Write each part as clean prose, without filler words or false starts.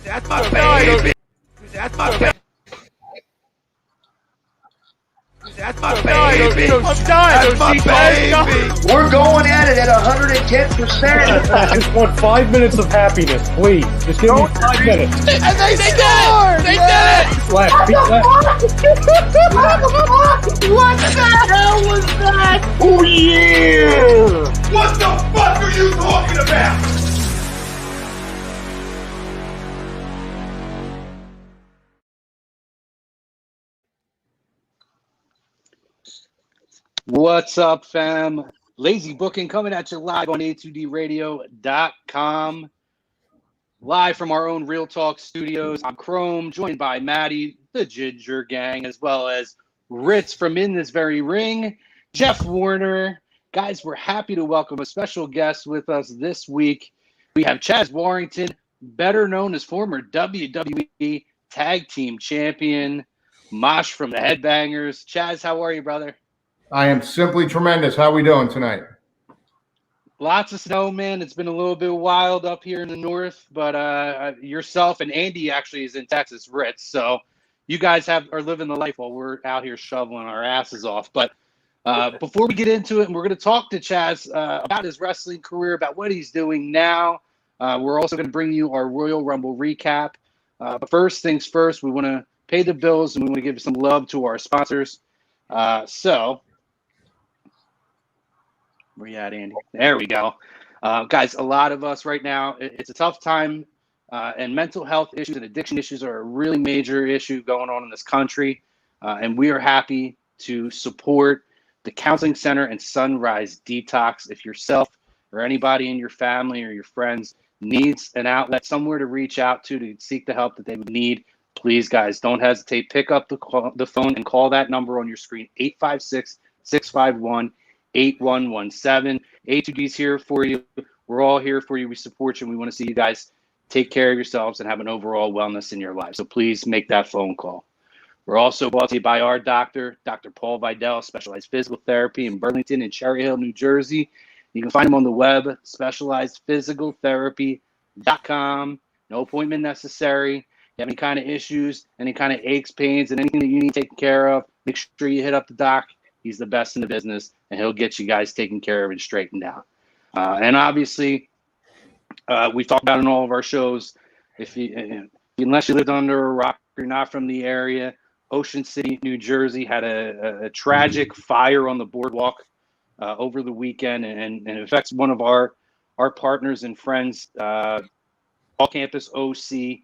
That's my baby. That's my baby. That's my baby. I'm dying. That's my baby. We're going at it at 110%. I just want 5 minutes of happiness, please. Just give me 5 minutes. And they did it! They did it! Left, feet left. What the hell was that? Oh yeah! What the fuck are you talking about? What's up, fam? Lazy Booking coming at you live on A2DRadio.com. Live from our own Real Talk studios. I'm Chrome, joined by Maddie, the Ginger Gang, as well as Ritz from In This Very Ring, Jeff Warner. Guys, we're happy to welcome a special guest with us this week. We have Chaz Warrington, better known as former WWE Tag Team Champion, Mosh from the Headbangers. Chaz, how are you, brother? I am simply tremendous. How are we doing tonight? Lots of snow, man. It's been a little bit wild up here in the north, but yourself and Andy actually is in Texas, Ritz. So you guys are living the life while we're out here shoveling our asses off. But before we get into it, and we're going to talk to Chaz about his wrestling career, about what he's doing now. We're also going to bring you our Royal Rumble recap. But first things first, we want to pay the bills and we want to give some love to our sponsors. Where you at, Andy? There we go. Guys, a lot of us right now, it's a tough time, and mental health issues and addiction issues are a really major issue going on in this country, and we are happy to support the Counseling Center and Sunrise Detox. If yourself or anybody in your family or your friends needs an outlet, somewhere to reach out to seek the help that they would need, please, guys, don't hesitate. Pick up the phone and call that number on your screen, 856-651-8117. A2D's here for you. We're all here for you. We support you. And we want to see you guys take care of yourselves and have an overall wellness in your life. So please make that phone call. We're also brought to you by our doctor, Dr. Paul Vidal, specialized physical therapy in Burlington and Cherry Hill, New Jersey. You can find him on the web, specializedphysicaltherapy.com. No appointment necessary. If you have any kind of issues, any kind of aches, pains, and anything that you need taken care of, make sure you hit up the doc. He's the best in the business, and he'll get you guys taken care of and straightened out. And obviously, we've talked about in all of our shows, unless you lived under a rock, you're not from the area, Ocean City, New Jersey had a tragic fire on the boardwalk over the weekend, and it affects one of our partners and friends, All Campus OC.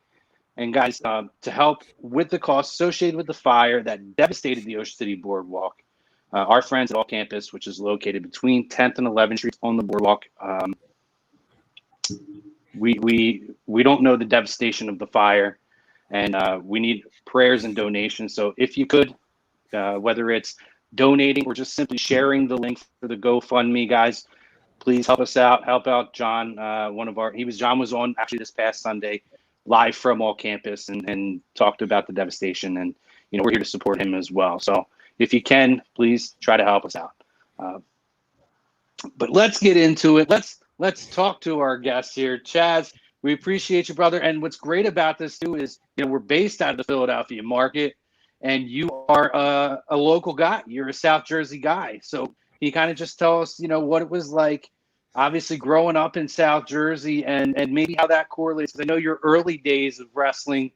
And guys, to help with the costs associated with the fire that devastated the Ocean City boardwalk, our friends at All Campus, which is located between 10th and 11th Streets on the boardwalk, we don't know the devastation of the fire, and we need prayers and donations. So if you could, whether it's donating or just simply sharing the link for the GoFundMe, guys, please help us out. Help out John. John was on actually this past Sunday, live from All Campus, and talked about the devastation, and we're here to support him as well. So if you can, please try to help us out. But let's get into it. Let's talk to our guests here. Chaz, we appreciate you, brother. And what's great about this too is, we're based out of the Philadelphia market, and you are a local guy. You're a South Jersey guy. So can you kind of just tell us, what it was like, obviously growing up in South Jersey, and maybe how that correlates. I know your early days of wrestling,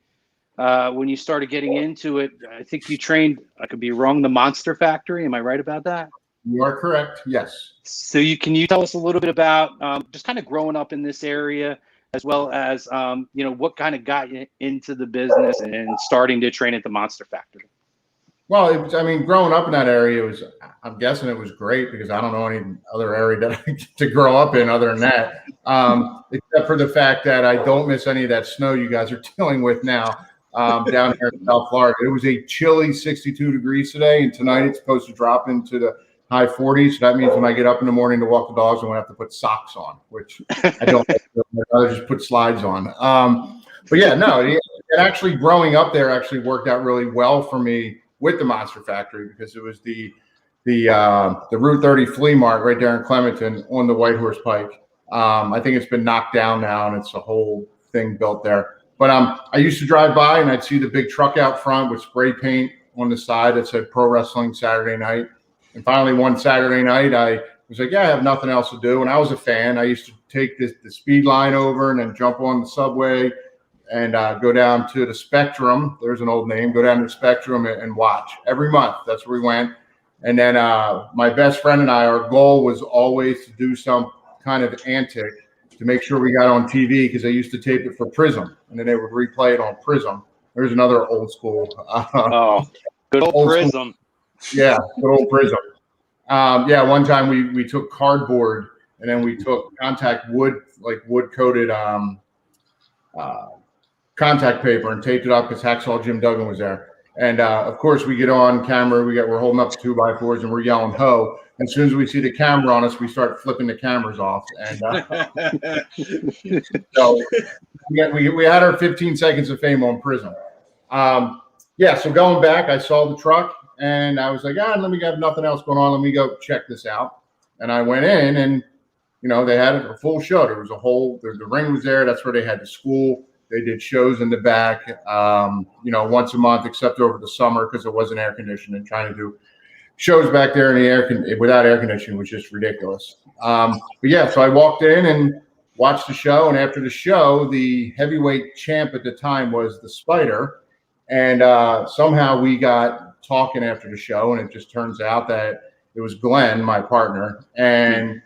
when you started getting into it, I think you trained, I could be wrong, the Monster Factory. Am I right about that? You are correct. Yes. So can you tell us a little bit about just kind of growing up in this area, as well as, what kind of got you into the business and starting to train at the Monster Factory? Well, growing up in that area I'm guessing it was great, because I don't know any other area to grow up in other than that, except for the fact that I don't miss any of that snow you guys are dealing with now. Down here in South Florida. It was a chilly 62 degrees today, and tonight it's supposed to drop into the high 40s. So that means when I get up in the morning to walk the dogs, I'm going to have to put socks on, which I don't. I'd rather just put slides on. But yeah, no, it actually, growing up there actually worked out really well for me with the Monster Factory, because it was the Route 30 flea market right there in Clementon on the White Horse Pike. I think it's been knocked down now, and it's a whole thing built there. But I used to drive by and I'd see the big truck out front with spray paint on the side that said Pro Wrestling Saturday Night. And finally, one Saturday night, I was like, yeah, I have nothing else to do. And I was a fan. I used to take the speed line over and then jump on the subway and go down to the Spectrum. There's an old name. Go down to the Spectrum and watch every month. That's where we went. And then my best friend and I, our goal was always to do some kind of antic to make sure we got on TV, because they used to tape it for Prism, and then they would replay it on Prism. There's another old school. Good old Prism. Yeah, good old Prism. Yeah, one time we took cardboard and then we took contact wood, like wood-coated contact paper, and taped it up because Hacksaw Jim Duggan was there. And of course, we get on camera. We're holding up 2x4s and we're yelling "ho!" And as soon as we see the camera on us, we start flipping the cameras off. And so we had our 15 seconds of fame on Prism. Yeah. So going back, I saw the truck and I was like, let me have nothing else going on. Let me go check this out. And I went in, and they had a full show. There was the ring was there. That's where they had the school. They did shows in the back, once a month, except over the summer because it wasn't air conditioned. And trying to do shows back there in the without air conditioning was just ridiculous. But yeah, so I walked in and watched the show. And after the show, the heavyweight champ at the time was the Spider. And somehow we got talking after the show. And it just turns out that it was Glenn, my partner. And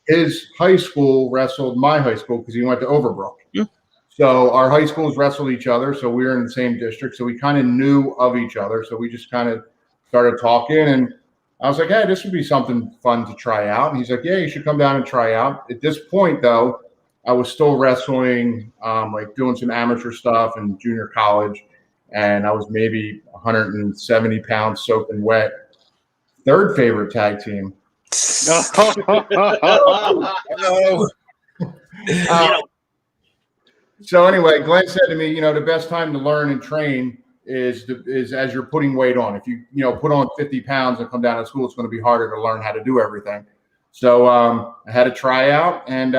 his high school wrestled my high school because he went to Overbrook. Yeah. So our high schools wrestled each other. So we were in the same district. So we kind of knew of each other. So we just kind of started talking. And I was like, hey, this would be something fun to try out. And he's like, yeah, you should come down and try out. At this point, though, I was still wrestling, like doing some amateur stuff in junior college. And I was maybe 170 pounds soaking wet. Third favorite tag team. So anyway, Glenn said to me, the best time to learn and train is as you're putting weight on. If you put on 50 pounds and come down to school, it's going to be harder to learn how to do everything. So I had a tryout, and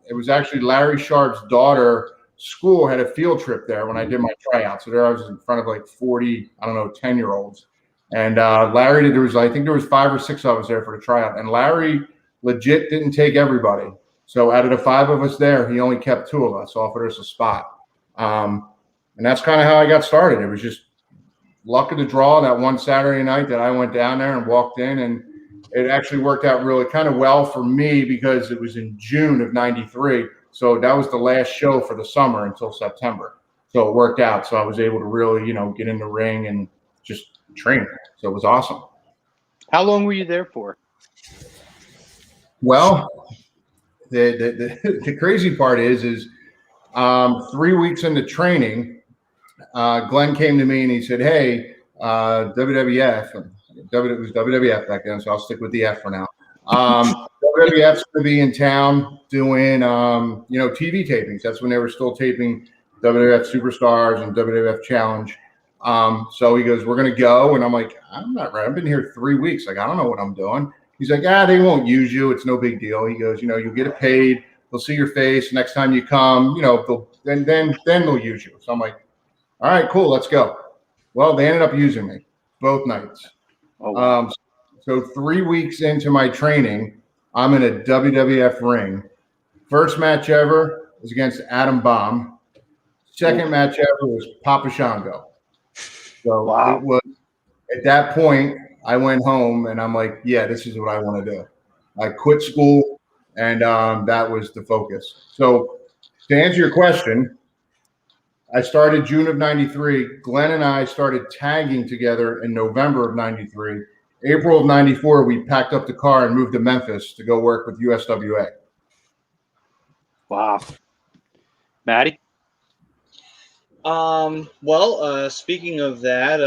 it was actually Larry Sharp's daughter. School had a field trip there when I did my tryout. So there I was in front of like 40, 10-year-olds. And Larry, I think there was 5 or 6 of us there for the tryout. And Larry legit didn't take everybody. So out of the 5 of us there, he only kept 2 of us, offered us a spot. And that's kind of how I got started. It was just luck of the draw that one Saturday night that I went down there and walked in. And it actually worked out really kind of well for me because it was in June of '93. So that was the last show for the summer until September. So it worked out. So I was able to really, get in the ring and just train. So it was awesome. How long were you there for? Well, the crazy part is 3 weeks into training, Glenn came to me and he said, hey, WWF, it was WWF back then, so I'll stick with the F for now. WWF's going to be in town doing, TV tapings. That's when they were still taping WWF Superstars and WWF Challenge. So he goes, we're going to go. And I'm like, I'm not right. I've been here 3 weeks. Like, I don't know what I'm doing. He's like, they won't use you. It's no big deal. He goes, you'll get it paid. They'll see your face. Next time you come, then they'll use you. So I'm like, all right, cool. Let's go. Well, they ended up using me both nights. Oh, wow. So 3 weeks into my training, I'm in a WWF ring. First match ever was against Adam Bomb. Second match ever was Papa Shango. So wow. It was, at that point, I went home and I'm like, yeah, this is what I want to do. I quit school, and that was the focus. So to answer your question, I started June of '93. Glenn and I started tagging together in November of '93. April of '94, we packed up the car and moved to Memphis to go work with USWA. Wow. Maddie? Speaking of that,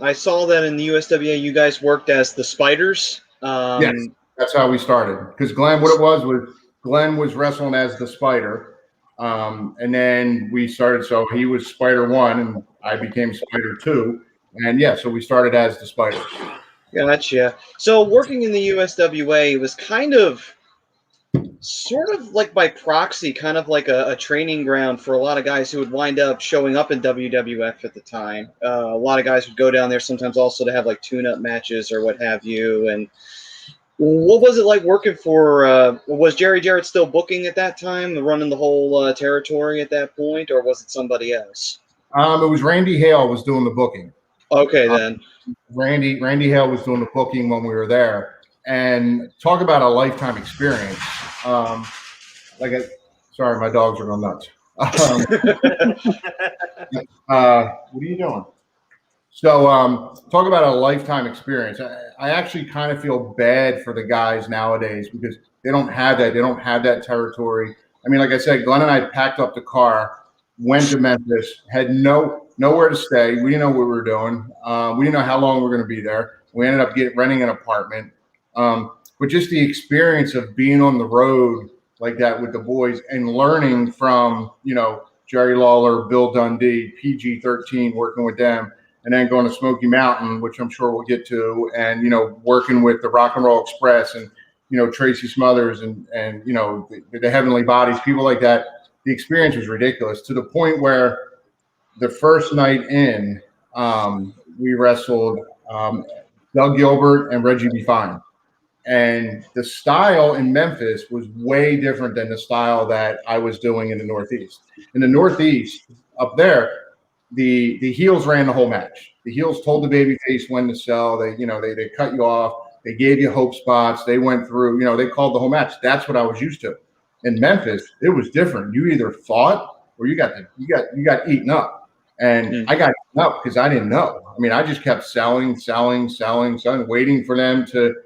I saw that in the USWA you guys worked as the Spiders. Yes, that's how we started. Because Glenn, what it was Glenn was wrestling as the Spider. And then we started, so he was Spider 1 and I became Spider 2. And so we started as the Spiders. Gotcha. So working in the USWA was kind of sort of like by proxy, kind of like a training ground for a lot of guys who would wind up showing up in WWF at the time. A lot of guys would go down there sometimes also to have like tune-up matches or what have you. And what was it like working for, was Jerry Jarrett still booking at that time, running the whole territory at that point, or was it somebody else? It was Randy Hale was doing the booking. Okay, then. Randy Hale was doing the booking when we were there. And talk about a lifetime experience. Sorry, my dogs are going nuts. What are you doing? So talk about a lifetime experience. I actually kind of feel bad for the guys nowadays because they don't have that. They don't have that territory. I mean, like I said, Glenn and I packed up the car, went to Memphis, had nowhere to stay. We didn't know what we were doing. We didn't know how long we were going to be there. We ended up renting an apartment. But just the experience of being on the road like that with the boys and learning from, Jerry Lawler, Bill Dundee, PG-13, working with them, and then going to Smoky Mountain, which I'm sure we'll get to, and, working with the Rock and Roll Express and, Tracy Smothers and the Heavenly Bodies, people like that. The experience was ridiculous to the point where the first night in, we wrestled Doug Gilbert and Reggie B. Fine. And the style in Memphis was way different than the style that I was doing in the Northeast. In the Northeast, up there, the heels ran the whole match. The heels told the babyface when to sell. They cut you off. They gave you hope spots. They went through. They called the whole match. That's what I was used to. In Memphis, it was different. You either fought or you got eaten up. And I got eaten up because I didn't know. I mean, I just kept selling, waiting for them to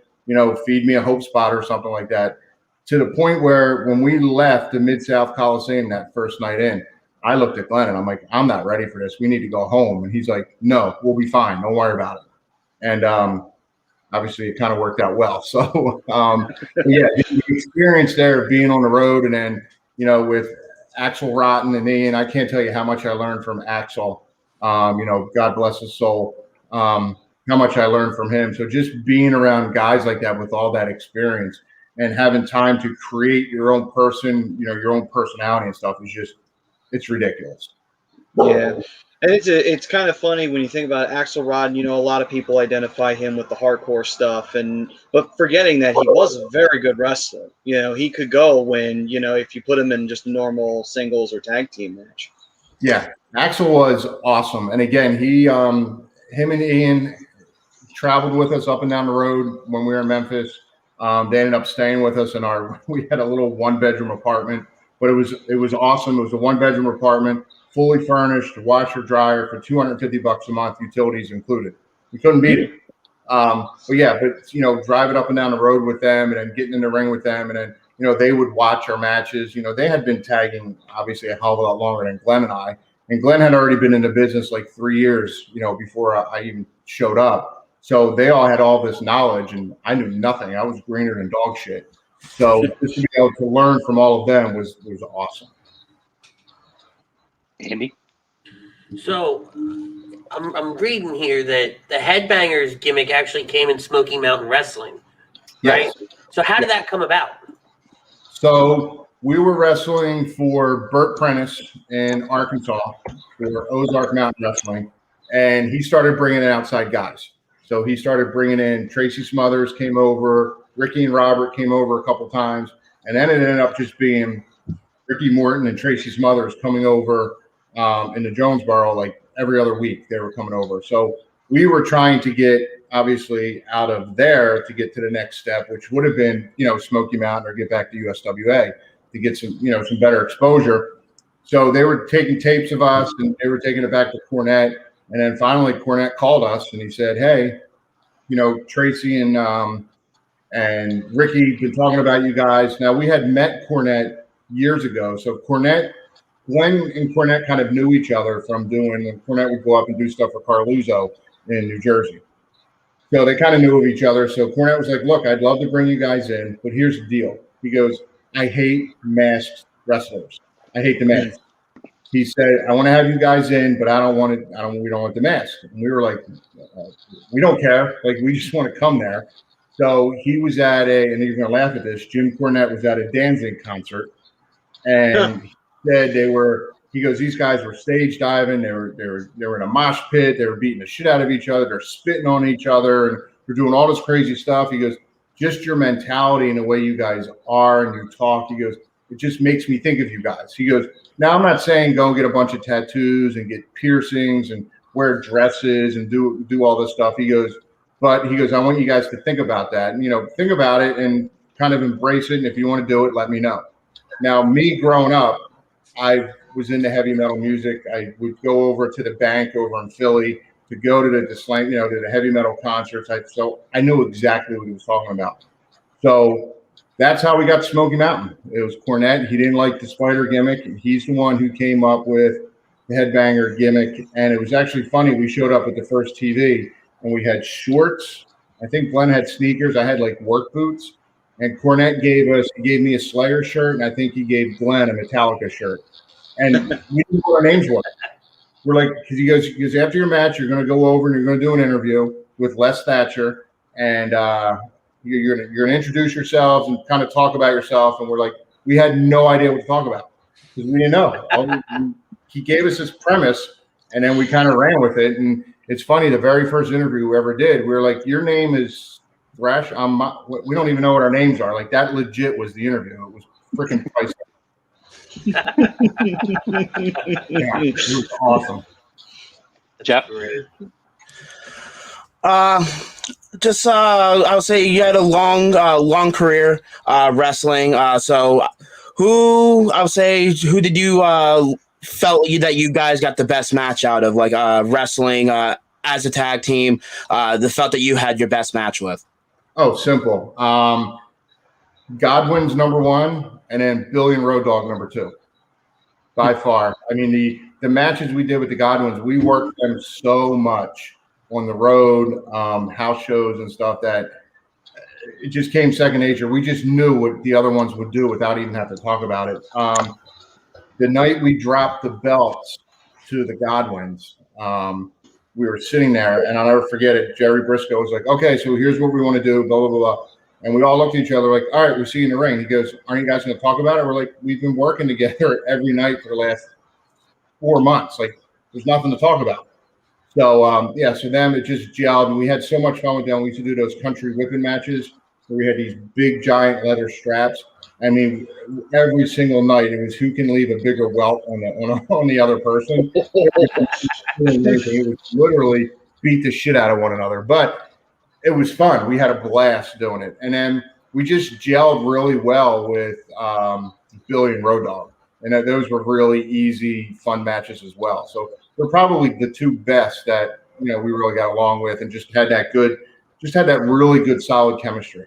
feed me a hope spot or something like that, to the point where when we left the Mid-South Coliseum that first night in, I looked at Glenn and I'm like, I'm not ready for this. We need to go home. And he's like, no, we'll be fine. Don't worry about it. And obviously it kind of worked out well. So, yeah, the experience there of being on the road and then, with Axel Rotten and Ian, I can't tell you how much I learned from Axel. God bless his soul. How much I learned from him. So just being around guys like that with all that experience and having time to create your own person, your own personality and stuff is it's ridiculous. Yeah. And it's kind of funny when you think about Axelrod. A lot of people identify him with the hardcore stuff, but forgetting that he was a very good wrestler. He could go when, if you put him in just a normal singles or tag team match. Yeah. Axel was awesome. And again, him and Ian traveled with us up and down the road when we were in Memphis. They ended up staying with us we had a little 1-bedroom apartment, but it was awesome. It was a 1-bedroom apartment, fully furnished, washer, dryer for $250 a month, utilities included. We couldn't beat it. But driving up and down the road with them and then getting in the ring with them. And then, they would watch our matches. They had been tagging obviously a hell of a lot longer than Glenn and I. And Glenn had already been in the business like 3 years, before I even showed up. So they all had all this knowledge, and I knew nothing. I was greener than dog shit. So just to be able to learn from all of them was awesome. Andy? So I'm reading here that the Headbangers gimmick actually came in Smoky Mountain Wrestling, right? Yes. So how did that come about? So we were wrestling for Burt Prentice in Arkansas for Ozark Mountain Wrestling, and he started bringing in outside guys. So he started bringing in Tracy Smothers came over, Ricky and Robert came over a couple times, and then it ended up just being Ricky Morton and Tracy Smothers coming over in the Jonesboro like every other week. They were coming over. So we were trying to get obviously out of there to get to the next step, which would have been, Smoky Mountain or get back to USWA to get some better exposure. So they were taking tapes of us and they were taking it back to Cornette. And then finally Cornette called us and he said, hey, Tracy and Ricky been talking about you guys. Now we had met Cornette years ago. So Glenn and Cornette kind of knew each other from when Cornette would go up and do stuff for Carluzzo in New Jersey. So they kind of knew of each other. So Cornette was like, look, I'd love to bring you guys in, but here's the deal. He goes, I hate masked wrestlers. I hate the masks. He said, I want to have you guys in, but we don't want the mask. And we were like, we don't care. Like, we just want to come there. So he was at and you're going to laugh at this, Jim Cornette was at a Danzig concert, and he said he goes, these guys were stage diving, they were in a mosh pit, they were beating the shit out of each other, they're spitting on each other, and they're doing all this crazy stuff. He goes, just your mentality and the way you guys are and you talk, he goes, it just makes me think of you guys. He goes, now I'm not saying go and get a bunch of tattoos and get piercings and wear dresses and do all this stuff. He goes, but he goes, I want you guys to think about that and, think about it and kind of embrace it. And if you want to do it, let me know. Now, me growing up, I was into heavy metal music. I would go over to the bank over in Philly to go to the slang, to the heavy metal concerts. So I knew exactly what he was talking about. So that's how we got Smoky Mountain. It was Cornette. He didn't like the spider gimmick. He's the one who came up with the headbanger gimmick. And it was actually funny. We showed up at the first TV and we had shorts. I think Glenn had sneakers. I had like work boots. And Cornette gave me a Slayer shirt. And I think he gave Glenn a Metallica shirt. And we didn't know what our names were. We're like, because he goes, after your match, you're going to go over and you're going to do an interview with Les Thatcher. And you're going to introduce yourselves and kind of talk about yourself. And we're like, we had no idea what to talk about because we didn't know. He gave us this premise, and then we kind of ran with it. And it's funny, the very first interview we ever did, we were like, your name is Thrash. We don't even know what our names are. Like, that legit was the interview. It was freaking priceless. Yeah, it was awesome. Jeff? I would say you had a long career wrestling. So who did you felt that you guys got the best match out of, like wrestling as a tag team, felt that you had your best match with? Oh, simple. Godwin's number one, and then Billy and Road Dogg number two, by far. I mean, the matches we did with the Godwins, we worked them so much on the road, house shows and stuff, that it just came second nature. We just knew what the other ones would do without even having to talk about it. The night we dropped the belts to the Godwins, we were sitting there, and I'll never forget it. Jerry Briscoe was like, okay, so here's what we want to do, blah, blah, blah, blah. And we all looked at each other like, all right, we'll see you in the ring. He goes, aren't you guys going to talk about it? We're like, we've been working together every night for the last 4 months. Like, there's nothing to talk about. So, so them, it just gelled. And we had so much fun with them. We used to do those country whipping matches where we had these big, giant leather straps. I mean, every single night, it was who can leave a bigger welt on the other person. It was literally beat the shit out of one another. But it was fun. We had a blast doing it. And then we just gelled really well with Billy and Road Dogg. And those were really easy, fun matches as well. So they're probably the two best that, we really got along with and just had that really good, solid chemistry.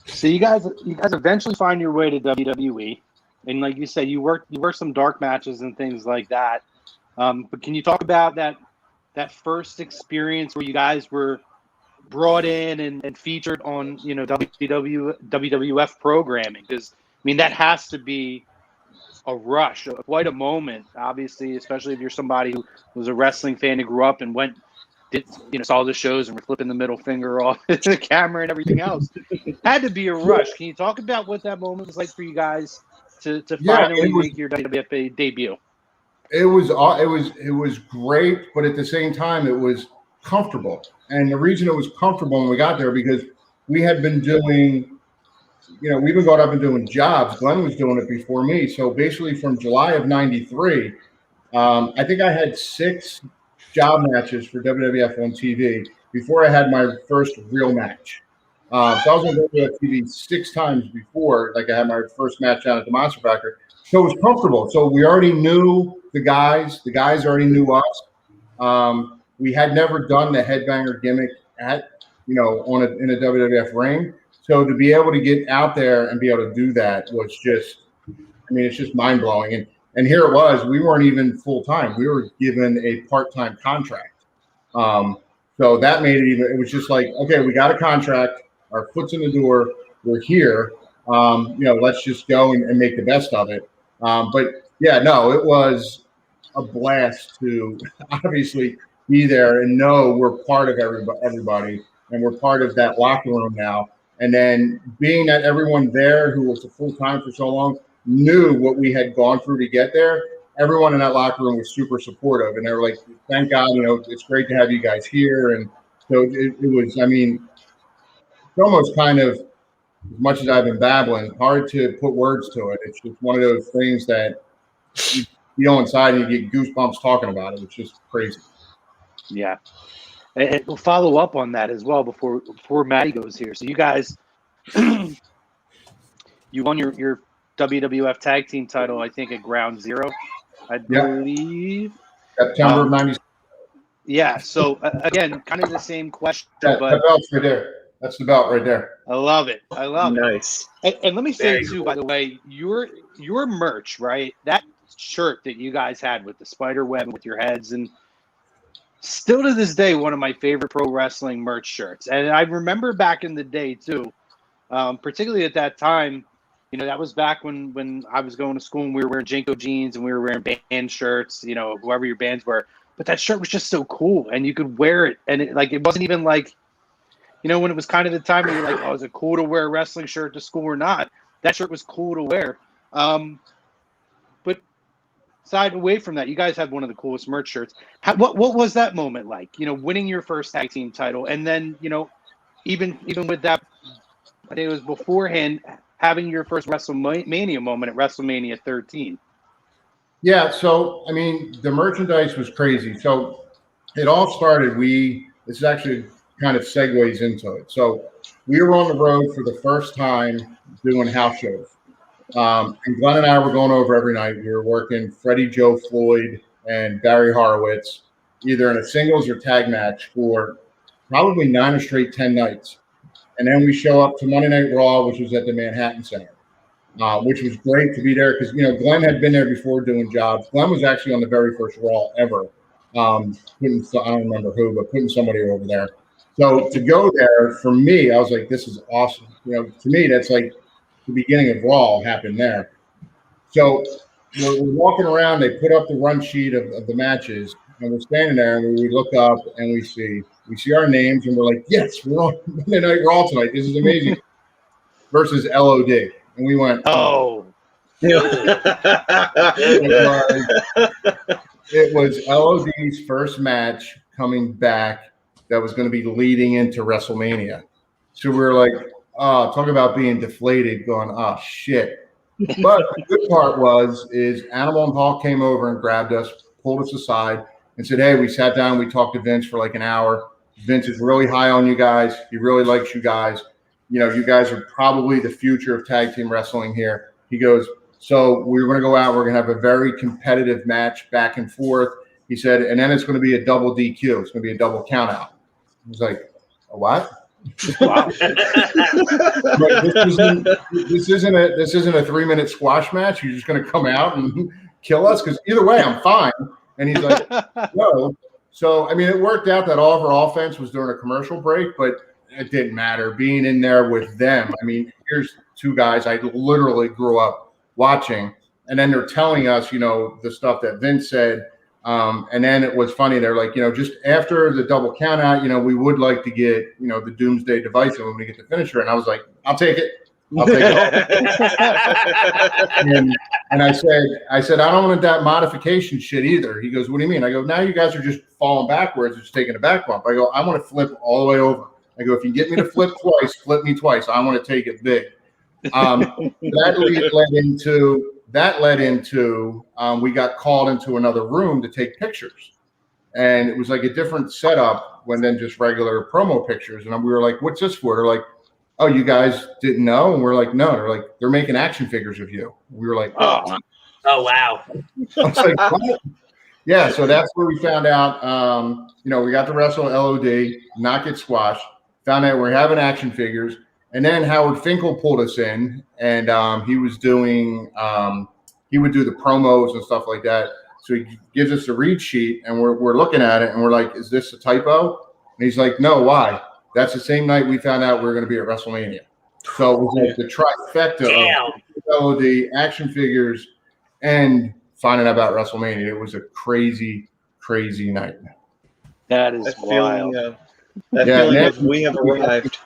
So you guys eventually find your way to WWE. And like you said, you worked some dark matches and things like that. But can you talk about that first experience where you guys were brought in and featured on, WWF programming? Because, that has to be a rush, quite a moment, obviously, especially if you're somebody who was a wrestling fan who grew up and saw the shows and were flipping the middle finger off the camera and everything else. It had to be a rush. Can you talk about what that moment was like for you guys to finally make your WWF debut? It was great, but at the same time, it was comfortable. And the reason it was comfortable when we got there, because we had been doing, we've been going up and doing jobs. Glenn was doing it before me. So basically from July of 93, I think I had 6 job matches for WWF on TV before I had my first real match. So I was on WWF TV 6 times before, like I had my first match down at the Monster Factory. So it was comfortable. So we already knew the guys. The guys already knew us. We had never done the headbanger gimmick in a WWF ring. So to be able to get out there and be able to do that was just, it's just mind blowing. And here it was. We weren't even full time. We were given a part-time contract. So that made it even. It was just like, okay, we got a contract. Our foot's in the door. We're here. Let's just go and make the best of it. But yeah, no, it was a blast to obviously be there and know we're part of everybody and we're part of that locker room now. And then being that everyone there who was full time for so long knew what we had gone through to get there, everyone in that locker room was super supportive. And they were like, thank God, it's great to have you guys here. And so it was, I mean, it's almost kind of, as much as I've been babbling, hard to put words to it. It's just one of those things that you feel inside and you get goosebumps talking about it. It's just crazy. Yeah. And we'll follow up on that as well before Maddie goes here. So you guys, you won your WWF Tag Team title, I think, at Ground Zero, I believe. September of 96. Yeah. So, again, kind of the same question. That belt's right there. That's the belt right there. I love it. I love Nice. it. And let me say, too, by the way, your merch, right? That shirt that you guys had with the spider web with your heads and still to this day, one of my favorite pro wrestling merch shirts. And I remember back in the day, too, particularly at that time, that was back when I was going to school and we were wearing Jinko jeans and we were wearing band shirts, whoever your bands were. But that shirt was just so cool and you could wear it. And it wasn't even like, when it was kind of the time where you're like, oh, is it cool to wear a wrestling shirt to school or not? That shirt was cool to wear. But aside away from that, you guys had one of the coolest merch shirts. What was that moment like? Winning your first tag team title, and then even with that, I think it was beforehand, having your first WrestleMania moment at WrestleMania 13. Yeah, so I mean, the merchandise was crazy. So it all started. This is actually kind of segues into it. So we were on the road for the first time doing house shows. And Glenn and I were going over every night. We were working Freddie Joe Floyd and Barry Horowitz, either in a singles or tag match for probably 9 or straight 10 nights. And then we show up to Monday Night Raw, which was at the Manhattan Center, which was great to be there because, Glenn had been there before doing jobs. Glenn was actually on the very first Raw ever. I don't remember who, but putting somebody over there. So to go there, for me, I was like, this is awesome. To me, that's like the beginning of Raw happened there. So we're walking around. They put up the run sheet of the matches, and we're standing there, and we look up, and we see our names, and we're like, yes, we're on Monday Night Raw tonight. This is amazing. Versus LOD. And we went, oh. It was LOD's first match coming back that was going to be leading into WrestleMania. So we were like, talk about being deflated, going, oh, shit. But the good part is Animal and Paul came over and grabbed us, pulled us aside, and said, hey, we sat down, we talked to Vince for like an hour. Vince is really high on you guys. He really likes you guys. You guys are probably the future of tag team wrestling here. He goes, so we're going to go out. We're going to have a very competitive match back and forth. He said, and then it's going to be a double DQ. It's going to be a double count out. I was like, a what? Wow. this isn't a 3-minute squash match. You're just going to come out and kill us? Because either way, I'm fine. And he's like, no. So, I mean, it worked out that all of our offense was during a commercial break, but it didn't matter. Being in there with them, I mean, here's two guys I literally grew up watching. And then they're telling us, the stuff that Vince said. And then it was funny. They're like, just after the double count out, we would like to get, the Doomsday Device when we get the finisher. And I was like, I'll take it. I'll take it. and I said, I don't want that modification shit either. He goes, what do you mean? I go, now you guys are just falling backwards, just taking a back bump. I go, I want to flip all the way over. I go, if you get me to flip twice, flip me twice. I want to take it big. That led into we got called into another room to take pictures. And it was like a different setup than just regular promo pictures. And we were like, what's this for? They're like, oh, you guys didn't know? And we're like, no. They're like, they're making action figures of you. We were like, oh wow. I was like, what? Yeah, so that's where we found out, we got to wrestle LOD, not get squashed, found out we're having action figures. And then Howard Finkel pulled us in, and he was doing he would do the promos and stuff like that. So he gives us a read sheet, and we're looking at it, and we're like, is this a typo? And he's like, no, why? That's the same night we found out we were going to be at WrestleMania. So it was like the trifecta of LOD, action figures, and finding out about WrestleMania. It was a crazy, crazy night. That is wild. That feeling of we have arrived.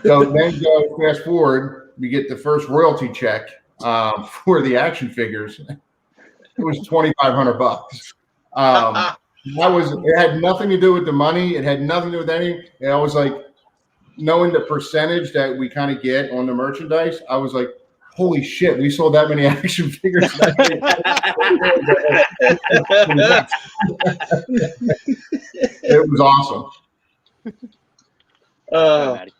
So then go fast forward, we get the first royalty check for the action figures. It was $2,500. It had nothing to do with the money. It had nothing to do with anything. And I was like, knowing the percentage that we kind of get on the merchandise, I was like, holy shit, we sold that many action figures. It was awesome. But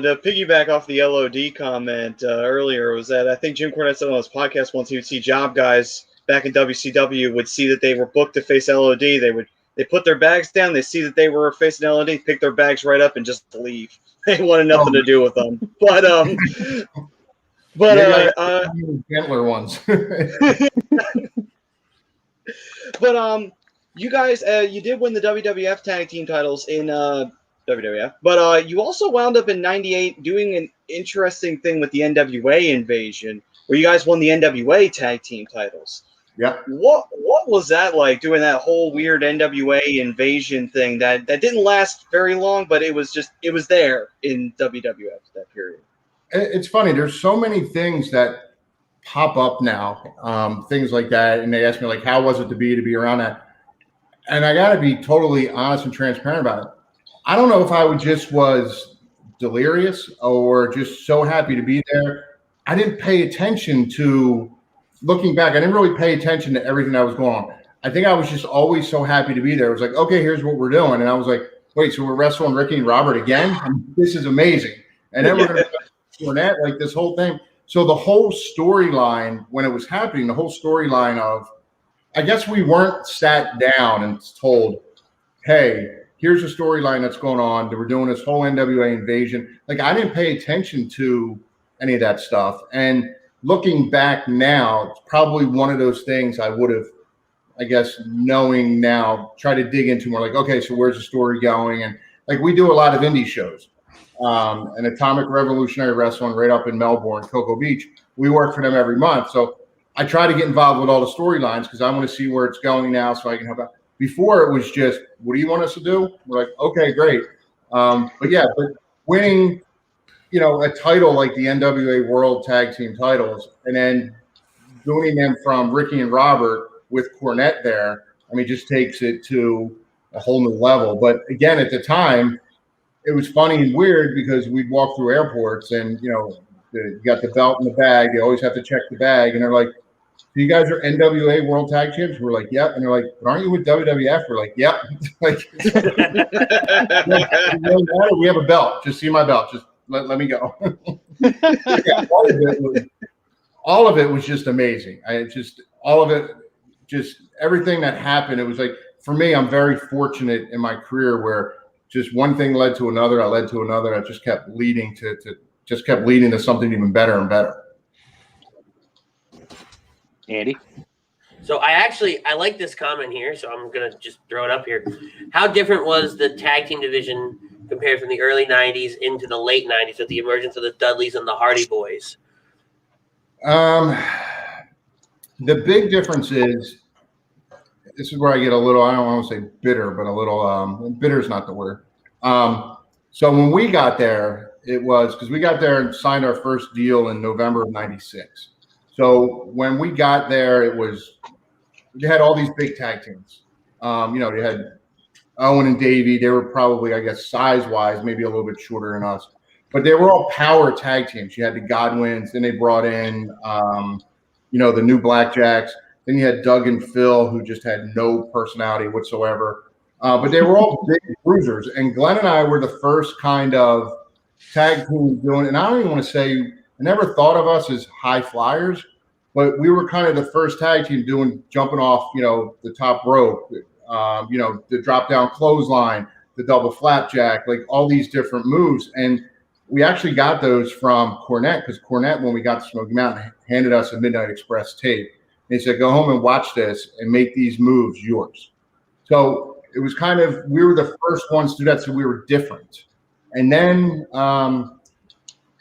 to piggyback off the LOD comment earlier was that I think Jim Cornette said on his podcast once he would see job guys back in WCW would see that they were booked to face LOD. They put their bags down, they see that they were facing LOD, pick their bags right up and just leave. They wanted nothing to do with them. But gentler ones. But you guys, you did win the WWF Tag Team titles in WWF, but you also wound up in '98 doing an interesting thing with the NWA Invasion, where you guys won the NWA Tag Team titles. Yeah. What was that like, doing that whole weird NWA Invasion thing that didn't last very long, but it was there in WWF that period? It's funny. There's so many things that pop up now, things like that, and they ask me like, how was it to be around that? And I got to be totally honest and transparent about it. I don't know if I was delirious or just so happy to be there. I didn't pay attention to, looking back, I didn't really pay attention to everything that was going on. I think I was just always so happy to be there. It was like, okay, here's what we're doing. And I was like, wait, so we're wrestling Ricky and Robert again? This is amazing. And then we're going to Cornette, like this whole thing. So the whole storyline, when it was happening, the whole storyline of, I guess we weren't sat down and told, hey, here's a storyline that's going on. We're doing this whole NWA Invasion. Like, I didn't pay attention to any of that stuff. And looking back now, it's probably one of those things I would have, I guess, knowing now, try to dig into more like, okay, so where's the story going? And like, we do a lot of indie shows. And Atomic Revolutionary Wrestling right up in Melbourne, Cocoa Beach. We work for them every month. So I try to get involved with all the storylines because I want to see where it's going now so I can help out. Before it was just, what do you want us to do? We're like, okay, great. But winning, a title like the NWA World Tag Team titles and then doing them from Ricky and Robert with Cornette there, I mean, just takes it to a whole new level. But again, at the time, it was funny and weird because we'd walk through airports and, you got the belt in the bag. You always have to check the bag. And they're like, so you guys are NWA World Tag Champs? We're like, yep. And they're like, but aren't you with WWF? We're like, yep. Like, we have a belt. Just see my belt. Just let me go. All of it was just amazing. Everything that happened. It was like, for me, I'm very fortunate in my career where just one thing led to another. I led to another. I just kept leading to something even better and better. Andy? So I like this comment here, so I'm going to just throw it up here. How different was the tag team division compared from the early 90s into the late 90s with the emergence of the Dudleys and the Hardy Boys? The big difference is, this is where I get a little, I don't want to say bitter, but a little, bitter is not the word. So when we got there, it was, because we got there and signed our first deal in November of 96. So when we got there, they had all these big tag teams. They had Owen and Davey. They were probably, I guess, size-wise, maybe a little bit shorter than us. But they were all power tag teams. You had the Godwins. Then they brought in, the new Blackjacks. Then you had Doug and Phil, who just had no personality whatsoever. But they were all big bruisers. And Glenn and I were the first kind of tag team doing, and I don't even want to say, I never thought of us as high flyers, but we were kind of the first tag team doing jumping off, the top rope, the drop down clothesline, the double flapjack, like all these different moves. And we actually got those from Cornette because Cornette, when we got to Smoky Mountain, handed us a Midnight Express tape. And he said, go home and watch this and make these moves yours. So it was kind of, we were the first ones to do that, so we were different. And then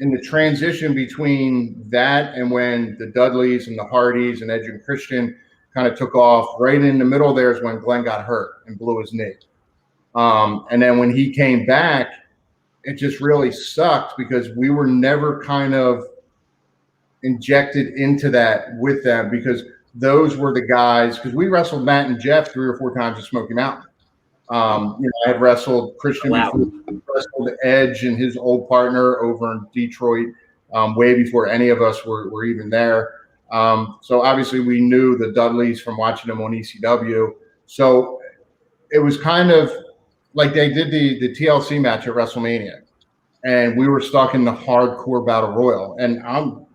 in the transition between that and when the Dudleys and the Hardys and Edge and Christian kind of took off, right in the middle there is when Glenn got hurt and blew his knee. And then when he came back, it just really sucked because we were never kind of injected into that with them, because those were the guys, because we wrestled Matt and Jeff 3 or 4 times at Smoky Mountain. I had wrestled Christian before, wrestled Edge and his old partner over in Detroit way before any of us were even there. So obviously we knew the Dudleys from watching them on ECW. So it was kind of like they did the TLC match at WrestleMania, and we were stuck in the hardcore battle royal. And I'm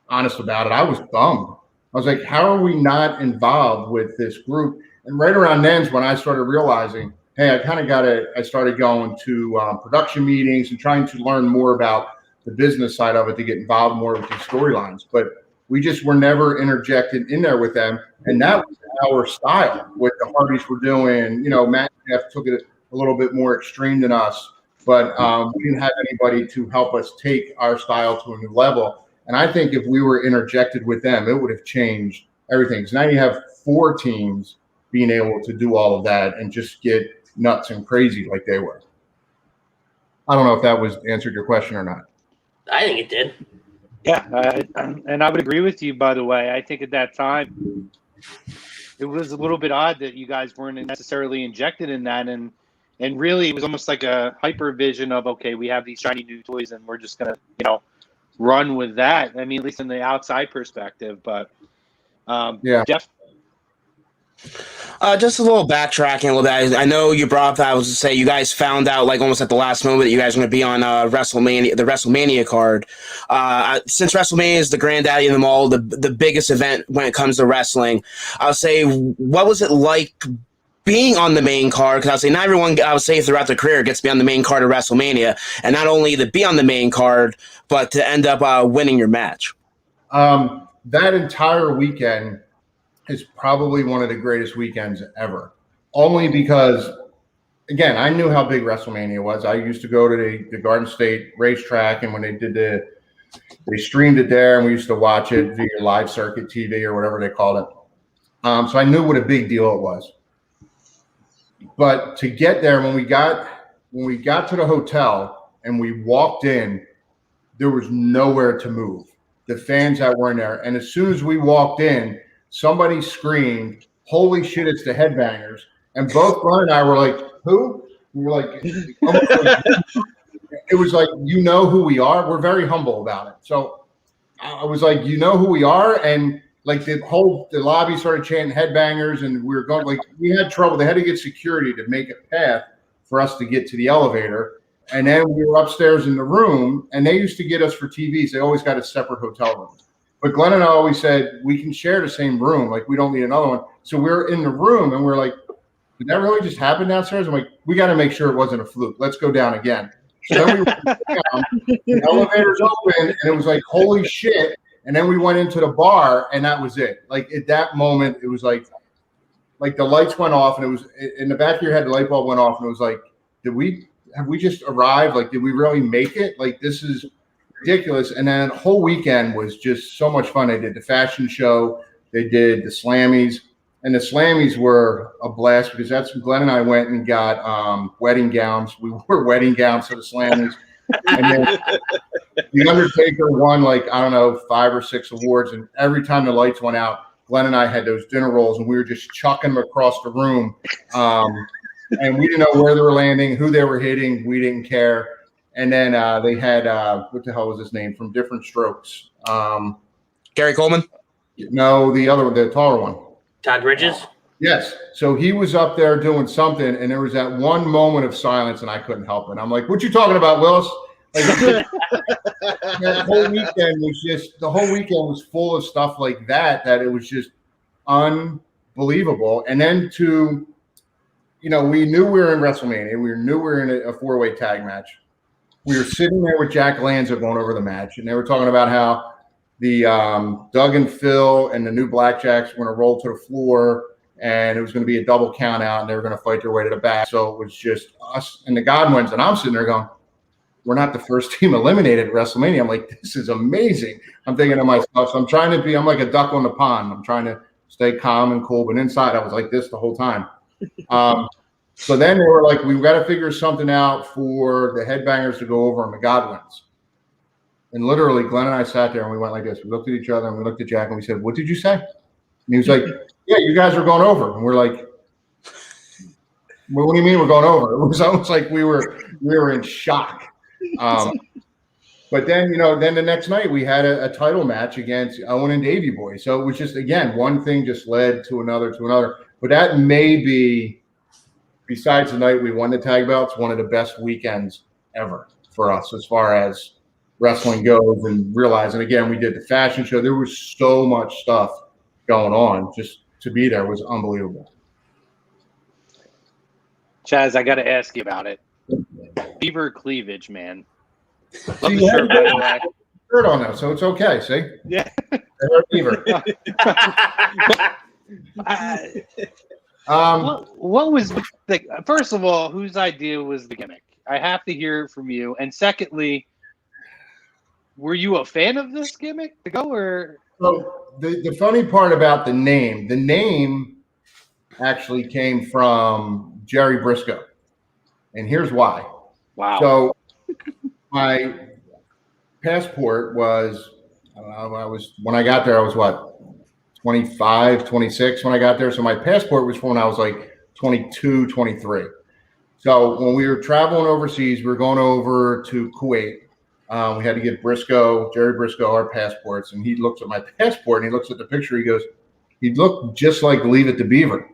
honest about it, I was bummed. I was like, how are we not involved with this group? And right around then is when I started realizing, hey, I started going to production meetings and trying to learn more about the business side of it to get involved more with these storylines. But we just were never interjected in there with them. And that was our style, what the Hardys were doing. Matt and Jeff took it a little bit more extreme than us, but we didn't have anybody to help us take our style to a new level. And I think if we were interjected with them, it would have changed everything. So now you have 4 teams being able to do all of that and just get nuts and crazy like they were. I don't know if that was answered your question or not. I think it did. Yeah, and I would agree with you, by the way. I think at that time, it was a little bit odd that you guys weren't necessarily injected in that. And really, it was almost like a hyper vision of, okay, we have these shiny new toys and we're just going to, run with that. I mean, at least in the outside perspective. But, yeah. Jeff? Just a little backtracking a little bit. I know you brought up that. I was to say you guys found out like almost at the last moment that you guys are going to be on WrestleMania, the WrestleMania card. Since WrestleMania is the granddaddy of them all, the biggest event when it comes to wrestling, I'll say, what was it like being on the main card? Because I'll say not everyone, I would say, throughout their career gets to be on the main card of WrestleMania, and not only to be on the main card, but to end up winning your match. That entire weekend is probably one of the greatest weekends ever. Only because, again, I knew how big WrestleMania was. I used to go to the Garden State racetrack, and when they streamed it there, and we used to watch it via live circuit TV or whatever they called it. So I knew what a big deal it was. But to get there, when we got to the hotel and we walked in, there was nowhere to move. The fans that were in there, and as soon as we walked in, somebody screamed, "Holy shit, it's the Headbangers!" And both Glenn and I were like, "Who?" We were like, it was like, you know who we are. We're very humble about it. So I was like, you know who we are, and like the lobby started chanting Headbangers, and we were going, like, we had trouble. They had to get security to make a path for us to get to the elevator. And then we were upstairs in the room, and they used to get us for TVs. They always got a separate hotel room. But Glenn and I always said, we can share the same room. Like, we don't need another one. So we're in the room, and we're like, did that really just happen downstairs? I'm like, we got to make sure it wasn't a fluke. Let's go down again. So then we went down, the elevator's open, and it was like, holy shit. And then we went into the bar, and that was it. Like, at that moment, it was like the lights went off, and it was in the back of your head, the light bulb went off, and it was like, have we just arrived? Like, did we really make it? Like, this is ridiculous. And then the whole weekend was just so much fun. They did the fashion show, they did the Slammies, and the Slammies were a blast because that's when Glenn and I went and got wedding gowns. We wore wedding gowns for the Slammies. And then the Undertaker won, like, I don't know, 5 or 6 awards. And every time the lights went out, Glenn and I had those dinner rolls, and we were just chucking them across the room. And we didn't know where they were landing, who they were hitting. We didn't care. And then they had, what the hell was his name, from Different Strokes? Gary Coleman? No, the other one, the taller one. Todd Bridges? Yes. So he was up there doing something, and there was that one moment of silence, and I couldn't help it. I'm like, what you talking about, Willis? Like, the whole weekend was full of stuff like that it was just unbelievable. And then we knew we were in WrestleMania. We knew we were in a 4-way tag match. We were sitting there with Jack Lanza going over the match, and they were talking about how the Doug and Phil and the new Blackjacks were going to roll to the floor, and it was going to be a double count out, and they were going to fight their way to the back. So it was just us and the Godwins, and I'm sitting there going, we're not the first team eliminated at WrestleMania. I'm like, this is amazing. I'm thinking to myself, so I'm like a duck on the pond. I'm trying to stay calm and cool, but inside I was like this the whole time. So then they were like, we've got to figure something out for the Headbangers to go over on the Godwins. And literally, Glenn and I sat there and we went like this. We looked at each other and we looked at Jack and we said, what did you say? And he was like, yeah, you guys are going over. And we're like, well, what do you mean we're going over? It was almost like we were in shock. But then, then the next night we had a title match against Owen and Davey Boy. So it was just, again, one thing just led to another. But that may be, besides the night we won the tag belts, one of the best weekends ever for us as far as wrestling goes, and realizing, again, we did the fashion show. There was so much stuff going on. Just to be there was unbelievable. Chaz, I got to ask you about it. Beaver cleavage, man. Love the shirt, by the way. Shirt on now, so it's okay. See? Yeah. Beaver. What was first of all, whose idea was the gimmick? I have to hear it from you. And secondly, were you a fan of this gimmick to go or? So the funny part about the name actually came from Jerry Briscoe, and here's why. Wow. So my passport was, when I got there, I was what, 25, 26 when I got there. So my passport was from when I was like 22, 23. So when we were traveling overseas, we were going over to Kuwait. We had to give Jerry Briscoe, our passports, and he looks at my passport and he looks at the picture. He goes, "He looked just like Leave It to Beaver."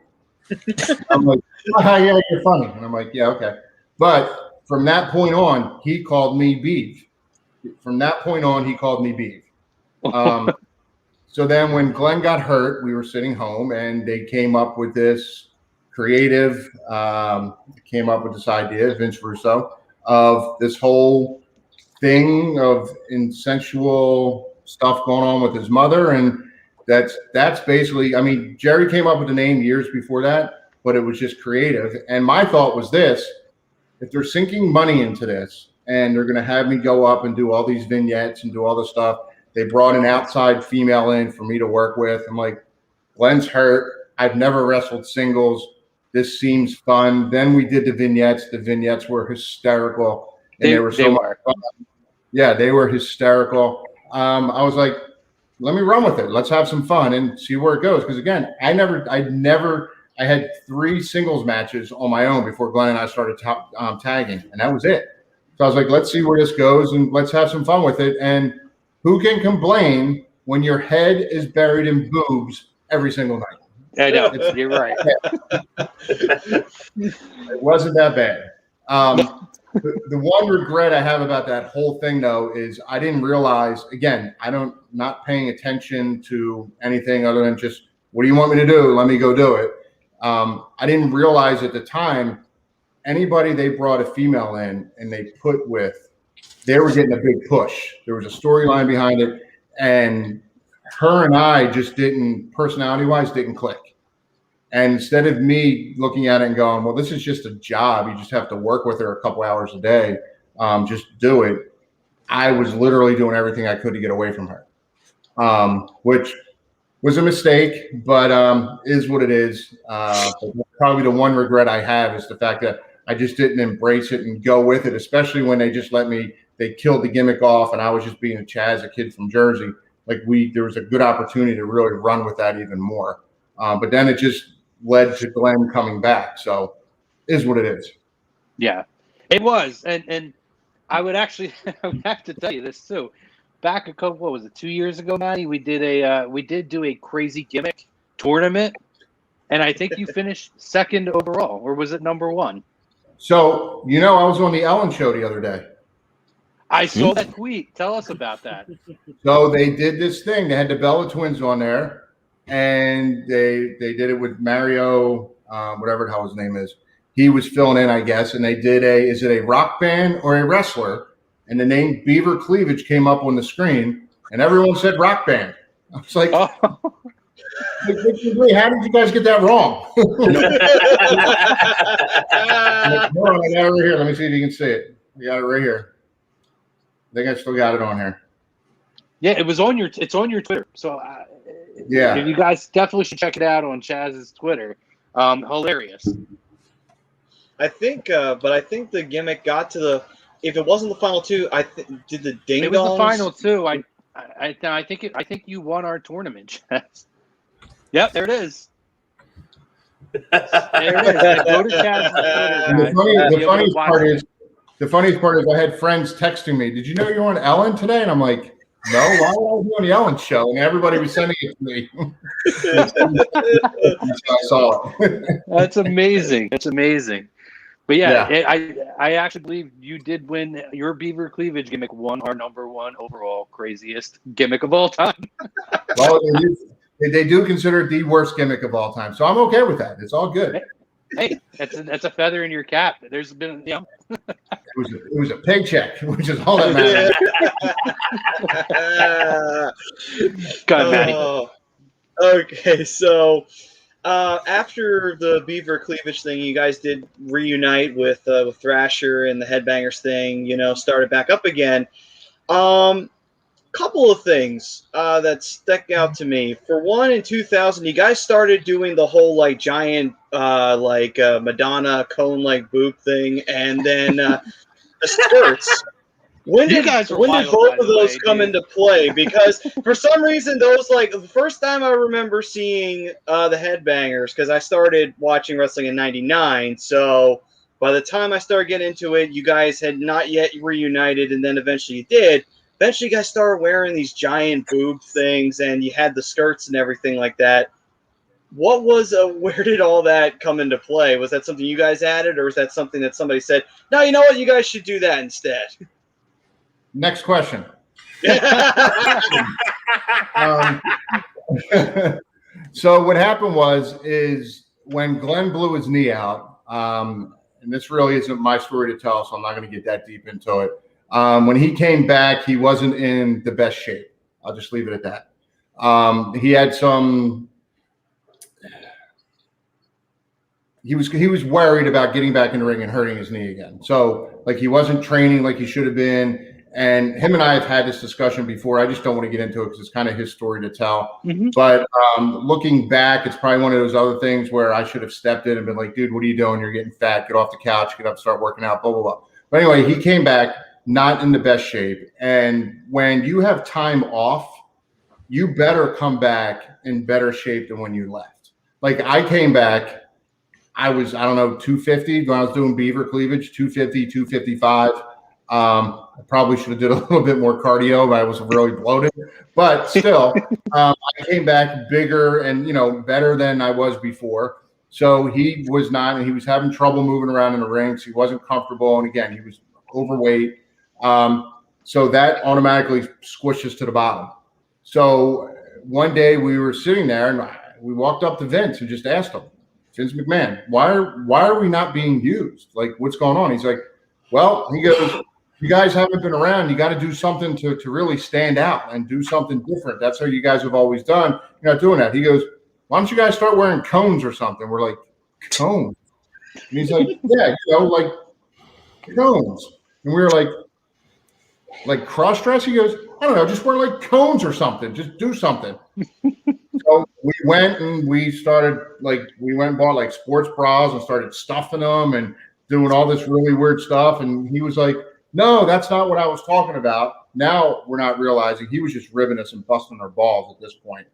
I'm like, "Oh, yeah, you're funny." And I'm like, "Yeah, okay." But from that point on, he called me Beef. From that point on, he called me Beef. So then when Glenn got hurt, we were sitting home and they came up with this creative, came up with this idea, Vince Russo, of this whole thing of insensual stuff going on with his mother. And that's basically, I mean, Jerry came up with the name years before that, but it was just creative. And my thought was this: if they're sinking money into this and they're going to have me go up and do all these vignettes and do all this stuff, they brought an outside female in for me to work with. I'm like, Glenn's hurt. I've never wrestled singles. This seems fun. Then we did the vignettes. The vignettes were hysterical. And they were so much fun. Yeah, they were hysterical. I was like, let me run with it. Let's have some fun and see where it goes. Because again, I had 3 singles matches on my own before Glenn and I started tagging, and that was it. So I was like, let's see where this goes and let's have some fun with it. And who can complain when your head is buried in boobs every single night? I know, you're right. It wasn't that bad. The one regret I have about that whole thing, though, is I didn't realize, again, not paying attention to anything other than just, what do you want me to do? Let me go do it. I didn't realize at the time, anybody they brought a female in and they put with, they were getting a big push. There was a storyline behind it, and her and I just personality-wise, didn't click. And instead of me looking at it and going, well, this is just a job, you just have to work with her a couple hours a day, just do it, I was literally doing everything I could to get away from her, which was a mistake, but is what it is. Probably the one regret I have is the fact that I just didn't embrace it and go with it, especially when they just they killed the gimmick off and I was just being a Chaz, a kid from Jersey. There was a good opportunity to really run with that even more. But then it just led to Glenn coming back. So is what it is. Yeah, it was. And I would have to tell you this too. Back a couple, 2 years ago, Matty, we did do a crazy gimmick tournament. And I think you finished second overall, or was it number 1? So, I was on the Ellen show the other day. I saw that tweet. Tell us about that. So they did this thing. They had the Bella Twins on there, and they did it with Mario, whatever the hell his name is. He was filling in, I guess, and they did is it a rock band or a wrestler? And the name Beaver Cleavage came up on the screen, and everyone said rock band. I was like, how did you guys get that wrong? I got it right here. Let me see if you can see it. I got it right here. I think I still got it on here. Yeah, it's on your Twitter. So yeah, you guys definitely should check it out on Chaz's Twitter. Hilarious. I think the gimmick got to the. If it wasn't the final two, did the ding It was the dongs- final two. I think you won our tournament. Yep, there it is. There it is. Go to Chaz's Twitter, And guys. the funniest part is I had friends texting me, "Did you know you're on Ellen today?" And I'm like, "No, why would I be on the Ellen show?" And everybody was sending it to me. So I saw it. That's amazing. That's amazing. But I actually believe you did win. Your beaver cleavage gimmick won our #1 overall craziest gimmick of all time. Well, they do consider it the worst gimmick of all time, so I'm okay with that. It's all good. Hey, that's a feather in your cap. There's been, It was a paycheck, which is all that matters. God, Matty. Okay, so after the beaver cleavage thing, you guys did reunite with Thrasher and the Headbangers thing. Started back up again. Couple of things that stuck out to me. For one, in 2000, you guys started doing the whole giant Madonna cone boob thing, and then the skirts. When did both of those come into play? Because for some reason, those the first time I remember seeing the Headbangers, because I started watching wrestling in '99, so by the time I started getting into it, you guys had not yet reunited, and then eventually you did. Eventually, you guys started wearing these giant boob things, and you had the skirts and everything like that. Where did all that come into play? Was that something you guys added, or was that something that somebody said, "No, you know what, you guys should do that instead"? Next question. So what happened is when Glenn blew his knee out, and this really isn't my story to tell, so I'm not going to get that deep into it. When he came back, he wasn't in the best shape. I'll just leave it at that. He had some. He was worried about getting back in the ring and hurting his knee again. So he wasn't training like he should have been. And him and I have had this discussion before. I just don't want to get into it because it's kind of his story to tell. Mm-hmm. But looking back, it's probably one of those other things where I should have stepped in and been like, "Dude, what are you doing? You're getting fat. Get off the couch. Get up, start working out, blah, blah, blah." But anyway, he came back not in the best shape. And when you have time off, you better come back in better shape than when you left. I came back, I was, 250 when I was doing beaver cleavage, 250, 255. I probably should have did a little bit more cardio, but I was really bloated. But still, I came back bigger and, better than I was before. So he was not, and he was having trouble moving around in the rings. He wasn't comfortable. And again, he was overweight. So that automatically squishes to the bottom. So one day we were sitting there and we walked up to Vince and just asked him, "Vince McMahon, why are we not being used? What's going on?" He's like, "Well," he goes, "you guys haven't been around. You got to do something to really stand out and do something different. That's how you guys have always done. You're not doing that." He goes, "Why don't you guys start wearing cones or something?" We're like, "Cones?" And he's like, "Yeah, cones." And we were like cross-dress? He goes, "I don't know, just wear cones or something. Just do something." So we went and we started we went and bought sports bras and started stuffing them and doing all this really weird stuff. And he was like, "No, that's not what I was talking about." Now we're not realizing he was just ribbing us and busting our balls at this point.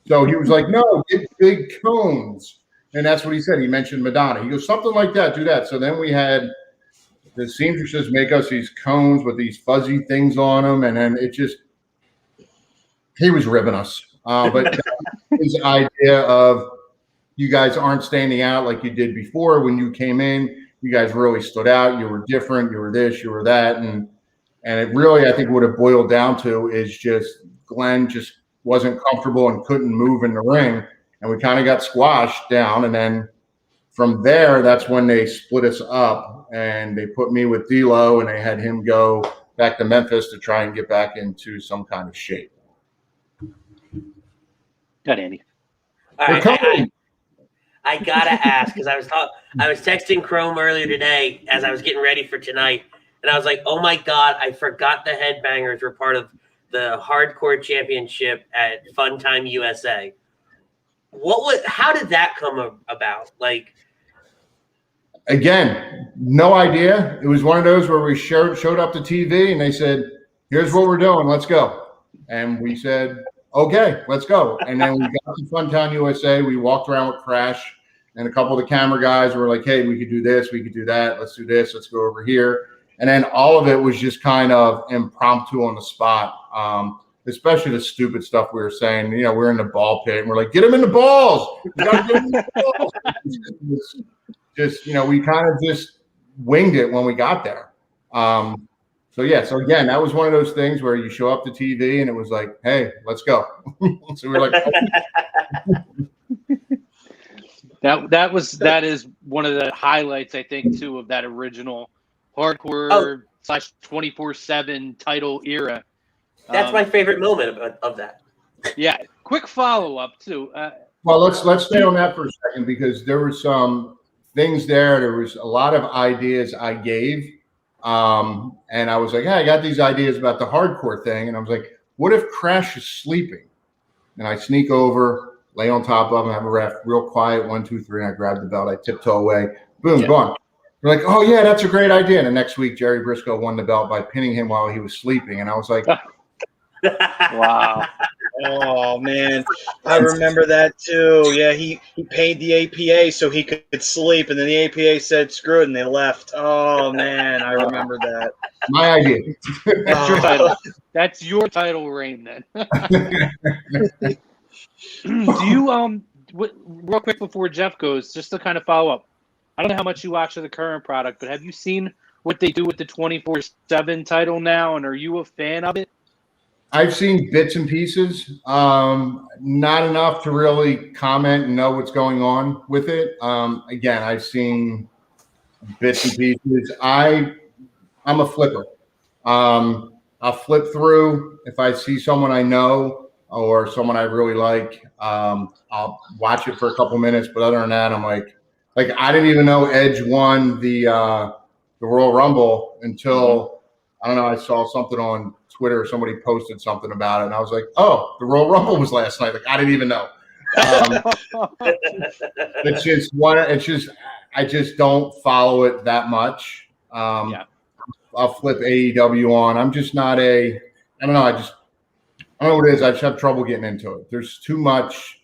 So he was like, "No, get big cones." And that's what he said. He mentioned Madonna. He goes, "Something like that, do that." So then we had the seamstresses make us these cones with these fuzzy things on them. And then he was ribbing us. But his idea of you guys aren't standing out like you did before when you came in. You guys really stood out. You were different. You were this, you were that. And it really, I think what it boiled down to is just Glenn just wasn't comfortable and couldn't move in the ring. And we kind of got squashed down. And then from there, that's when they split us up and they put me with D'Lo and they had him go back to Memphis to try and get back into some kind of shape. Got Andy. All right, I gotta ask because I was texting Chrome earlier today as I was getting ready for tonight, and I was like, "Oh my god, I forgot the Headbangers were part of the Hardcore Championship at Funtime USA." How did that come about? Again, no idea. It was one of those where we showed up to TV and they said, here's what we're doing. Let's go. And we said, okay, let's go. And then we got to Funtown, USA. We walked around with Crash and a couple of the camera guys were like, hey, we could do this. We could do that. Let's do this. Let's go over here. And then all of it was just kind of impromptu on the spot. Especially the stupid stuff we were saying. You know, we're in the ball pit and we're like, get him in the balls. You gotta get him in the balls. Just, you know, we kind of just winged it when we got there. So again, that was one of those things where you show up to TV and it was like, hey, let's go. So we were like, that is one of the highlights, I think, too, of that original hardcore / 24/7 title era. That's my favorite moment of that. Yeah. Quick follow up too. Well, let's stay on that for a second because there were some things there. There was a lot of ideas I gave. And I was like, hey, I got these ideas about the hardcore thing. And I was like, what if Crash is sleeping? And I sneak over, lay on top of him, have a ref, real quiet, 1, 2, 3, and I grab the belt, I tiptoe away, boom, gone. They're like, oh yeah, that's a great idea. And the next week, Jerry Briscoe won the belt by pinning him while he was sleeping. And I was like, wow. Oh man, I remember that too. Yeah, he paid the APA so he could sleep, and then the APA said screw it, and they left. Oh man, I remember that. My idea. That's your title. That's your title reign then. Do you real quick before Jeff goes, just to kind of follow up? I don't know how much you watch of the current product, but have you seen what they do with the 24/7 title now, and are you a fan of it? I've seen bits and pieces, not enough to really comment and know what's going on with it. Again, I've seen bits and pieces. I'm a flipper. I'll flip through. If I see someone I know or someone I really like, I'll watch it for a couple minutes. But other than that, I'm like I didn't even know Edge won the Royal Rumble until I don't know. I saw something on Twitter or somebody posted something about it, and I was like, "Oh, the Royal Rumble was last night." Like I didn't even know. It's just one. It's just I just don't follow it that much. I'll flip AEW on. I'm just not a. I don't know. I don't know what it is. I just have trouble getting into it. There's too much,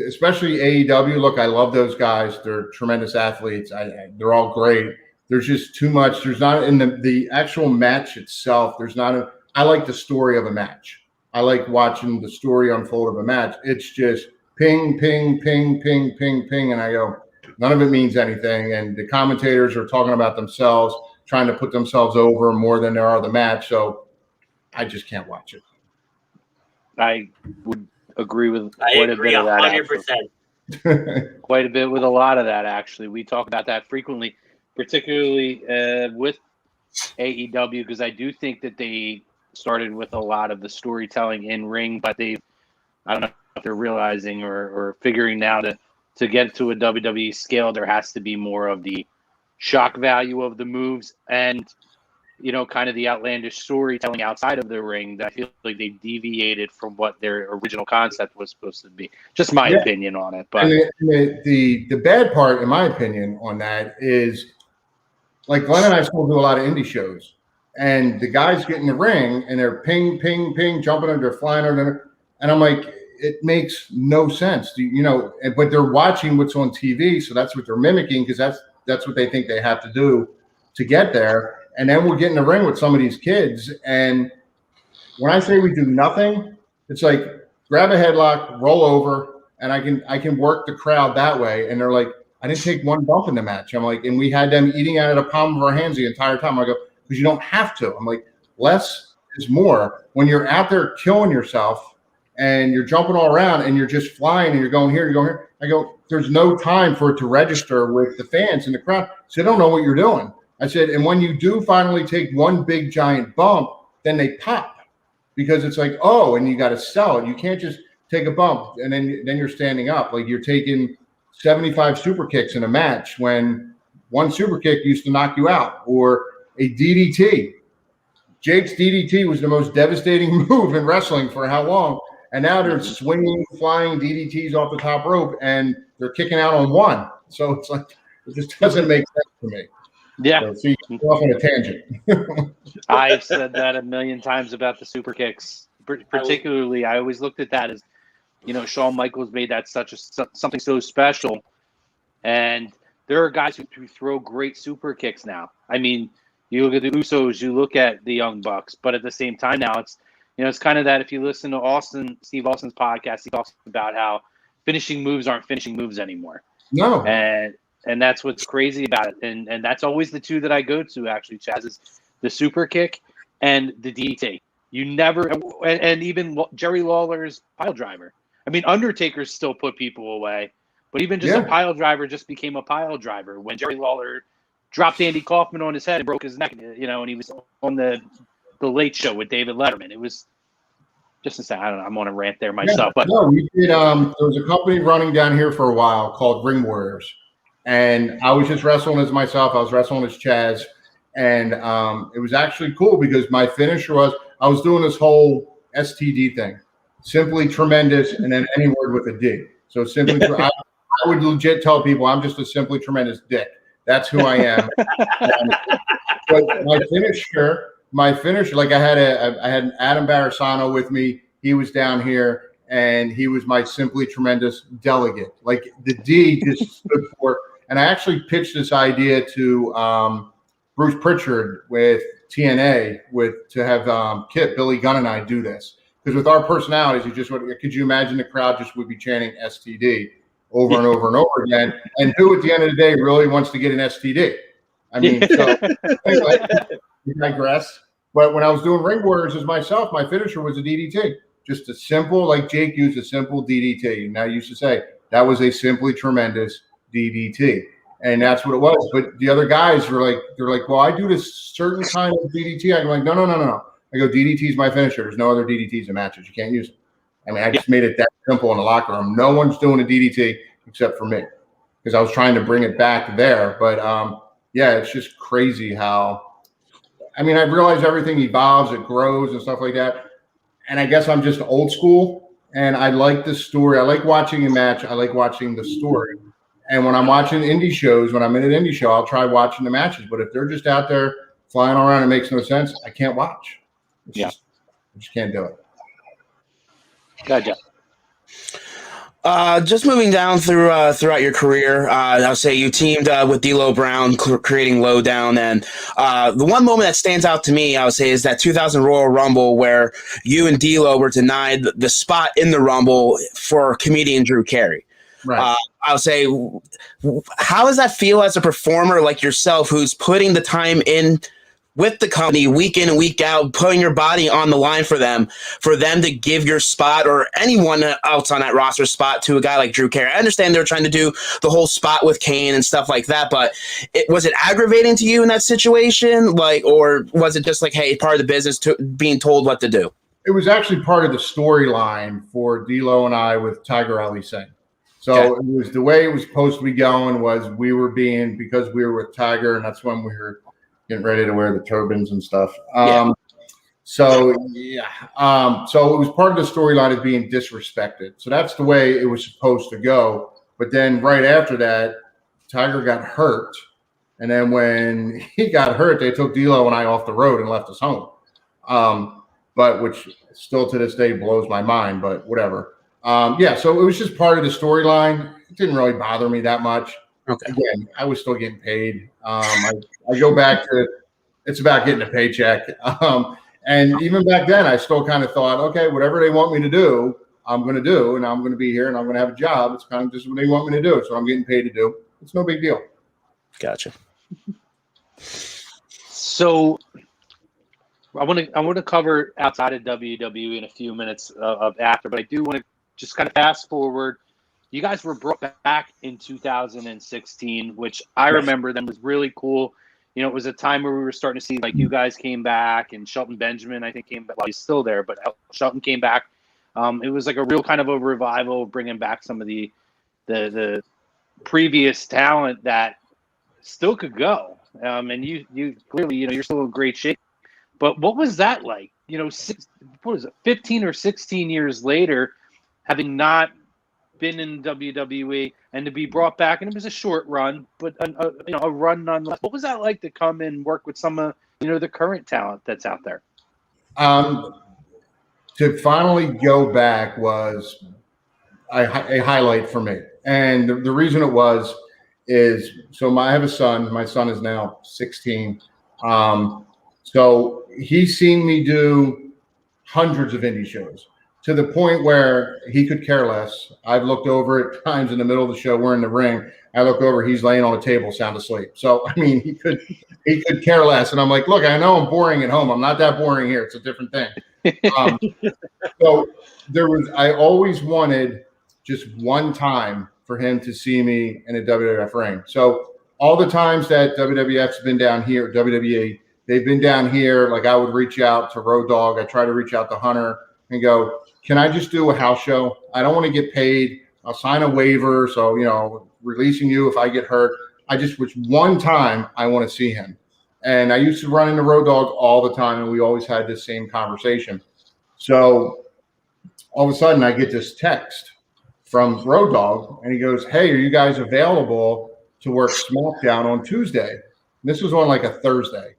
especially AEW. Look, I love those guys. They're tremendous athletes. They're all great. There's just too much. There's not in the actual match itself. There's not I like the story of a match. I like watching the story unfold of a match. It's just ping, ping, ping, ping, ping, ping. And I go, none of it means anything. And the commentators are talking about themselves, trying to put themselves over more than there are the match. So I just can't watch it. I would agree with quite a bit of that. 100%. Quite a bit with a lot of that, actually. We talk about that frequently, particularly with AEW, because I do think that they started with a lot of the storytelling in ring, but I don't know if they're realizing or figuring now to get to a WWE scale, there has to be more of the shock value of the moves and, you know, kind of the outlandish storytelling outside of the ring that I feel like they deviated from what their original concept was supposed to be. Just my opinion on it. But the bad part, in my opinion, on that is, like Glenn and I still do a lot of indie shows, and the guys get in the ring and they're ping, ping, ping, jumping under, flying under, and I'm like, it makes no sense, you know. But they're watching what's on TV, so that's what they're mimicking because that's what they think they have to do to get there. And then we'll get in the ring with some of these kids, and when I say we do nothing, it's like grab a headlock, roll over, and I can work the crowd that way. And they're like, I didn't take one bump in the match. I'm like, and we had them eating out of the palm of our hands the entire time. I go, because you don't have to. I'm like, less is more. When you're out there killing yourself and you're jumping all around and you're just flying and you're going here, you're going here. I go, there's no time for it to register with the fans in the crowd. So they don't know what you're doing. I said, and when you do finally take one big giant bump, then they pop because it's like, oh, and you got to sell it. You can't just take a bump and then you're standing up. Like you're taking 75 super kicks in a match when one super kick used to knock you out, or a DDT. Jake's DDT was the most devastating move in wrestling for how long? And now they're swinging, flying DDTs off the top rope and they're kicking out on one. So it's like, It just doesn't make sense to me. Yeah. So you go off on a tangent. I've said that a million times about the super kicks. Particularly, I always looked at that as, Shawn Michaels made that something so special. And there are guys who throw great super kicks now. I mean, you look at the Usos, you look at the Young Bucks, but at the same time now it's kind of that if you listen to Steve Austin's podcast, he talks about how finishing moves aren't finishing moves anymore. No. And that's what's crazy about it. And that's always the two that I go to, actually, Chaz, is the super kick and the DDT. You never – and even Jerry Lawler's pile driver. I mean, Undertaker still put people away, but even just a pile driver just became a pile driver. When Jerry Lawler dropped Andy Kaufman on his head and broke his neck, and he was on the Late Show with David Letterman. It was just insane. I don't know. I'm on a rant there myself. But no, we did. There was a company running down here for a while called Ring Warriors. And I was just wrestling as myself. I was wrestling as Chaz. And it was actually cool because my finisher I was doing this whole STD thing. Simply tremendous, and then any word with a D. So simply, I would legit tell people I'm just a simply tremendous dick. That's who I am. But my finisher, like I had an Adam Barasano with me. He was down here, and he was my simply tremendous delegate. Like the D just stood for. And I actually pitched this idea to Bruce Pritchard with TNA to have Kip, Billy Gunn, and I do this. Because with our personalities, could you imagine the crowd just would be chanting STD over and over and over again? And who at the end of the day really wants to get an STD? I mean, so anyway, we digress. But when I was doing Ring Warriors as myself, my finisher was a DDT. Just a simple, like Jake used, a simple DDT. And I used to say that was a simply tremendous DDT. And that's what it was. But the other guys they're like, well, I do this certain kind of DDT. I'm like, no. I go, DDT is my finisher. There's no other DDTs in matches. You can't use it. I mean, I just made it that simple in the locker room. No one's doing a DDT except for me because I was trying to bring it back there. But, it's just crazy how – I mean, I realize everything evolves, it grows and stuff like that. And I guess I'm just old school, and I like the story. I like watching a match. I like watching the story. And when I'm watching indie shows, when I'm in an indie show, I'll try watching the matches. But if they're just out there flying around, it makes no sense. I can't watch. I just can't do it. Gotcha. Just moving down throughout your career, I'll say you teamed with D'Lo Brown, creating Lowdown, and the one moment that stands out to me, I would say, is that 2000 Royal Rumble where you and D'Lo were denied the spot in the Rumble for comedian Drew Carey. Right. I would say, how does that feel as a performer like yourself, who's putting the time in with the company week in and week out, putting your body on the line for them to give your spot or anyone else on that roster spot to a guy like Drew Carey? I understand they're trying to do the whole spot with Kane and stuff like that, but was it aggravating to you in that situation? Or was it just like, hey, part of the business being told what to do? It was actually part of the storyline for D'Lo and I with Tiger Ali Singh. So It was the way it was supposed to be going was because we were with Tiger, and that's when we were getting ready to wear the turbans and stuff. So it was part of the storyline of being disrespected. So that's the way it was supposed to go. But then right after that, Tiger got hurt. And then when he got hurt, they took D'Lo and I off the road and left us home. But which still to this day blows my mind, but whatever. So it was just part of the storyline. It didn't really bother me that much. Okay. Again, I was still getting paid. I go back to it's about getting a paycheck. And even back then, I still kind of thought, okay, whatever they want me to do, I'm going to do, and I'm going to be here, and I'm going to have a job. It's kind of just what they want me to do, so I'm getting paid to do. It's no big deal. Gotcha. So I want to cover outside of WWE in a few minutes of after, but I do want to just kind of fast forward. You guys were brought back in 2016, which I remember then was really cool. It was a time where we were starting to see like you guys came back, and Shelton Benjamin I think came back. Well, he's still there, but Shelton came back. It was like a real kind of a revival, bringing back some of the previous talent that still could go. And you clearly you're still in great shape. But what was that like? 15 or 16 years later, having not been in WWE and to be brought back, and it was a short run, but a run nonetheless. What was that like to come and work with some of the current talent that's out there? To finally go back was a highlight for me, and the reason it was is I have a son. My son is now 16. So he's seen me do hundreds of indie shows to the point where he could care less. I've looked over at times in the middle of the show, we're in the ring. I look over, he's laying on a table, sound asleep. So, I mean, he could care less. And I'm like, look, I know I'm boring at home. I'm not that boring here. It's a different thing. So I always wanted just one time for him to see me in a WWF ring. So all the times that WWF's been down here, WWE, they've been down here, like I would reach out to Road Dogg. I try to reach out to Hunter and go, can I just do a house show? I don't want to get paid. I'll sign a waiver. So, releasing you if I get hurt. Which one time I want to see him. And I used to run into Road Dogg all the time, and we always had this same conversation. So all of a sudden I get this text from Road Dogg, and he goes, hey, are you guys available to work SmackDown on Tuesday? And this was on like a Thursday.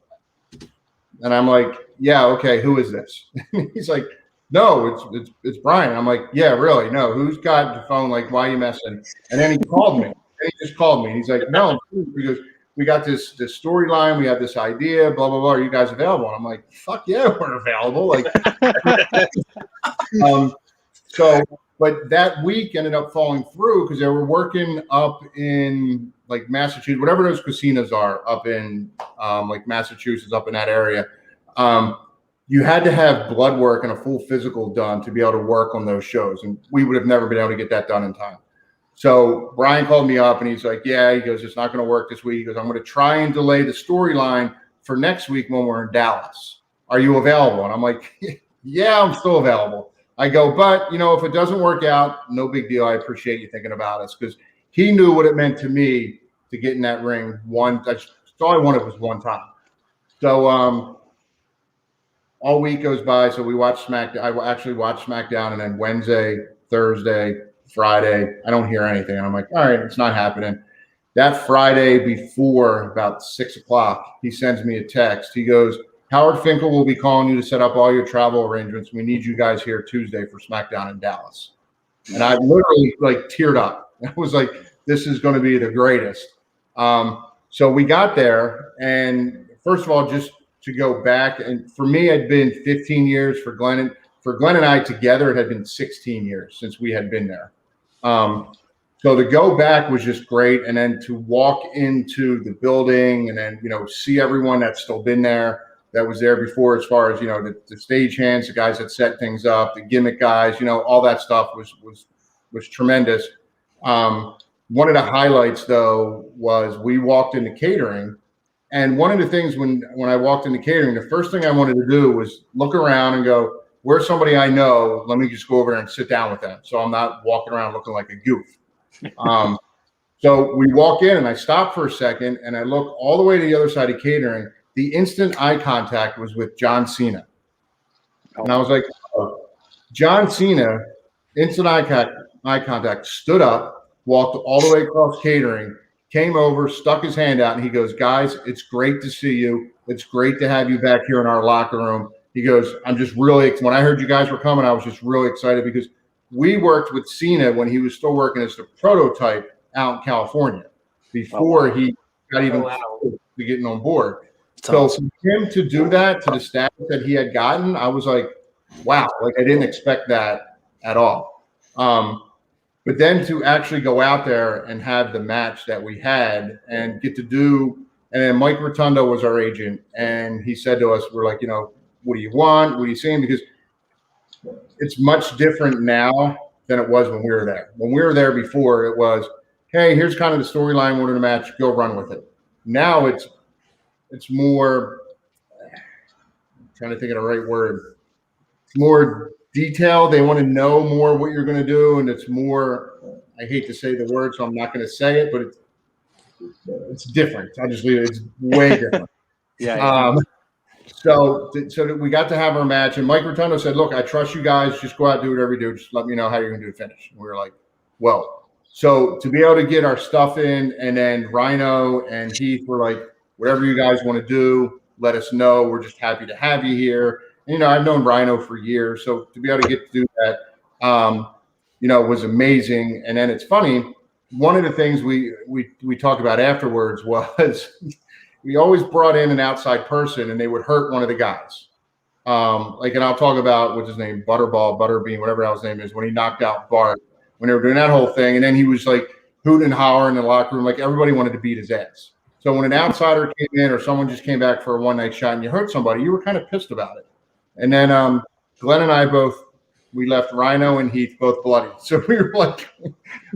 And I'm like, yeah, okay, who is this? He's like, no, it's Brian. I'm like, yeah, really? No, who's got the phone? Like, why are you messing? And then he called me. He just called me. And he's like, no, because we got this storyline. We have this idea, blah, blah, blah. Are you guys available? And I'm like, fuck yeah, we're available. Like, but that week ended up falling through because they were working up in like Massachusetts, whatever those casinos are up in like Massachusetts, up in that area. You had to have blood work and a full physical done to be able to work on those shows. And we would have never been able to get that done in time. So Brian called me up and he's like, yeah, he goes, it's not going to work this week. He goes, I'm going to try and delay the storyline for next week when we're in Dallas. Are you available? And I'm like, yeah, I'm still available. I go, but, if it doesn't work out, no big deal. I appreciate you thinking about us, because he knew what it meant to me to get in that ring. That's all I wanted was one time. So all week goes by. So we watch SmackDown. I actually watch SmackDown, and then Wednesday, Thursday, Friday, I don't hear anything. And I'm like, all right, it's not happening. That Friday before about 6 o'clock, he sends me a text. He goes, Howard Finkel will be calling you to set up all your travel arrangements. We need you guys here Tuesday for SmackDown in Dallas. And I literally teared up. I was like, this is going to be the greatest. So we got there, and first of all, just to go back, and for me, it had been 15 years. For Glenn and I together, it had been 16 years since we had been there. So to go back was just great. And then to walk into the building and then, see everyone that's still been there, that was there before, as far as, the stagehands, the guys that set things up, the gimmick guys, all that stuff was tremendous. One of the highlights, though, was we walked into catering. And one of the things when I walked into catering, the first thing I wanted to do was look around and go, where's somebody I know? Let me just go over there and sit down with them, so I'm not walking around looking like a goof. So we walk in, and I stop for a second, and I look all the way to the other side of catering. The instant eye contact was with John Cena. And I was like, oh. John Cena, instant eye contact, stood up, walked all the way across catering, came over, stuck his hand out, and he goes, guys, it's great to see you. It's great to have you back here in our locker room. He goes, I'm just really, when I heard you guys were coming, I was just really excited, because we worked with Cena when he was still working as the Prototype out in California before he got even to getting on board. So for him to do that to the status that he had gotten, I was like, wow, I didn't expect that at all. But then to actually go out there and have the match that we had and get to do, and then Mike Rotundo was our agent, and he said to us, we're like, what do you want? What are you seeing? Because it's much different now than it was when we were there. When we were there before, it was, hey, here's kind of the storyline, we're in a match, go run with it. Now it's more, I'm trying to think of the right word. It's more detailed. They want to know more what you're going to do, and it's more, I hate to say the word, so I'm not going to say it, but it's different. I'll just leave it. It's way different. So we got to have our match, and Mike Rotundo said, look, I trust you guys. Just go out and do whatever you do. Just let me know how you're going to do the finish. And we were like, well. So to be able to get our stuff in, and then Rhino and Heath were like, whatever you guys want to do, let us know. We're just happy to have you here. And, I've known Rhino for years, so to be able to get to do that, was amazing. And then it's funny. One of the things we talked about afterwards was we always brought in an outside person, and they would hurt one of the guys. And I'll talk about what's his name, Butterbean, whatever his name is, when he knocked out Bart, when they were doing that whole thing. And then he was like hooting and hollering in the locker room, like everybody wanted to beat his ass. So when an outsider came in or someone just came back for a one-night shot and you hurt somebody, you were kind of pissed about it. And then Glenn and I we left Rhino and Heath both bloody. So we were like,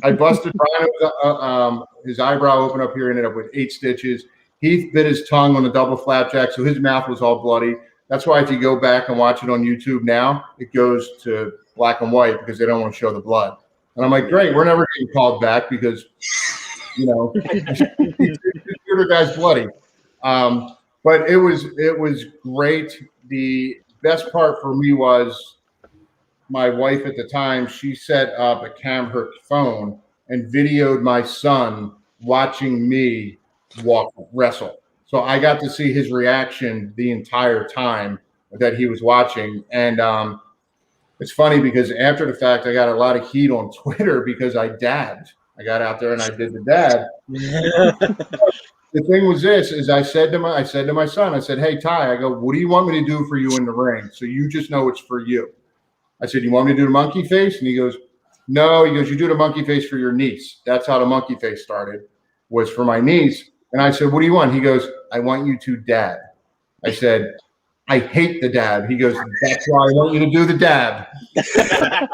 I busted Rhino, his eyebrow open up here, ended up with 8 stitches. Heath bit his tongue on a double flapjack, so his mouth was all bloody. That's why if you go back and watch it on YouTube now, it goes to black and white because they don't want to show the blood. And I'm like, great, we're never getting called back because, the guy's bloody. But it was great. The best part for me was my wife at the time, she set up her phone and videoed my son watching me wrestle. So I got to see his reaction the entire time that he was watching. And it's funny because after the fact, I got a lot of heat on Twitter because I dabbed. I got out there and I did the dab. The thing was this, is I said to my son, I said, hey, Ty, I go, what do you want me to do for you in the ring? So you just know it's for you. I said, you want me to do the monkey face? And he goes, no. He goes, you do the monkey face for your niece. That's how the monkey face started, was for my niece. And I said, what do you want? He goes, I want you to dab. I said, I hate the dab. He goes, that's why I want you to do the dab. I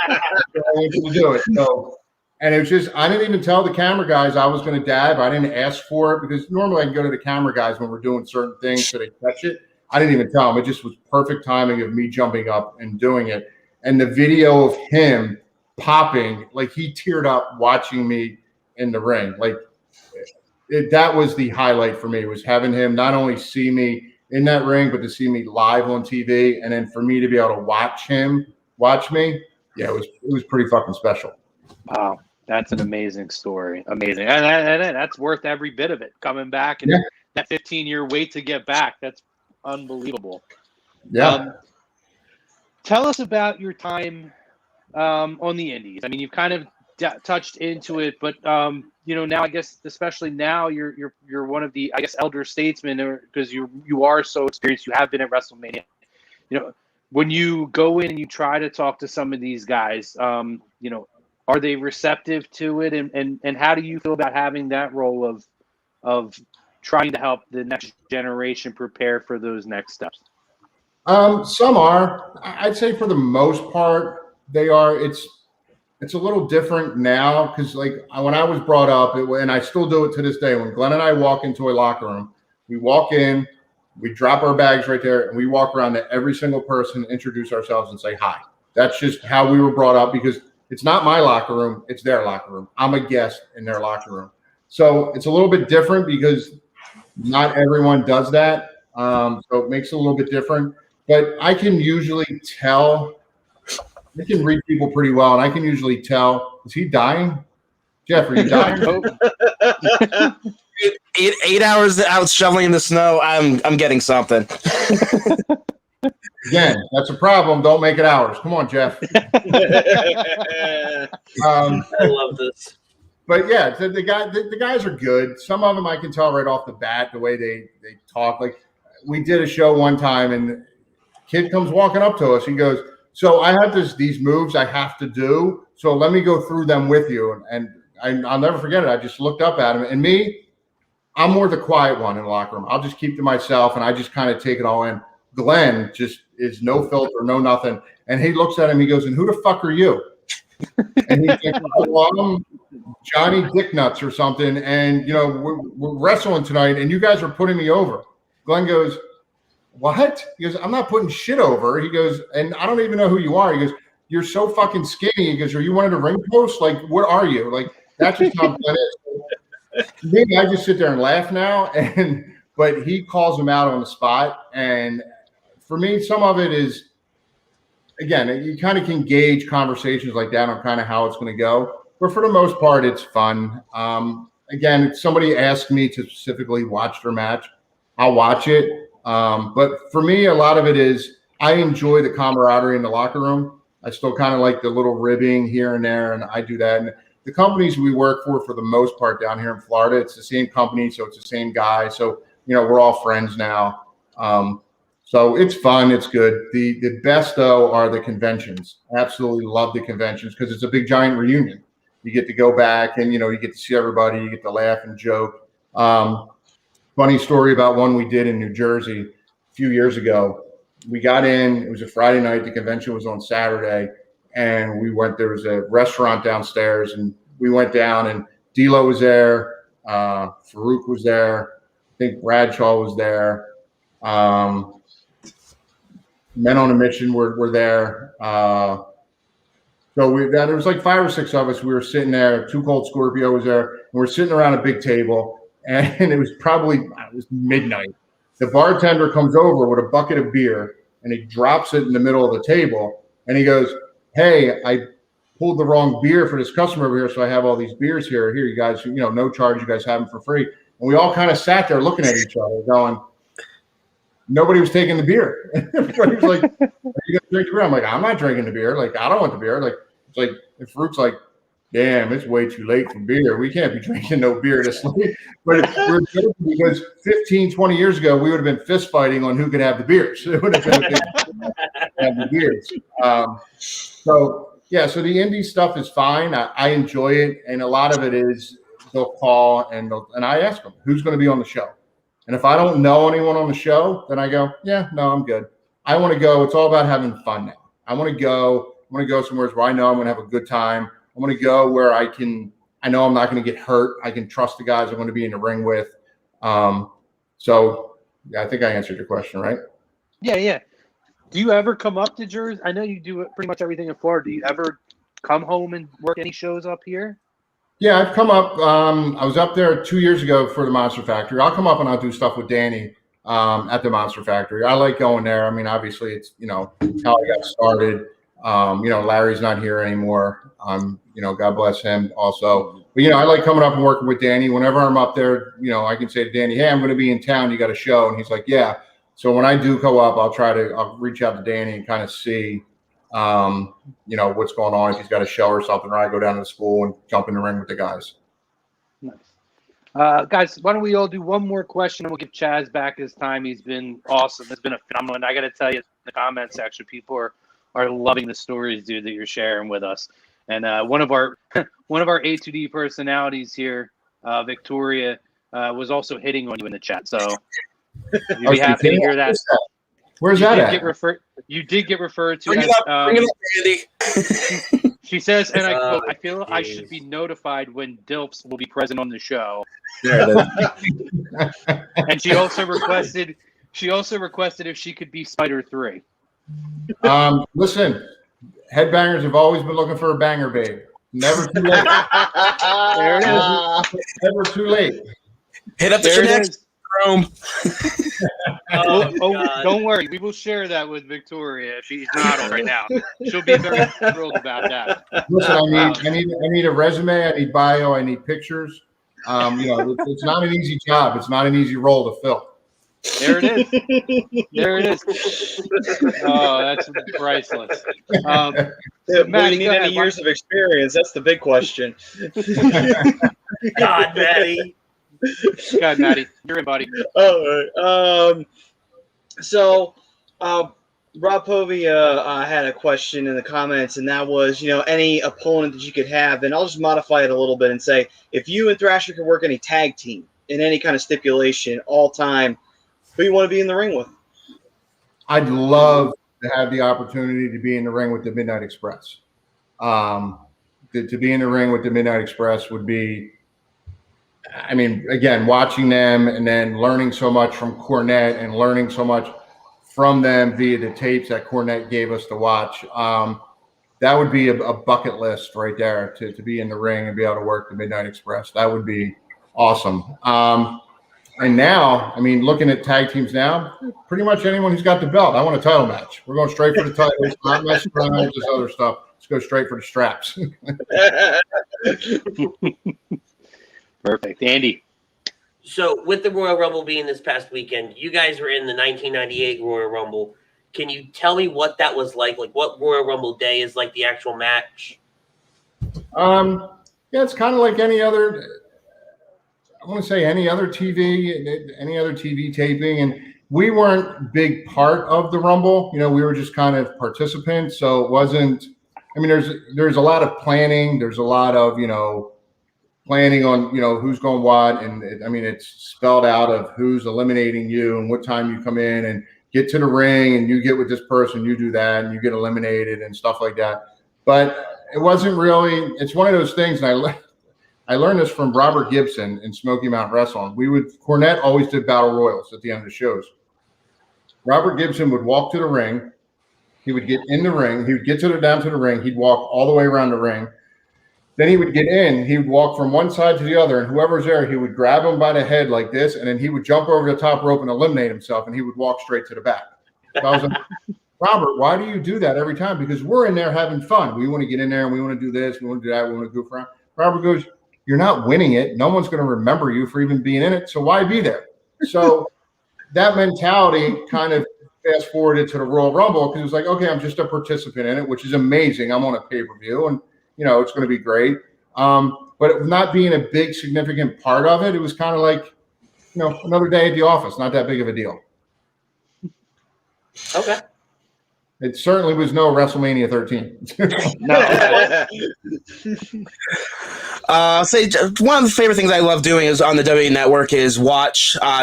want you to do it. So, and it was just, I didn't even tell the camera guys I was going to dab. I didn't ask for it because normally I can go to the camera guys when we're doing certain things so they catch it. I didn't even tell them. It just was perfect timing of me jumping up and doing it. And the video of him popping, like he teared up watching me in the ring. Like that was the highlight for me, was having him not only see me in that ring, but to see me live on TV. And then for me to be able to watch me. Yeah, it was pretty fucking special. Wow. That's an amazing story. Amazing. And that's worth every bit of it. Coming back and that 15-year wait to get back. That's unbelievable. Yeah. Tell us about your time on the indies. I mean, you've kind of touched into it, but now I guess especially now you're one of the, I guess, elder statesmen, because you are so experienced. You have been at WrestleMania. When you go in and you try to talk to some of these guys, are they receptive to it, and how do you feel about having that role of trying to help the next generation prepare for those next steps? Some are. I'd say for the most part, they are. It's a little different now because, like, when I was brought up, and I still do it to this day, when Glenn and I walk into a locker room, we walk in, we drop our bags right there, and we walk around to every single person, introduce ourselves, and say hi. That's just how we were brought up because it's not my locker room, it's their locker room. I'm a guest in their locker room. So it's a little bit different because not everyone does that. So it makes it a little bit different. But I can usually tell, I can read people pretty well, and I can usually tell, is he dying? Jeff, are you dying? 8 hours out shoveling in the snow, I'm getting something. Again, that's a problem. Don't make it hours. Come on, Jeff. I love this. But yeah, the guys are good. Some of them I can tell right off the bat the way they talk. Like we did a show one time, and kid comes walking up to us. He goes, "So I have these moves I have to do. So let me go through them with you." And I'll never forget it. I just looked up at him, and I'm more the quiet one in the locker room. I'll just keep to myself, and I just kind of take it all in. Glenn just is no filter, no nothing. And he looks at him, he goes, "And who the fuck are you?" And he's like, "Well, I'm Johnny Dicknuts or something. And, we're wrestling tonight, and you guys are putting me over." Glenn goes, "What?" He goes, "I'm not putting shit over." He goes, "And I don't even know who you are." He goes, "You're so fucking skinny." He goes, "Are you one of the ring posts? Like, what are you?" Like, that's just how Glenn is. Maybe I just sit there and laugh now, but he calls him out on the spot. And for me, some of it is, again, you kind of can gauge conversations like that on kind of how it's going to go. for the most part, it's fun. Again, if somebody asked me to specifically watch their match, I'll watch it. But for me, a lot of it is I enjoy the camaraderie in the locker room. I still kind of like the little ribbing here and there, and I do that. And the companies we work for the most part down here in Florida, it's the same company, so it's the same guy. So, we're all friends now. So it's fun. It's good. The best, though, are the conventions. I absolutely love the conventions because it's a big, giant reunion. You get to go back and, you get to see everybody. You get to laugh and joke. Funny story about one we did in New Jersey a few years ago. We got in. It was a Friday night. The convention was on Saturday. And we went, there was a restaurant downstairs. And we went down and D'Lo was there. Farouk was there. I think Bradshaw was there. Men on a Mission were there. So there was like 5 or 6 of us. We were sitting there. Too Cold Scorpio was there. And we're sitting around a big table. And it was probably midnight. The bartender comes over with a bucket of beer and he drops it in the middle of the table. And he goes, "Hey, I pulled the wrong beer for this customer over here. So I have all these beers here. Here, you guys, no charge. You guys have them for free." And we all kind of sat there looking at each other going, nobody was taking the beer. Everybody was like, "Are you going to drink the beer?" I'm like, "I'm not drinking the beer. Like, I don't want the beer." Like, it's like, if Farouk's like, "Damn, it's way too late for beer. We can't be drinking no beer this late." But we're joking because 15, 20 years ago, we would have been fist fighting on who could have the beers. It would have been a big have the beers. So the indie stuff is fine. I enjoy it. And a lot of it is they'll call and I ask them, who's going to be on the show? And if I don't know anyone on the show, then I go, yeah, no, I'm good. I want to go. It's all about having fun now. I want to go somewhere where I know I'm going to have a good time. I want to go where I know I'm not going to get hurt. I can trust the guys I'm going to be in the ring with. So I think I answered your question, right? Yeah. Do you ever come up to Jersey? I know you do pretty much everything in Florida. Do you ever come home and work any shows up here? Yeah, I've come up. I was up there 2 years ago for the Monster Factory. I'll come up and I'll do stuff with Danny at the Monster Factory. I like going there. I mean, obviously, it's how I got started. Larry's not here anymore. God bless him also. But I like coming up and working with Danny. Whenever I'm up there, I can say to Danny, "Hey, I'm going to be in town. You got a show?" And he's like, "Yeah." So when I do go up, I'll reach out to Danny and kind of see, what's going on, if he's got a show or something, or I go down to the school and jump in the ring with the guys. Nice. Guys, why don't we all do one more question and we'll give Chaz back his time. He's been awesome. It's been a phenomenal. And I got to tell you, in the comment section, people are loving the stories, dude, that you're sharing with us. And one of our A2D personalities here, Victoria, was also hitting on you in the chat. So you'd be happy to hear that. Where's that at? You did get referred to. Bring it up, Andy. She says, and I quote, "I feel I should be notified when Dilfs will be present on the show." There it is. And she also requested if she could be Spider 3. Listen, Headbangers have always been looking for a banger babe. Never too late. There it is. Never too late. Hit up the next room. Don't worry. We will share that with Victoria. She's not on right now. She'll be very thrilled about that. Listen, I need a resume. I need bio. I need pictures. It's not an easy job. It's not an easy role to fill. There it is. There it is. Oh, that's priceless. Do you need any years of experience? That's the big question. God, Maddie. God, Maddie, you're in, buddy. All right. So, Rob Povey had a question in the comments, and that was, any opponent that you could have. And I'll just modify it a little bit and say, if you and Thrasher could work any tag team in any kind of stipulation all time, who you want to be in the ring with? I'd love to have the opportunity to be in the ring with the Midnight Express. To be in the ring with the Midnight Express would be, again, watching them and then learning so much from Cornette and learning so much from them via the tapes that Cornette gave us to watch. That would be a bucket list right there to be in the ring and be able to work the Midnight Express. That would be awesome. And now, looking at tag teams now, pretty much anyone who's got the belt, I want a title match. We're going straight for the titles, not messing around with this other stuff. Let's go straight for the straps. Perfect. Andy. So with the Royal Rumble being this past weekend, you guys were in the 1998 Royal Rumble. Can you tell me what that was like? Like what Royal Rumble day is like the actual match? Yeah, it's kind of like any other. I want to say any other TV taping, and we weren't big part of the Rumble. You know, we were just kind of participants, so it wasn't. I mean, there's a lot of planning. There's a lot of planning on who's going what, and it's spelled out of who's eliminating you and what time you come in and get to the ring, and you get with this person, you do that, and you get eliminated and stuff like that. But it wasn't really. It's one of those things, and I learned this from Robert Gibson in Smoky Mountain Wrestling. Cornette always did battle royals at the end of the shows. Robert Gibson would walk to the ring. He would get in the ring. He would get down to the ring. He'd walk all the way around the ring. Then he would get in. He would walk from one side to the other, and whoever's there, he would grab him by the head like this, and then he would jump over the top rope and eliminate himself, and he would walk straight to the back. So I was like, Robert, why do you do that every time? Because we're in there having fun. We want to get in there, and we want to do this, we want to do that, we want to goof around. Robert goes, you're not winning it. No one's going to remember you for even being in it, so why be there? So that mentality kind of fast forwarded to the Royal Rumble, because it was like, okay, I'm just a participant in it, which is amazing. I'm on a pay-per-view, and it's going to be great. But not being a big, significant part of it, it was kind of like, another day at the office. Not that big of a deal. Okay. It certainly was no WrestleMania 13. Say one of the favorite things I love doing is on the WWE Network is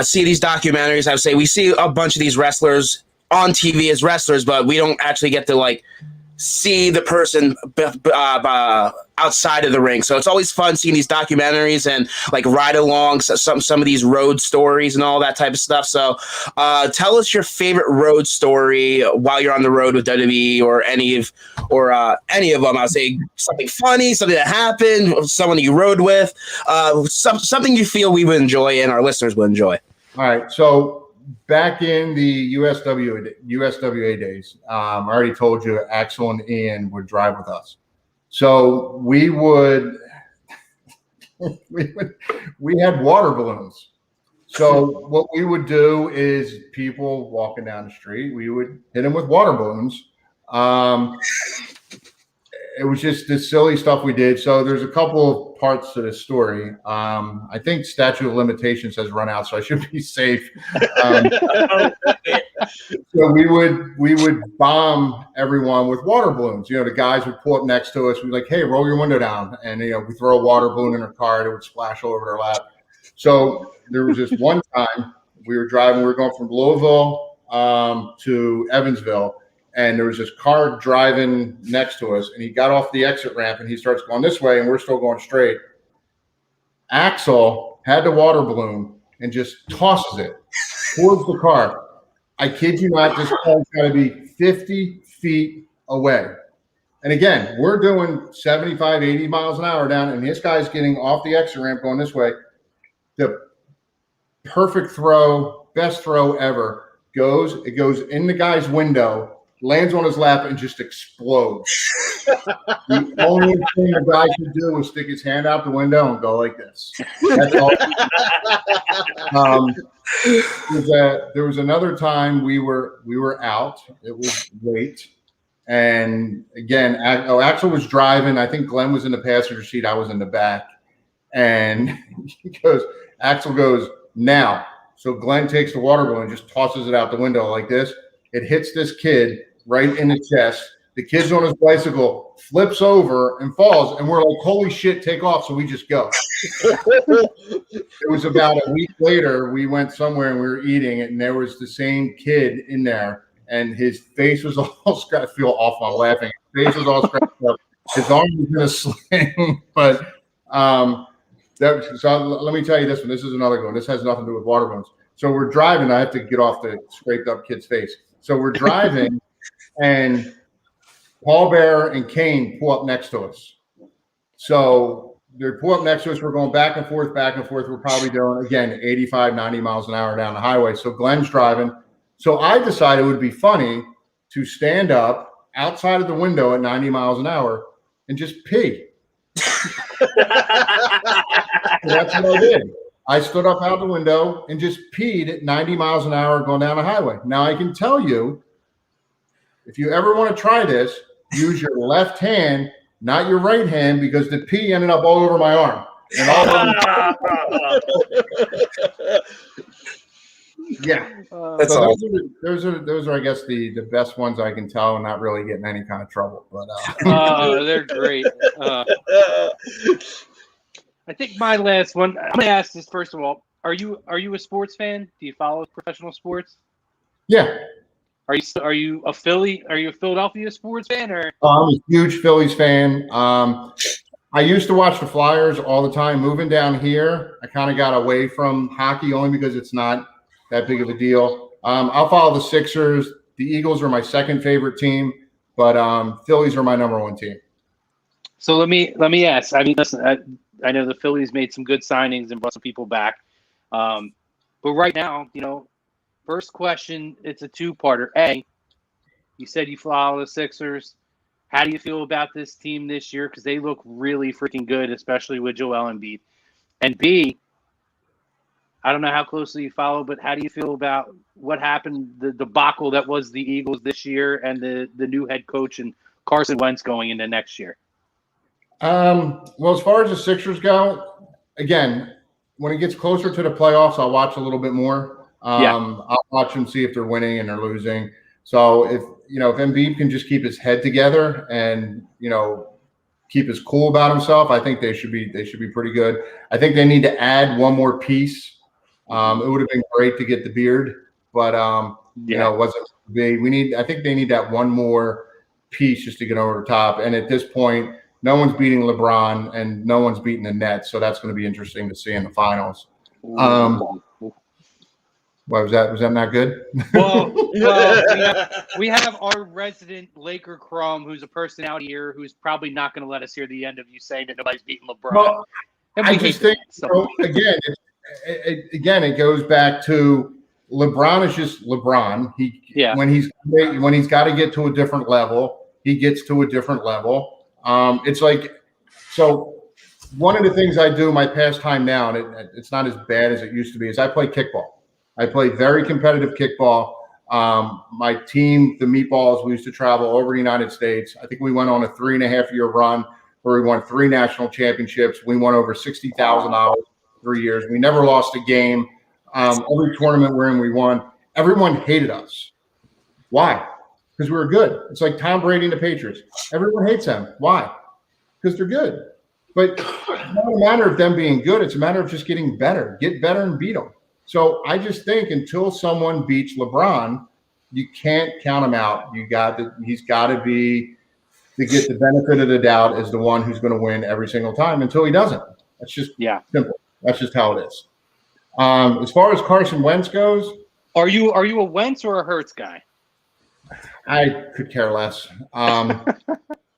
see these documentaries. I would say we see a bunch of these wrestlers on TV as wrestlers, but we don't actually get to see the person outside of the ring. So it's always fun seeing these documentaries and ride along some of these road stories and all that type of stuff. So tell us your favorite road story while you're on the road with WWE or any of them. I'll say something funny, something that happened, someone you rode with, something you feel we would enjoy and our listeners would enjoy. All right. So back in the USWA days, I already told you Axel and Ian would drive with us. So we had water balloons. So what we would do is people walking down the street, we would hit them with water balloons. It was just this silly stuff we did. So there's a couple of parts to this story. I think statute of limitations has run out, so I should be safe. So we would bomb everyone with water balloons. The guys would pull up next to us. We'd be like, hey, roll your window down. And, we throw a water balloon in our car and it would splash all over their lap. So there was this one time we were going from Louisville to Evansville. And there was this car driving next to us, and he got off the exit ramp, and he starts going this way, and we're still going straight. Axel had the water balloon and just tosses it towards the car. I kid you not, this car's got to be 50 feet away. And again, we're doing 75, 80 miles an hour down, and this guy's getting off the exit ramp going this way. The perfect throw, best throw ever, it goes in the guy's window, lands on his lap, and just explodes. The only thing the guy could do was stick his hand out the window and go like this. That's all. There was another time we were out. It was late. And again, Axel was driving. I think Glenn was in the passenger seat. I was in the back. And Axel goes, now. So Glenn takes the water balloon and just tosses it out the window like this. It hits this kid right in the chest. The kid's on his bicycle, flips over and falls, and we're like, holy shit, take off. So we just go. It was about a week later, we went somewhere and we were eating, and there was the same kid in there, and his face was all scratched. I feel awful, I'm laughing. His face was all scratched up. His arm was in a sling. But so let me tell you this one. This is another one. This has nothing to do with water balloons. So we're driving. I have to get off the scraped up kid's face. So we're driving, and Paul Bearer and Kane pull up next to us. So they pull up next to us. We're going back and forth, back and forth. We're probably doing, again, 85, 90 miles an hour down the highway. So Glenn's driving. So I decided it would be funny to stand up outside of the window at 90 miles an hour and just pee. So that's what I did. I stood up out the window and just peed at 90 miles an hour going down the highway. Now, I can tell you, if you ever want to try this, use your left hand, not your right hand, because the pee ended up all over my arm. And all yeah. That's So awesome. those are, I guess, the best ones I can tell, and not really getting any kind of trouble. But they're great. I think my last one. I'm gonna ask this first of all. Are you a sports fan? Do you follow professional sports? yeah. Are you a Philadelphia sports fan or? I'm a huge Phillies fan. I used to watch the Flyers all the time. Moving down here, I kind of got away from hockey only because it's not that big of a deal. I'll follow the Sixers. The Eagles are my second favorite team, but Phillies are my number one team. So let me ask. I mean, listen, I know the Phillies made some good signings and brought some people back, but right now, first question, it's a two-parter. A, you said you follow the Sixers. How do you feel about this team this year? Because they look really freaking good, especially with Joel Embiid. And B, I don't know how closely you follow, but how do you feel about what happened, the debacle that was the Eagles this year and the new head coach and Carson Wentz going into next year? Well, as far as the Sixers go, again, when it gets closer to the playoffs, I'll watch a little bit more. I'll watch them, see if they're winning and they're losing. So if Embiid can just keep his head together and, keep his cool about himself, I think they should be pretty good. I think they need to add one more piece. It would have been great to get the beard, but it wasn't big. I think they need that one more piece just to get over the top. And at this point, no one's beating LeBron and no one's beating the Nets, so that's going to be interesting to see in the finals. Why was that? Was that not good? Well, we have our resident Laker Chrome, who's a personality here, who's probably not going to let us hear the end of you saying that nobody's beating LeBron. Well, I just think again, it goes back to LeBron is just LeBron. When he's got to get to a different level, he gets to a different level. It's like, so one of the things I do my pastime now, and it's not as bad as it used to be, is I play kickball. I play very competitive kickball. My team, the Meatballs, we used to travel over the United States. I think we went on a 3.5-year run where we won 3 national championships. We won over $60,000 in 3 years. We never lost a game. Every tournament we're in, we won. Everyone hated us. Why? Because we were good. It's like Tom Brady and the Patriots. Everyone hates them. Why? Because they're good. But it's not a matter of them being good. It's a matter of just getting better. Get better and beat them. So I just think until someone beats LeBron, you can't count him out. He's got to be, to get the benefit of the doubt, as the one who's going to win every single time until he doesn't. That's just simple. That's just how it is. As far as Carson Wentz goes, are you a Wentz or a Hurts guy? I could care less.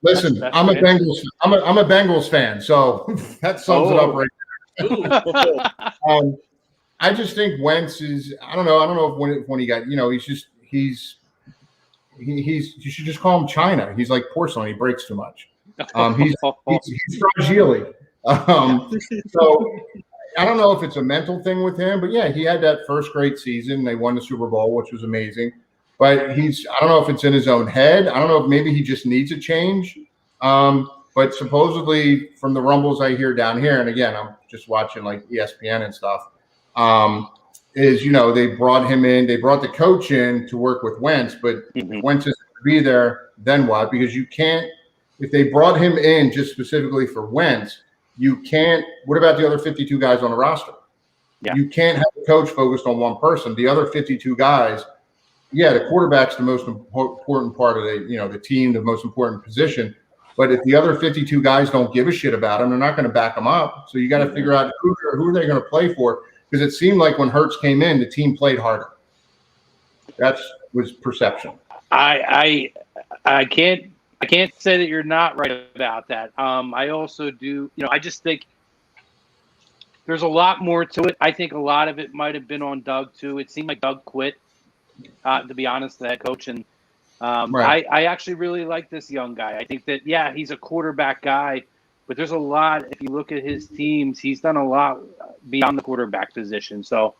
Listen, I'm a Bengals fan, so that sums it up right there. I just think Wentz is, I don't know if when he got, you should just call him China. He's like porcelain. He breaks too much. He's fragile. So I don't know if it's a mental thing with him, but yeah, he had that first great season. They won the Super Bowl, which was amazing. But I don't know if it's in his own head. I don't know if maybe he just needs a change. But supposedly from the rumbles I hear down here, and again, I'm just watching like ESPN and stuff, they brought him in, they brought the coach in to work with Wentz, but if Wentz isn't going to be there, then what? Because you can't, if they brought him in just specifically for Wentz, you can't, what about the other 52 guys on the roster? Yeah. You can't have a coach focused on one person. The other 52 guys, the quarterback's the most important part of the team, the most important position. But if the other 52 guys don't give a shit about him, they're not going to back him up. So you got to figure out who are they going to play for? Because it seemed like when Hurts came in, the team played harder. That was perception. I can't say that you're not right about that. I also do. I just think there's a lot more to it. I think a lot of it might have been on Doug too. It seemed like Doug quit. To be honest, the head coach, and Right. I actually really like this young guy. I think that, yeah, he's a quarterback guy, but there's a lot. If you look at his teams, he's done a lot beyond the quarterback position. So,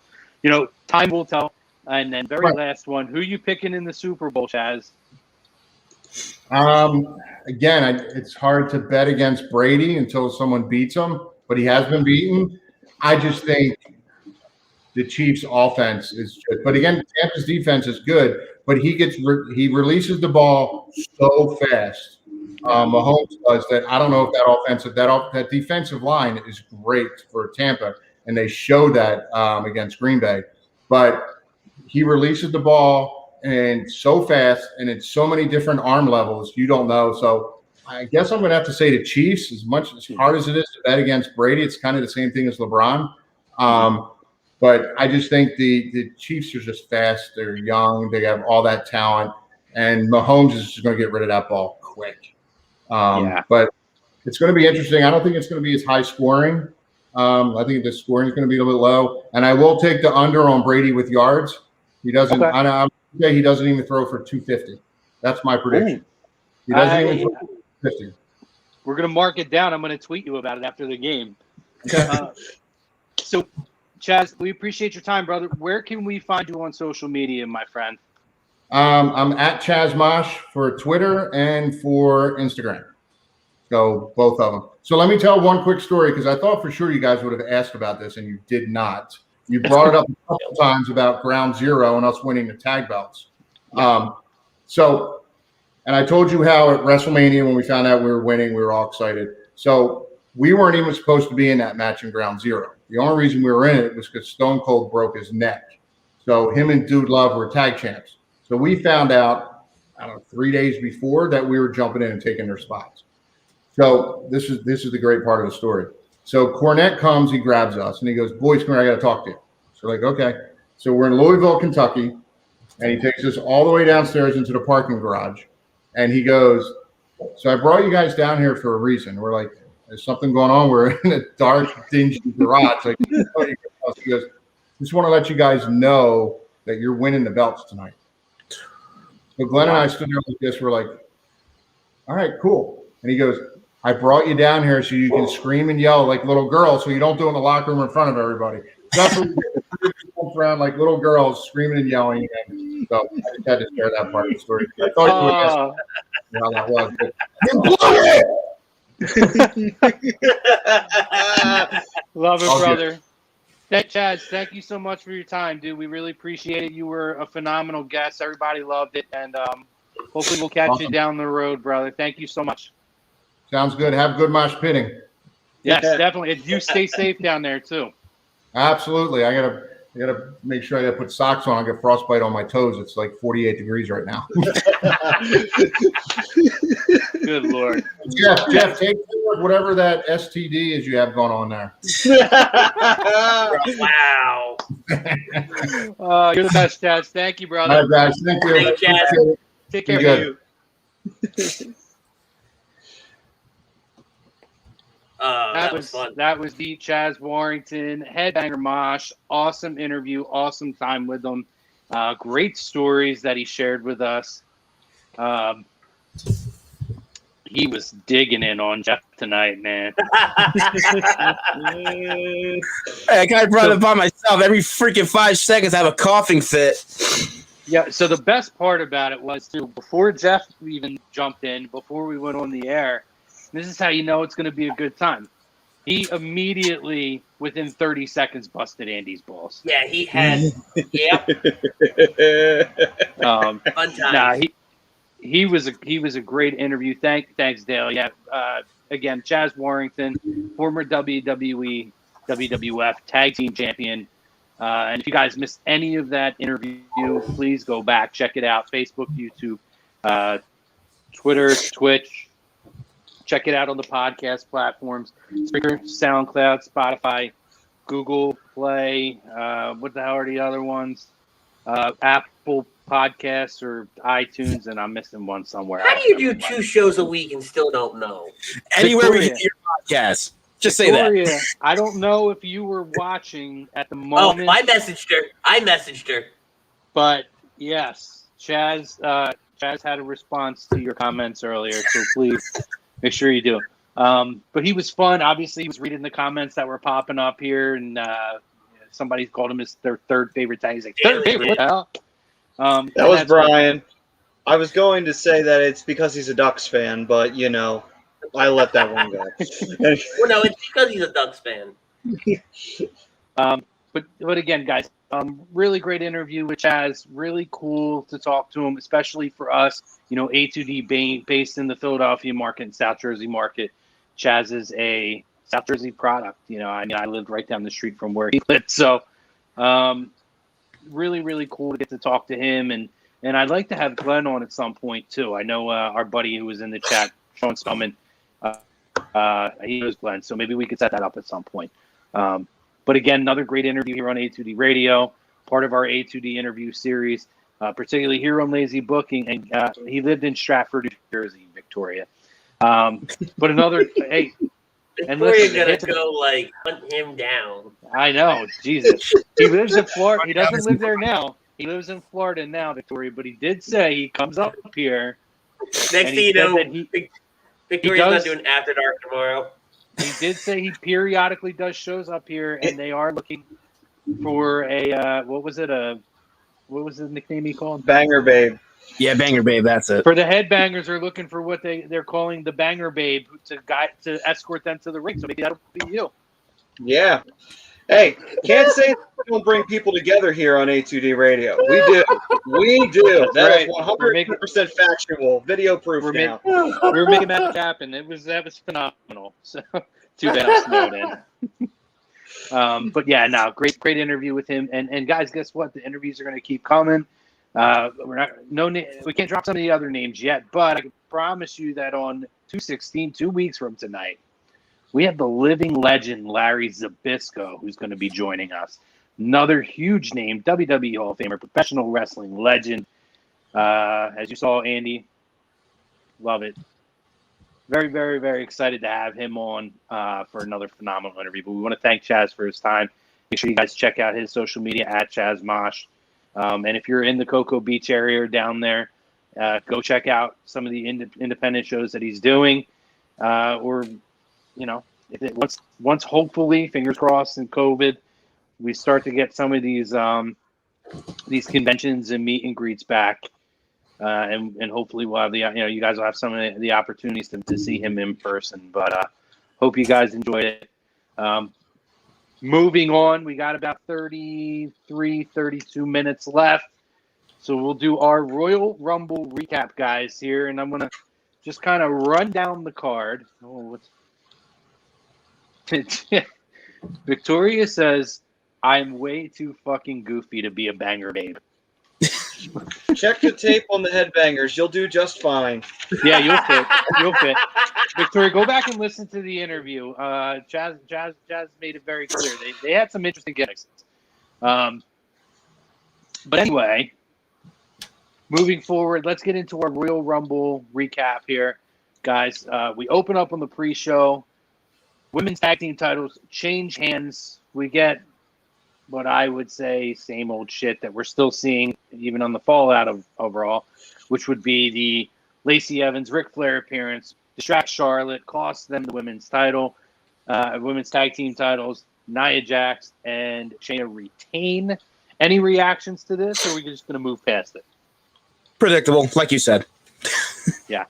time will tell. And then last one, who you picking in the Super Bowl, Chaz? Again, it's hard to bet against Brady until someone beats him, but he has been beaten. I just think the Chiefs' offense is good, but again, Tampa's defense is good. But he releases the ball so fast. Mahomes does that. I don't know if that defensive line is great for Tampa, and they show that against Green Bay. But he releases the ball and so fast, and in so many different arm levels, you don't know. So I guess I'm going to have to say the Chiefs. As hard as it is to bet against Brady, it's kind of the same thing as LeBron. But I just think the Chiefs are just fast. They're young. They have all that talent. And Mahomes is just going to get rid of that ball quick. But it's going to be interesting. I don't think it's going to be as high scoring. I think the scoring is going to be a little bit low. And I will take the under on Brady with yards. He doesn't. Okay. He doesn't even throw for 250. That's my prediction. Ooh. He doesn't even throw for 250. We're going to mark it down. I'm going to tweet you about it after the game. Okay. So, Chaz, we appreciate your time, brother. Where can we find you on social media, my friend? I'm at Chaz Mosh for Twitter and for Instagram. So both of them. So let me tell one quick story because I thought for sure you guys would have asked about this and you did not. You brought it up a couple times about Ground Zero and us winning the tag belts. And I told you how at WrestleMania when we found out we were winning, we were all excited. So we weren't even supposed to be in that match in Ground Zero. The only reason we were in it was because Stone Cold broke his neck. So him and Dude Love were tag champs. So we found out, 3 days before that we were jumping in and taking their spots. So this is the great part of the story. So Cornette comes, he grabs us, and he goes, "Boys, come here, I got to talk to you." So we're like, okay. So we're in Louisville, Kentucky, and he takes us all the way downstairs into the parking garage. And he goes, "So I brought you guys down here for a reason." We're like, "There's something going on. We're in a dark, dingy garage." Like, he goes, "Just want to let you guys know that you're winning the belts tonight." So Glenn and I stood there like this. We're like, "All right, cool." And he goes, "I brought you down here so you can scream and yell like little girls so you don't do it in the locker room in front of everybody." So that's what we did. We went around like little girls screaming and yelling. And so I just had to share that part of the story. I thought you would ask how that was. Love it, brother. Chaz, thank you so much for your time, dude. We really appreciate it. You were a phenomenal guest. Everybody loved it. And hopefully we'll catch you down the road, brother. Thank you so much. Sounds good. Have good mosh pitting. Yes, definitely. You stay safe down there too. Absolutely. I gotta make sure I gotta put socks on. I get frostbite on my toes. It's like 48 degrees right now. Good Lord. Jeff, take whatever that STD is you have going on there. Wow. You're the best, Chaz. Thank you, brother. All right, guys. Thank you. Thank you. Take care of you. That was fun. That was the Chaz Warrington, Headbanger Mosh. Awesome interview, awesome time with him. Great stories that he shared with us. He was digging in on Jeff tonight, man. Hey, I kind of brought it by myself. Every freaking 5 seconds, I have a coughing fit. Yeah, so the best part about it was, too, before Jeff even jumped in, before we went on the air, this is how you know it's going to be a good time. He immediately, within 30 seconds, busted Andy's balls. Yeah, he had. Yep. Fun time. Nah, he was a great interview. Thanks, Dale. Yeah. Again, Chaz Warrington, former WWE, WWF Tag Team Champion. And if you guys missed any of that interview, please go back, check it out. Facebook, YouTube, Twitter, Twitch. Check it out on the podcast platforms: Spreaker, SoundCloud, Spotify, Google Play. What the hell are the other ones? Apple Podcasts or iTunes, and I'm missing one somewhere. How do you do 2 shows a week and still don't know? Anywhere we get your podcast. Just say that. I don't know if you were watching at the moment. Oh, I messaged her. But yes, Chaz Chaz had a response to your comments earlier, so please make sure you do. But he was fun. Obviously, he was reading the comments that were popping up here, and somebody called him their third favorite tag. He's like, third favorite? What the hell? That was Brian. I was going to say that it's because he's a Ducks fan, but, you know, I let that one go. Well, no, it's because he's a Ducks fan. But again, guys, really great interview with Chaz. Really cool to talk to him, especially for us. You know, A2D based in the Philadelphia market and South Jersey market. Chaz is a South Jersey product. You know, I mean, I lived right down the street from where he lived. So really, really cool to get to talk to him. And I'd like to have Glenn on at some point, too. I know our buddy who was in the chat, Sean Spellman, he knows Glenn. So maybe we could set that up at some point. But again, another great interview here on A2D Radio, part of our A2D interview series, particularly here on Lazy Booking. And he lived in Stratford, New Jersey, Victoria. But another, hey. And Victoria's listen, going to go, like, hunt him down. I know, Jesus. He lives in Florida. He doesn't live there now. He lives in Florida now, Victoria. But he did say he comes up here. Next thing you know, Victoria's not doing After Dark tomorrow. He did say he periodically does shows up here, and they are looking for a what was the nickname he called? Banger Babe. Yeah, Banger Babe, that's it. For the Headbangers are looking for what they're calling the Banger Babe to escort them to the ring. So maybe that'll be you. Yeah. Hey, can't say that we don't bring people together here on A2D Radio. We do. We do. That is 100% factual. Video proof now. We're making that happen. That was phenomenal. So too bad I snowed in. But yeah, no, great interview with him. And guys, guess what? The interviews are going to keep coming. We can't drop some of the other names yet, but I can promise you that on 2/16, 2 weeks from tonight, we have the living legend Larry Zbyszko who's going to be joining us. Another huge name, WWE Hall of Famer, professional wrestling legend. As you saw, Andy, love it. Very, very, very excited to have him on for another phenomenal interview. But we want to thank Chaz for his time. Make sure you guys check out his social media at Chaz Mosh. And if you're in the Cocoa Beach area or down there, go check out some of the independent shows that he's doing. Or, you know, once hopefully, fingers crossed, in COVID, we start to get some of these conventions and meet and greets back, and hopefully we'll have you guys will have some of the opportunities to see him in person. But hope you guys enjoyed it. Moving on, we got about 32 minutes left. So we'll do our Royal Rumble recap, guys, here. And I'm going to just kind of run down the card. Victoria says, I'm way too fucking goofy to be a banger babe. Check the tape on the Headbangers. You'll do just fine. Yeah, you'll fit. Victoria, go back and listen to the interview. Chaz made it very clear. They had some interesting gimmicks. But anyway, moving forward, let's get into our Royal Rumble recap here. Guys, we open up on the pre-show. Women's Tag Team titles change hands. We get what I would say same old shit that we're still seeing even on the fallout of overall, which would be the Lacey Evans, Ric Flair appearance, distract Charlotte, cost them the women's title, women's tag team titles, Nia Jax and Shayna retain. Any reactions to this, or are we just going to move past it? Predictable, like you said. Yeah.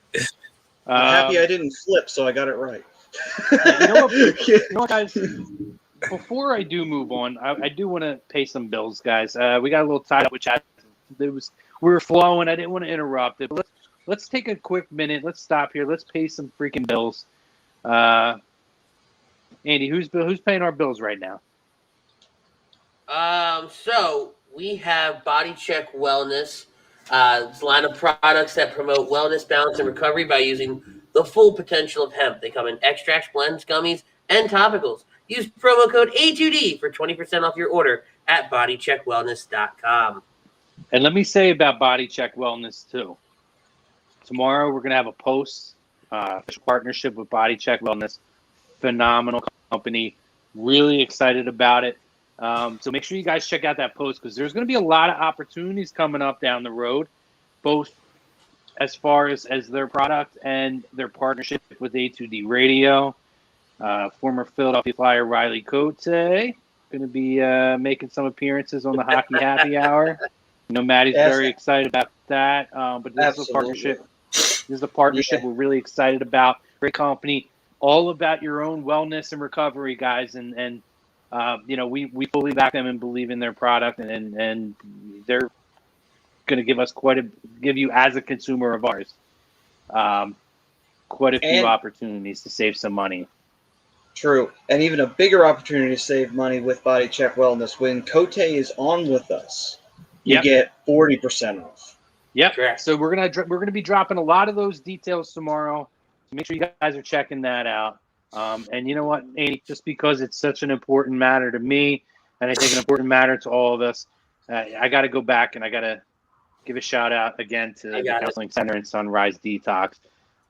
I'm happy I didn't flip, so I got it right. You know what, guys? Before I do move on, I do want to pay some bills, guys. We got a little tied up with chat. We were flowing. I didn't want to interrupt it. But let's take a quick minute. Let's stop here. Let's pay some freaking bills. Andy, who's paying our bills right now? So we have Body Check Wellness. It's a line of products that promote wellness, balance, and recovery by using the full potential of hemp. They come in extracts, blends, gummies, and topicals. Use promo code A2D for 20% off your order at bodycheckwellness.com. And let me say about Body Check Wellness, too. Tomorrow we're going to have a post, partnership with Body Check Wellness. Phenomenal company. Really excited about it. So make sure you guys check out that post because there's going to be a lot of opportunities coming up down the road, both as far as their product and their partnership with A2D Radio. Former Philadelphia Flyer Riley Cote going to be making some appearances on the Hockey Happy Hour. Maddie's very excited about that. But this is a partnership. This is a partnership we're really excited about. Great company, all about your own wellness and recovery, guys. And we fully back them and believe in their product, and they're going to give you as a consumer of ours quite a few opportunities to save some money. True, and even a bigger opportunity to save money with Body Check Wellness. When Cote is on with us, you get 40% off. Yep. Correct. So we're gonna be dropping a lot of those details tomorrow. So make sure you guys are checking that out. And you know what, Andy, just because it's such an important matter to me, and I think an important matter to all of us, I got to go back and I got to give a shout out again to the Counseling Center and Sunrise Detox.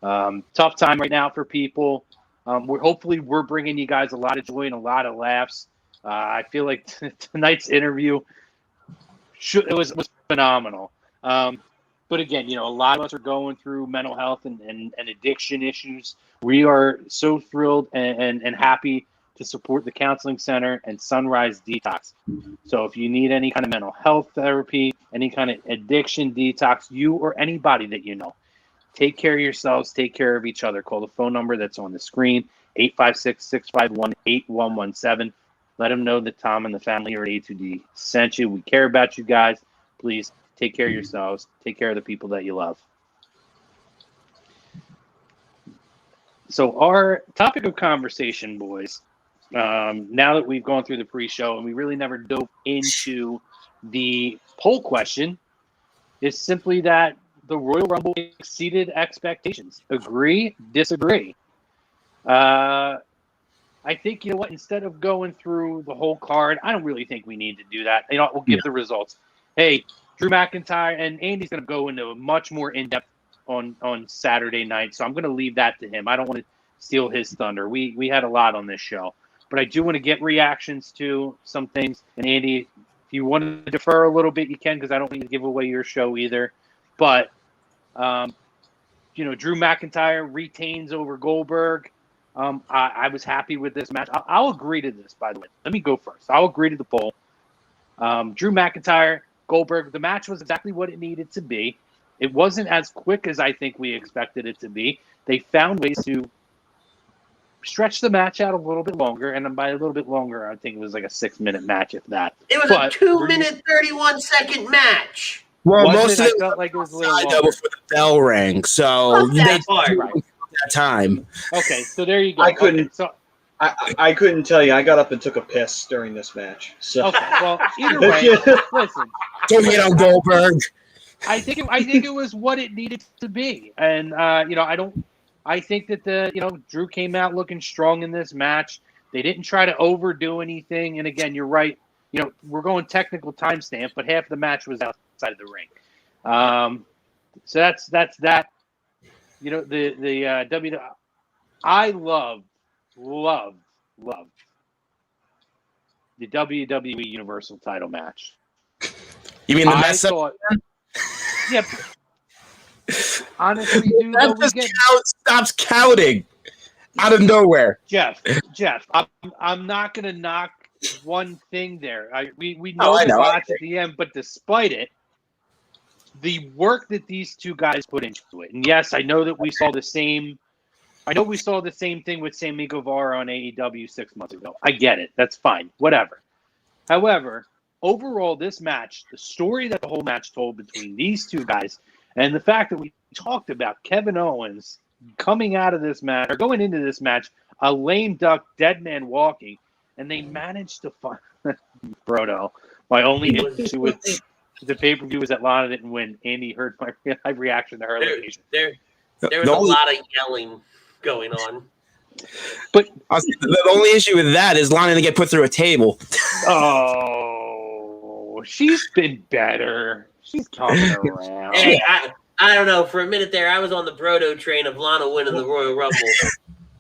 Tough time right now for people. We're bringing you guys a lot of joy and a lot of laughs. I feel like tonight's interview was phenomenal. But again, a lot of us are going through mental health and addiction issues. We are so thrilled and happy to support the Counseling Center and Sunrise Detox. So if you need any kind of mental health therapy, any kind of addiction detox, you or anybody that you know, take care of yourselves, take care of each other. Call the phone number that's on the screen, 856-651-8117. Let them know that Tom and the family here at A2D sent you. We care about you guys. Please take care of yourselves. Take care of the people that you love. So our topic of conversation, boys, now that we've gone through the pre-show and we really never dove into the poll question, is simply that the Royal Rumble exceeded expectations. Agree, disagree. I think, instead of going through the whole card, I don't really think we need to do that. We'll give the results. Hey, Drew McIntyre, and Andy's going to go into a much more in-depth on Saturday night, so I'm going to leave that to him. I don't want to steal his thunder. We had a lot on this show, but I do want to get reactions to some things. And Andy, if you want to defer a little bit, you can, because I don't need to give away your show either. But Drew McIntyre retains over Goldberg. I was happy with this match. I'll agree to this, by the way. Let me go first. I'll agree to the poll. Drew McIntyre, Goldberg, the match was exactly what it needed to be. It wasn't as quick as I think we expected it to be. They found ways to stretch the match out a little bit longer, and by a little bit longer, I think it was like a 6-minute match, if that. It was a 2-minute, 31-second match. Well, most of it felt like it was a little longer before the bell rang, so they took that time. Okay, so there you go. I couldn't tell you. I got up and took a piss during this match. So. Okay, well, either way, listen. Don't hit on Goldberg. I think it was what it needed to be, and I think that Drew came out looking strong in this match. They didn't try to overdo anything, and again, you're right. We're going technical timestamp, but half the match was outside of the ring. So that's that. I love the WWE Universal title match. You mean the mess up? Yep. Honestly, dude, stops counting out of nowhere. Jeff, I'm not gonna knock one thing there. We know the botch at the end, but despite it, the work that these two guys put into it, and yes, I know that we saw the same. I know we saw the same thing with Sammy Guevara on AEW 6 months ago. I get it. That's fine. Whatever. However, overall, this match, the story that the whole match told between these two guys, and the fact that we talked about Kevin Owens coming out of this match, or going into this match, a lame duck, dead man walking, and they managed to find Brodo. My only issue with the pay-per-view was that Lana didn't win. Andy heard my reaction to her elimination. There was a lot of yelling going on. But the only issue with that is Lana to get put through a table. Oh, she's been better. She's coming around. Hey, I don't know. For a minute there, I was on the Brodo train of Lana winning the Royal Rumble.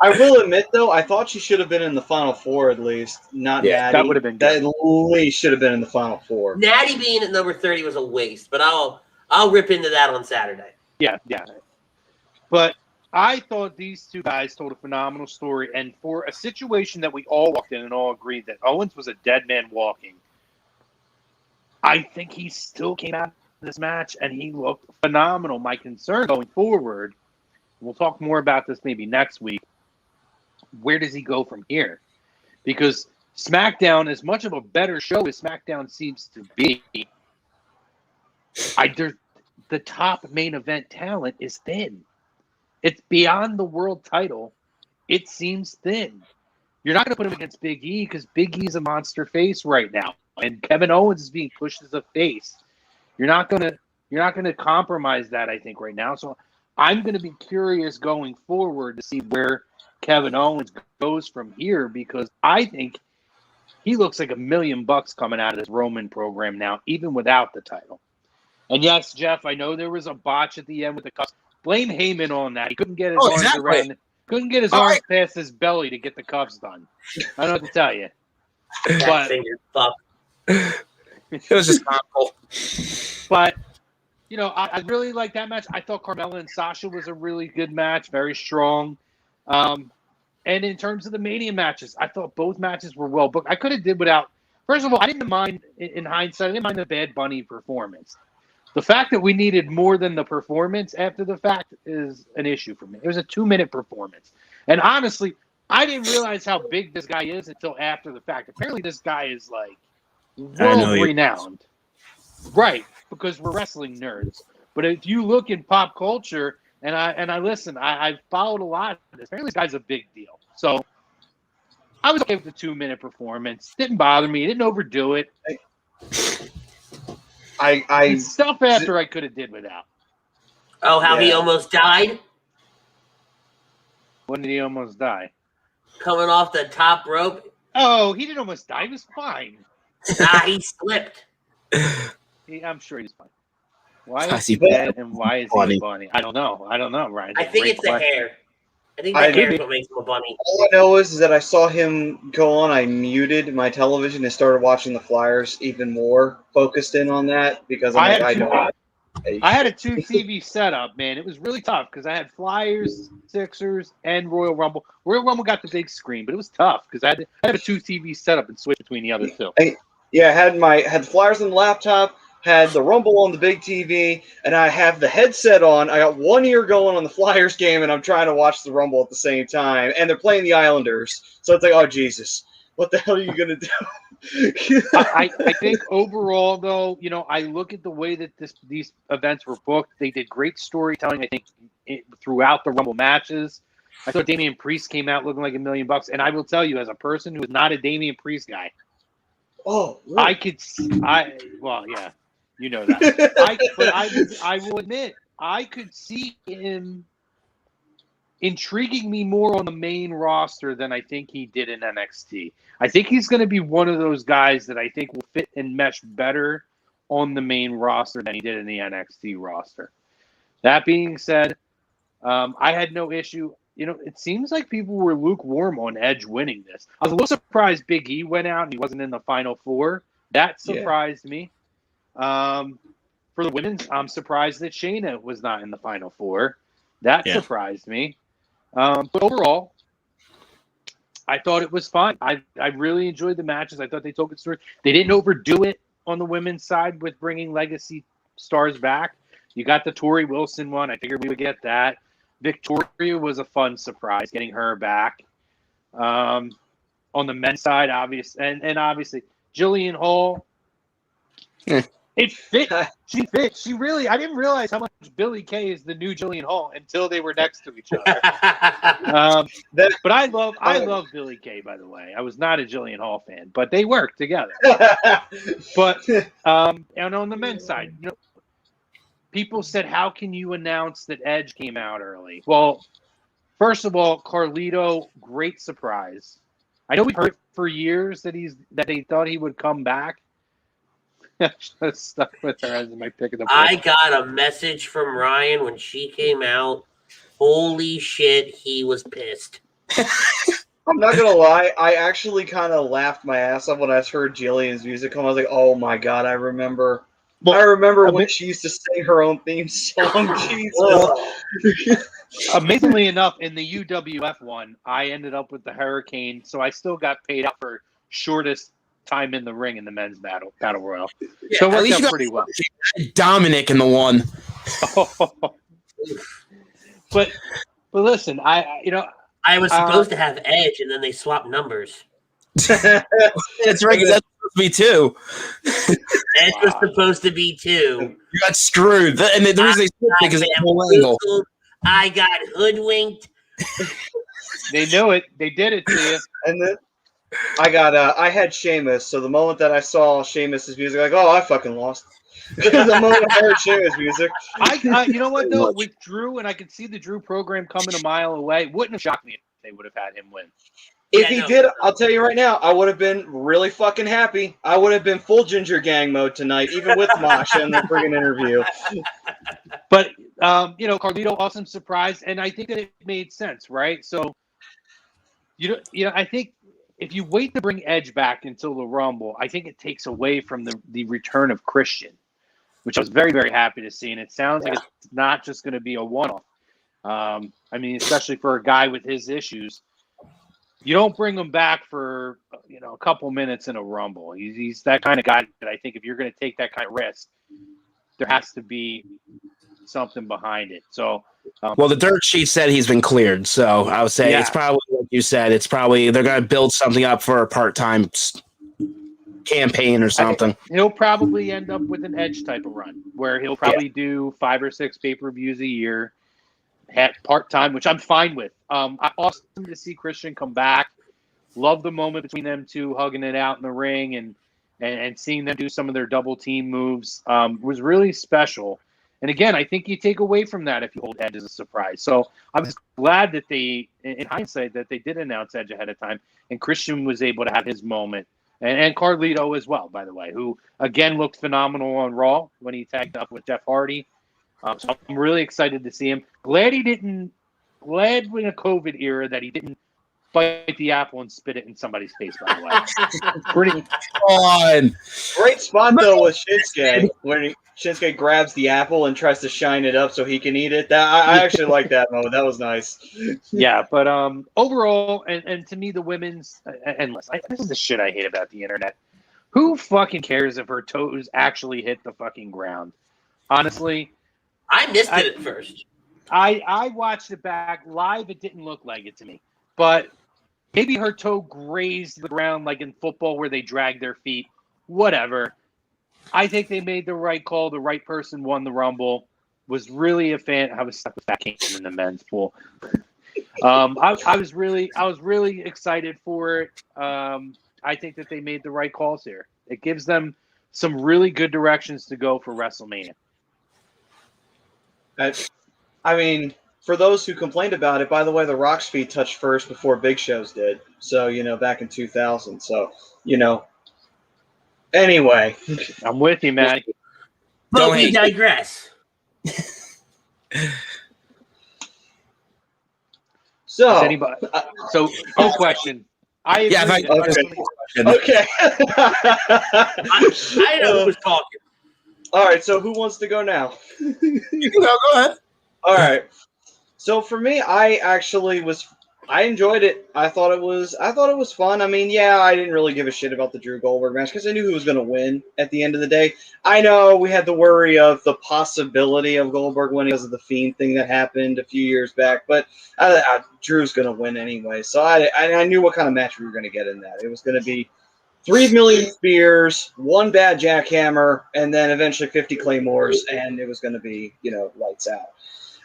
I will admit, though, I thought she should have been in the Final Four at least. Not Natty. That would have been good. That at least should have been in the Final Four. Natty being at number 30 was a waste, but I'll rip into that on Saturday. Yeah. But I thought these two guys told a phenomenal story, and for a situation that we all walked in and all agreed that Owens was a dead man walking, I think he still came out of this match and he looked phenomenal. My concern going forward, we'll talk more about this maybe next week, where does he go from here? Because SmackDown, as much of a better show as SmackDown seems to be, the top main event talent is thin. It's beyond the world title. It seems thin. You're not going to put him against Big E because Big E's a monster face right now, and Kevin Owens is being pushed as a face. You're not going to compromise that, I think, right now. So I'm going to be curious going forward to see where Kevin Owens goes from here, because I think he looks like $1 million coming out of this Roman program now, even without the title. And yes, Jeff, I know there was a botch at the end with the cuffs. Blame Heyman on that. He couldn't get his arms around. Couldn't get his arms past his belly to get the cuffs done. I don't know what to tell you. But it was just comical. But I really like that match. I thought Carmella and Sasha was a really good match, very strong. And in terms of the Mania matches, I thought both matches were well booked. I could have did without. First of all, I didn't mind, in hindsight, I didn't mind the Bad Bunny performance. The fact that we needed more than the performance after the fact is an issue for me. It was a 2-minute performance. And honestly, I didn't realize how big this guy is until after the fact. Apparently this guy is like world-renowned. Right, because we're wrestling nerds. But if you look in pop culture, and I listen, I've followed a lot of this. Apparently this guy's a big deal. So I was okay with the 2-minute performance. Didn't bother me. Didn't overdo it. Stuff after I could have did without. Oh, how he almost died? When did he almost die? Coming off the top rope. Oh, he didn't almost die. He was fine. Nah, he slipped. I'm sure he's fine. Why is he dead and why is he a bunny? I don't know, Ryan. I think it's the hair. I think the hair is what makes him a bunny. All I know is that I saw him go on. I muted my television and started watching the Flyers even more, focused in on that because I had a 2 TV setup, man. It was really tough because I had Flyers, Sixers, and Royal Rumble. Royal Rumble got the big screen, but it was tough because I had a 2 TV setup and switch between the other two. I had the Flyers on the laptop, had the Rumble on the big TV, and I have the headset on. I got one ear going on the Flyers game, and I'm trying to watch the Rumble at the same time. And they're playing the Islanders. So it's like, oh, Jesus. What the hell are you going to do? I think overall, though, I look at the way that these events were booked. They did great storytelling, I think, throughout the Rumble matches. I thought Damian Priest came out looking like $1 million. And I will tell you, as a person who is not a Damian Priest guy, really? Yeah. You know that. I will admit, I could see him intriguing me more on the main roster than I think he did in NXT. I think he's going to be one of those guys that I think will fit and mesh better on the main roster than he did in the NXT roster. That being said, I had no issue. It seems like people were lukewarm on Edge winning this. I was a little surprised Big E went out and he wasn't in the Final Four. That surprised me. For the women's, I'm surprised that Shayna was not in the Final Four. That surprised me. But overall, I thought it was fine. I really enjoyed the matches. I thought they told it through. They didn't overdo it on the women's side with bringing legacy stars back. You got the Tori Wilson one. I figured we would get that. Victoria was a fun surprise, getting her back. On the men's side, obviously, obviously Jillian Hall. It fit. She fit. She really. I didn't realize how much Billie Kay is the new Jillian Hall until they were next to each other. But I love Billie Kay. By the way, I was not a Jillian Hall fan, but they work together. But and on the men's side, people said, "How can you announce that Edge came out early?" Well, first of all, Carlito, great surprise. I know we've heard for years that they thought he would come back. Just stuck with her as my pick of the. I got a message from Ryan when she came out. Holy shit, he was pissed. I'm not gonna lie, I actually kind of laughed my ass off when I heard Jillian's music come. I was like, "Oh my god, I remember I remember when she used to sing her own theme song. Jesus. Amazingly enough, in the UWF one, I ended up with the Hurricane, so I still got paid out for shortest time in the ring in the men's battle royal. Yeah, so it at worked least out you got pretty well. Dominic in the one. but listen, I was supposed to have Edge, and then they swapped numbers. That's right. That's supposed to be two. Edge was supposed to be two. You got screwed. And the reason they switched because of the whole angle. I got hoodwinked. They knew it. They did it to you. And then I had Sheamus, so the moment that I saw Sheamus's music, like, oh, I fucking lost. The moment I heard Sheamus music. I you know what, though? With Drew, and I could see the Drew program coming a mile away, wouldn't have shocked me if they would have had him win. If he did, I'll tell you right now, I would have been really fucking happy. I would have been full Ginger Gang mode tonight, even with Mosh in the friggin' interview. But, Carlito, awesome surprise, and I think that it made sense, right? So, I think if you wait to bring Edge back until the Rumble, I think it takes away from the return of Christian, which I was very, very happy to see, and it sounds like it's not just going to be a one-off. Especially for a guy with his issues. You don't bring him back for a couple minutes in a Rumble. He's that kind of guy that I think if you're going to take that kind of risk, there has to be something behind it. So, well, the dirt sheet said he's been cleared. So I would say it's probably like you said. It's probably they're going to build something up for a part-time campaign or something. He'll probably end up with an Edge type of run where he'll probably do 5 or 6 pay-per-views a year. Part-time, which I'm fine with. Awesome to see Christian come back. Love the moment between them two hugging it out in the ring and seeing them do some of their double team moves was really special. And again, I think you take away from that if you hold Edge as a surprise. So I was glad that they, in hindsight, that they did announce Edge ahead of time and Christian was able to have his moment. And Carlito as well, by the way, who again looked phenomenal on Raw when he tagged up with Jeff Hardy. So I'm really excited to see him. Glad in a COVID era that he didn't bite the apple and spit it in somebody's face, by the way. Pretty on. Great spot, though, with Shinsuke, when Shinsuke grabs the apple and tries to shine it up so he can eat it. I actually like that moment. That was nice. Yeah, but overall, and to me, the women's, and listen, this is the shit I hate about the internet. Who fucking cares if her toes actually hit the fucking ground? Honestly. I missed it at first. I watched it back live. It didn't look like it to me. But maybe her toe grazed the ground like in football where they drag their feet. Whatever. I think they made the right call. The right person won the Rumble. Was really a fan. I was stuck with that game in the men's pool. I was really excited for it. I think that they made the right calls here. It gives them some really good directions to go for WrestleMania. I mean, for those who complained about it, by the way, the Rock's feet touched first before Big Show's did. So, back in 2000. So, anyway. I'm with you, man. But we digress. So, no question. Okay. I know who's talking. All right, so who wants to go now? You can go ahead. All right. So for me, I enjoyed it. I thought it was fun. I mean, I didn't really give a shit about the Drew Goldberg match because I knew who was going to win at the end of the day. I know we had the worry of the possibility of Goldberg winning because of the Fiend thing that happened a few years back, but Drew's going to win anyway. So I knew what kind of match we were going to get in that. It was going to be 3 million spears, 1 bad jackhammer, and then eventually 50 claymores, and it was going to be, lights out.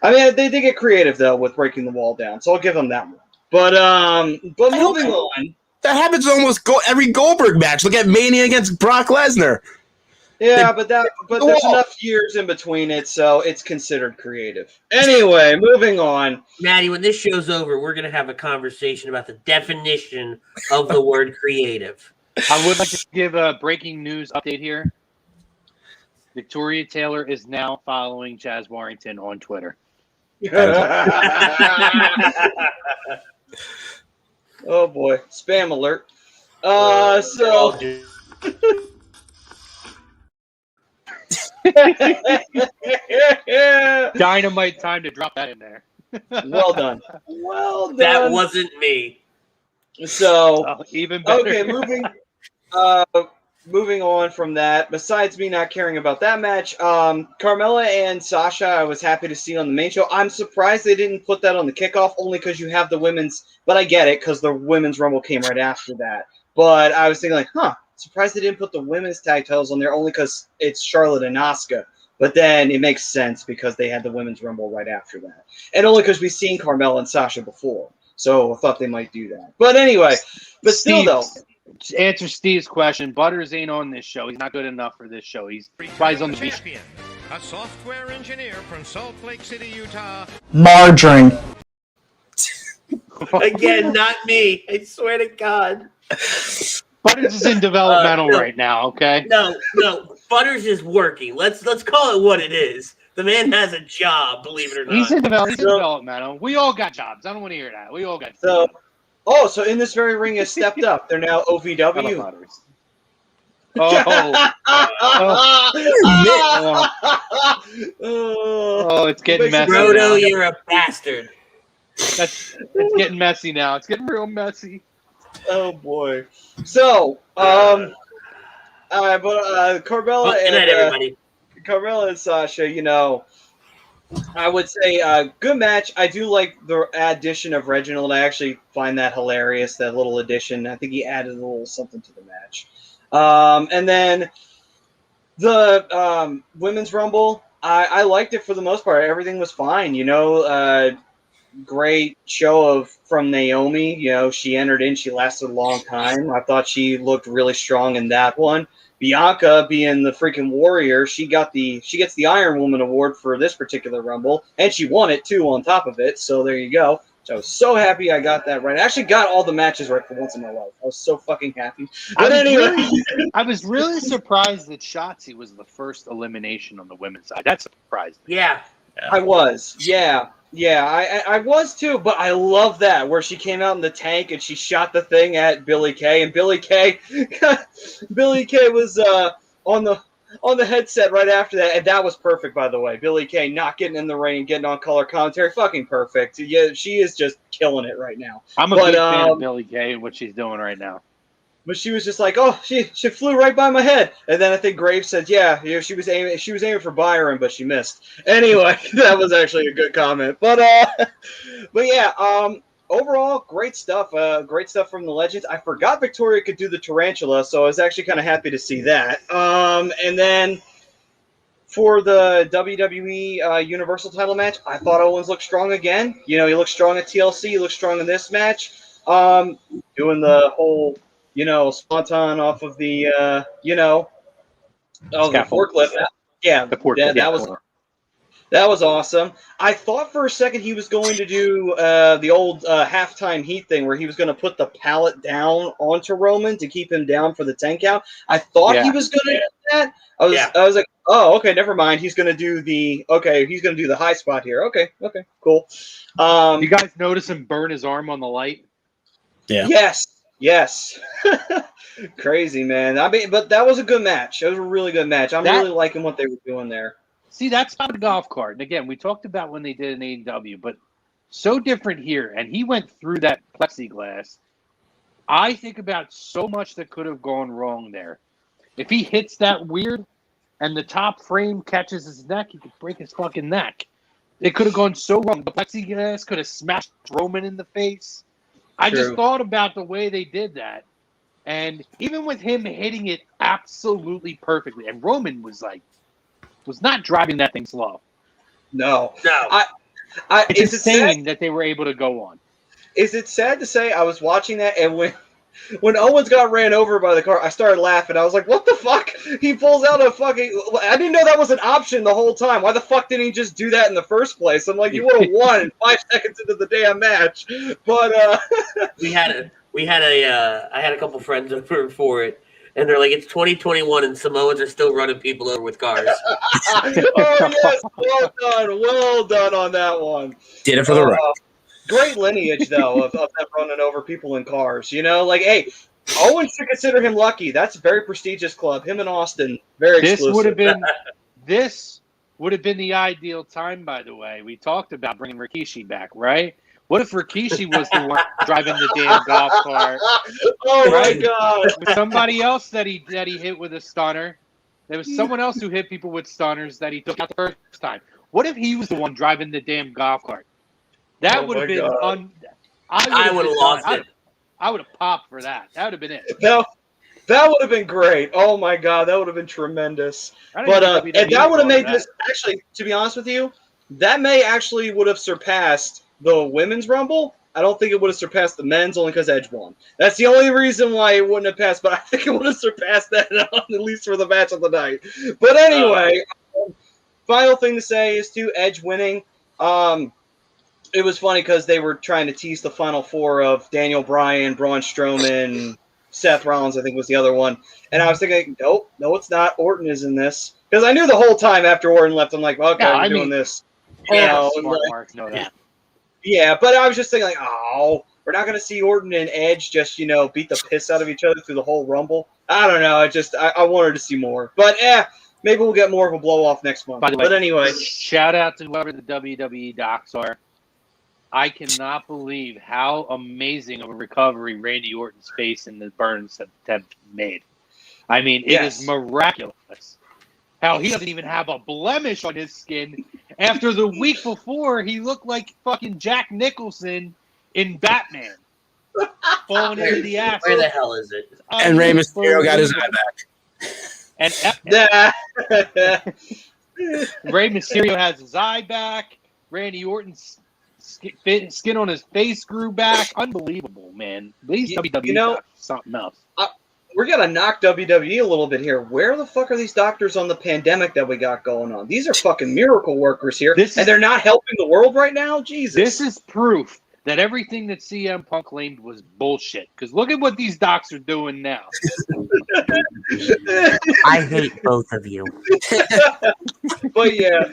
I mean, they did get creative though with breaking the wall down, so I'll give them that one. But moving on, that happens almost every Goldberg match. Look at Mania against Brock Lesnar. Yeah, but there's enough years in between it, so it's considered creative. Anyway, moving on. Maddie, when this show's over, we're gonna have a conversation about the definition of the word creative. I would like to give a breaking news update here. Victoria Taylor is now following Chaz Warrington on Twitter. Oh boy, spam alert. So Dynamite time to drop that in there. Well done. Well done. That wasn't me. So even better. Okay, moving on from that. Besides me not caring about that match, Carmella and Sasha, I was happy to see on the main show. I'm surprised they didn't put that on the kickoff, only because you have the women's. But I get it because the women's Rumble came right after that. But I was thinking like, surprised they didn't put the women's tag titles on there, only because it's Charlotte and Asuka. But then it makes sense because they had the women's Rumble right after that, and only because we've seen Carmella and Sasha before. So I thought they might do that. But anyway, still though. To answer Steve's question, Butters ain't on this show. He's not good enough for this show. He's on the champion, a software engineer from Salt Lake City, Utah. Margarine. Again, not me. I swear to God. Butters is in developmental right now, okay? No. Butters is working. Let's call it what it is. The man has a job, believe it or not. He's in developmental. We all got jobs. I don't want to hear that. We all got jobs. So in this very ring has stepped up. They're now OVW. It's getting messy. Roto, you're a bastard. It's getting messy now. It's getting real messy. Oh boy. So, Carmella Carmella and Sasha, I would say good match. I do like the addition of Reginald. I actually find that hilarious, that little addition. I think he added a little something to the match. And then the Women's Rumble, I liked it for the most part. Everything was fine, great show from Naomi. She entered in, she lasted a long time. I thought she looked really strong in that one. Bianca, being the freaking warrior, she gets the Iron Woman award for this particular Rumble, and she won it too on top of it. So there you go. So I was so happy I got that right. I actually got all the matches right for once in my life. I was so fucking happy. But I was really surprised that Shotzi was the first elimination on the women's side. That surprised me. Yeah. I was. Yeah, I was too, but I love that where she came out in the tank and she shot the thing at Billie Kay, and Billie Kay was on the headset right after that, and that was perfect, by the way. Billie Kay not getting in the ring, getting on color commentary, fucking perfect. Yeah, she is just killing it right now. I'm a big fan of Billie Kay and what she's doing right now. But she was just like, she flew right by my head. And then I think Graves said, she was aiming for Byron, but she missed. Anyway, that was actually a good comment. But yeah, overall, great stuff. Great stuff from the Legends. I forgot Victoria could do the tarantula, so I was actually kind of happy to see that. And then for the WWE Universal title match, I thought Owens looked strong again. He looked strong at TLC. He looked strong in this match. Doing the whole spontan off of the, the forklift. Yeah, that was awesome. I thought for a second he was going to do the old halftime heat thing where he was going to put the pallet down onto Roman to keep him down for the 10 count. I thought he was going to do that. I was like, oh, okay, never mind. He's going to do the high spot here. Okay, cool. You guys notice him burn his arm on the light? Yeah. Yes. Crazy, man. I mean, but that was a good match. It was a really good match. I'm really liking what they were doing there. See, that's not a golf cart. And again, we talked about when they did an AEW, but so different here. And he went through that plexiglass. I think about so much that could have gone wrong there. If he hits that weird and the top frame catches his neck, he could break his fucking neck. It could have gone so wrong. The plexiglass could have smashed Roman in the face. I just thought about the way they did that. And even with him hitting it absolutely perfectly, and Roman was not driving that thing slow. No. It's insane that they were able to go on. Is it sad to say I was watching that, and when Owens got ran over by the car, I started laughing. I was like, what the fuck? He pulls out a fucking... I didn't know that was an option the whole time. Why the fuck didn't he just do that in the first place? I'm like, you would have won in 5 seconds into the damn match. But I had a couple friends over for it, and they're like, it's 2021 and Samoans are still running people over with cars. Oh, yes. Well done on that one. Did it for the right. Great lineage, though, of them running over people in cars. Hey, Owens should consider him lucky. That's a very prestigious club. Him and Austin, very exclusive. this would have been the ideal time, by the way. We talked about bringing Rikishi back, right? What if Rikishi was the one driving the damn golf cart? Oh Right? my God! With somebody else that he hit with a stunner. There was someone else who hit people with stunners that he took out the first time. What if he was the one driving the damn golf cart? That would have been I would have lost it. I would have popped for that. That would have been it. That would have been great. Oh my God, that would have been tremendous. But and that would have made this actually. To be honest with you, that may actually would have surpassed the women's Rumble. I don't think it would have surpassed the men's only because Edge won. That's the only reason why it wouldn't have passed. But I think it would have surpassed that at least for the match of the night. But anyway, final thing to say is to Edge winning. It was funny because they were trying to tease the final four of Daniel Bryan, Braun Strowman, Seth Rollins, I think was the other one. And I was thinking, nope, no, it's not. Orton is in this. Because I knew the whole time after Orton left, I'm like, okay, we're doing this. Smart know that. Yeah, but I was just thinking, like, oh, we're not going to see Orton and Edge just, beat the piss out of each other through the whole Rumble. I don't know. I wanted to see more. But, maybe we'll get more of a blow-off next month. By the way, but anyway. Shout out to whoever the WWE docs are. I cannot believe how amazing of a recovery Randy Orton's face and the burns have made. I mean, it is miraculous. How he doesn't even have a blemish on his skin. After the week before, he looked like fucking Jack Nicholson in Batman. Falling into the ass. Where the hell is it? And Rey Mysterio got his eye back. And Rey Mysterio has his eye back. Randy Orton's skin on his face grew back. Unbelievable, man. These WWE something else. We're going to knock WWE a little bit here. Where the fuck are these doctors on the pandemic that we got going on? These are fucking miracle workers here, and they're not helping the world right now? Jesus. This is proof that everything that CM Punk claimed was bullshit. Because look at what these docs are doing now. I hate both of you. But yeah.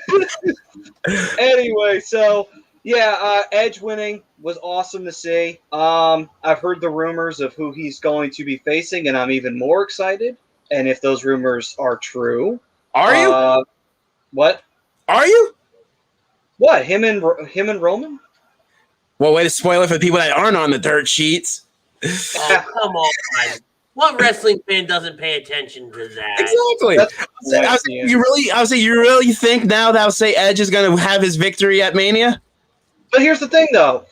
Anyway, so... yeah, Edge winning was awesome to see. I've heard the rumors of who he's going to be facing, and I'm even more excited. And if those rumors are true, are you? What? Are you? What? Him and Roman? Well, way to spoil it for the people that aren't on the dirt sheets. Oh, come on! What wrestling fan doesn't pay attention to that? Exactly. You really think now that I'll say Edge is going to have his victory at Mania? But here's the thing, though.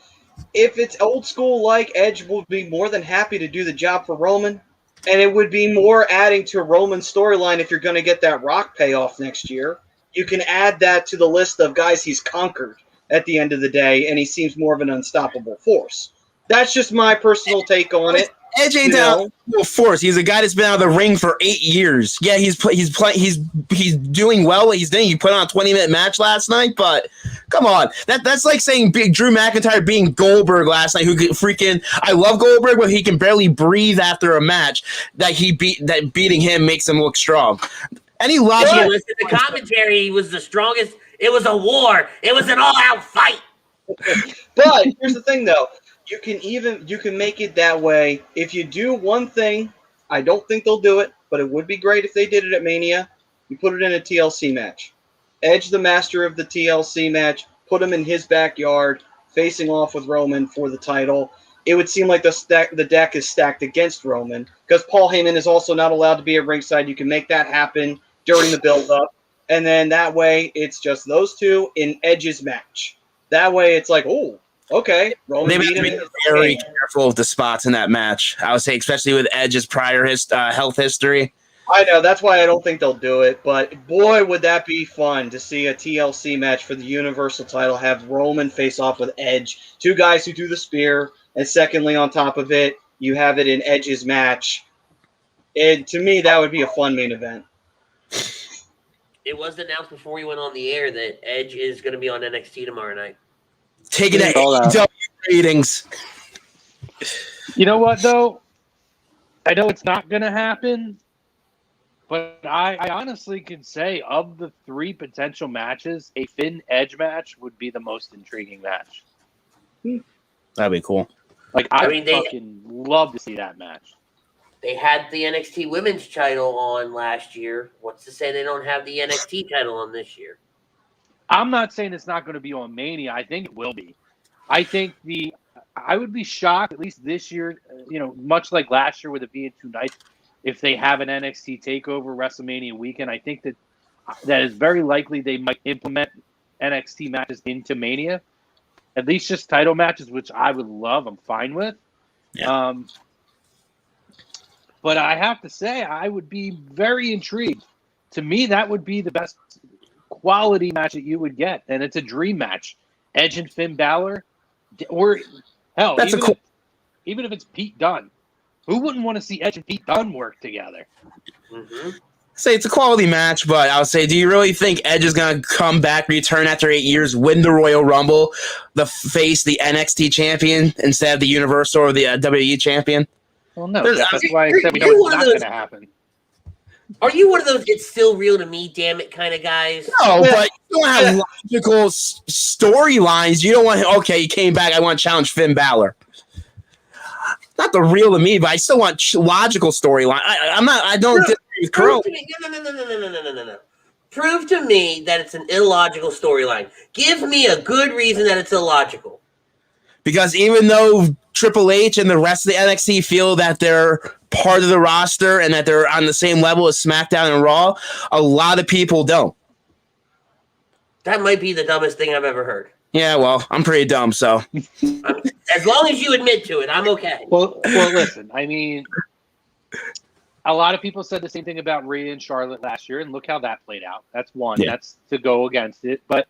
If it's old school like, Edge will be more than happy to do the job for Roman. And it would be more adding to Roman's storyline if you're going to get that Rock payoff next year. You can add that to the list of guys he's conquered at the end of the day, and he seems more of an unstoppable force. That's just my personal take on it. Edge ain't down force. He's a guy that's been out of the ring for 8 years. Yeah, he's doing well what he's doing. He put on a 20-minute match last night, but come on, that's like saying Drew McIntyre being Goldberg last night. Who could freaking I love Goldberg, but he can barely breathe after a match. That beating him makes him look strong. Any logic? Yeah, listen, the commentary was the strongest. It was a war. It was an all-out fight. But here's the thing, though. You can make it that way. If you do one thing, I don't think they'll do it, but it would be great if they did it at Mania. You put it in a TLC match. Edge, the master of the TLC match, put him in his backyard, facing off with Roman for the title. It would seem like the deck is stacked against Roman because Paul Heyman is also not allowed to be at ringside. You can make that happen during the build-up, and then that way it's just those two in Edge's match. That way it's like, oh, okay. Roman they have to be very careful of the spots in that match. I would say, especially with Edge's prior health history. I know. That's why I don't think they'll do it. But, boy, would that be fun to see a TLC match for the Universal title, have Roman face off with Edge. Two guys who do the spear. And secondly, on top of it, you have it in Edge's match. And to me, that would be a fun main event. It was announced before we went on the air that Edge is going to be on NXT tomorrow night. Taking it AEW ratings. You know what, though? I know it's not going to happen, but I honestly can say of the 3 potential matches, a Finn Edge match would be the most intriguing match. That'd be cool. Like, I fucking love to see that match. They had the NXT Women's title on last year. What's to say they don't have the NXT title on this year? I'm not saying it's not going to be on Mania. I think it will be. I would be shocked, at least this year, much like last year with it being 2 nights, if they have an NXT takeover WrestleMania weekend. I think that is very likely they might implement NXT matches into Mania, at least just title matches, which I would love. I'm fine with. Yeah. But I have to say, I would be very intrigued. To me, that would be the best quality match that you would get, and it's a dream match. Edge and Finn Balor, or hell, even if it's Pete Dunne, who wouldn't want to see Edge and Pete Dunne work together? Mm-hmm. Say it's a quality match, but I would say, do you really think Edge is going to come back, return after 8 years, win the Royal Rumble, face the NXT champion instead of the Universal or the WWE champion? Well, no, that's why I said we know it's not going to happen. Are you one of those "it's still real to me, damn it" kind of guys? No, but you don't have logical storylines. You don't want, okay, he came back, I want to challenge Finn Balor. Not the real to me, but I still want logical storyline. I don't disagree with Crow. No. Prove to me that it's an illogical storyline. Give me a good reason that it's illogical. Because even though Triple H and the rest of the NXT feel that they're part of the roster and that they're on the same level as SmackDown and Raw, a lot of people don't. That might be the dumbest thing I've ever heard. Yeah, well, I'm pretty dumb, so. As long as you admit to it, I'm okay. Well, listen, I mean, a lot of people said the same thing about Rhea and Charlotte last year, and look how that played out. That's one. Yeah. That's to go against it. But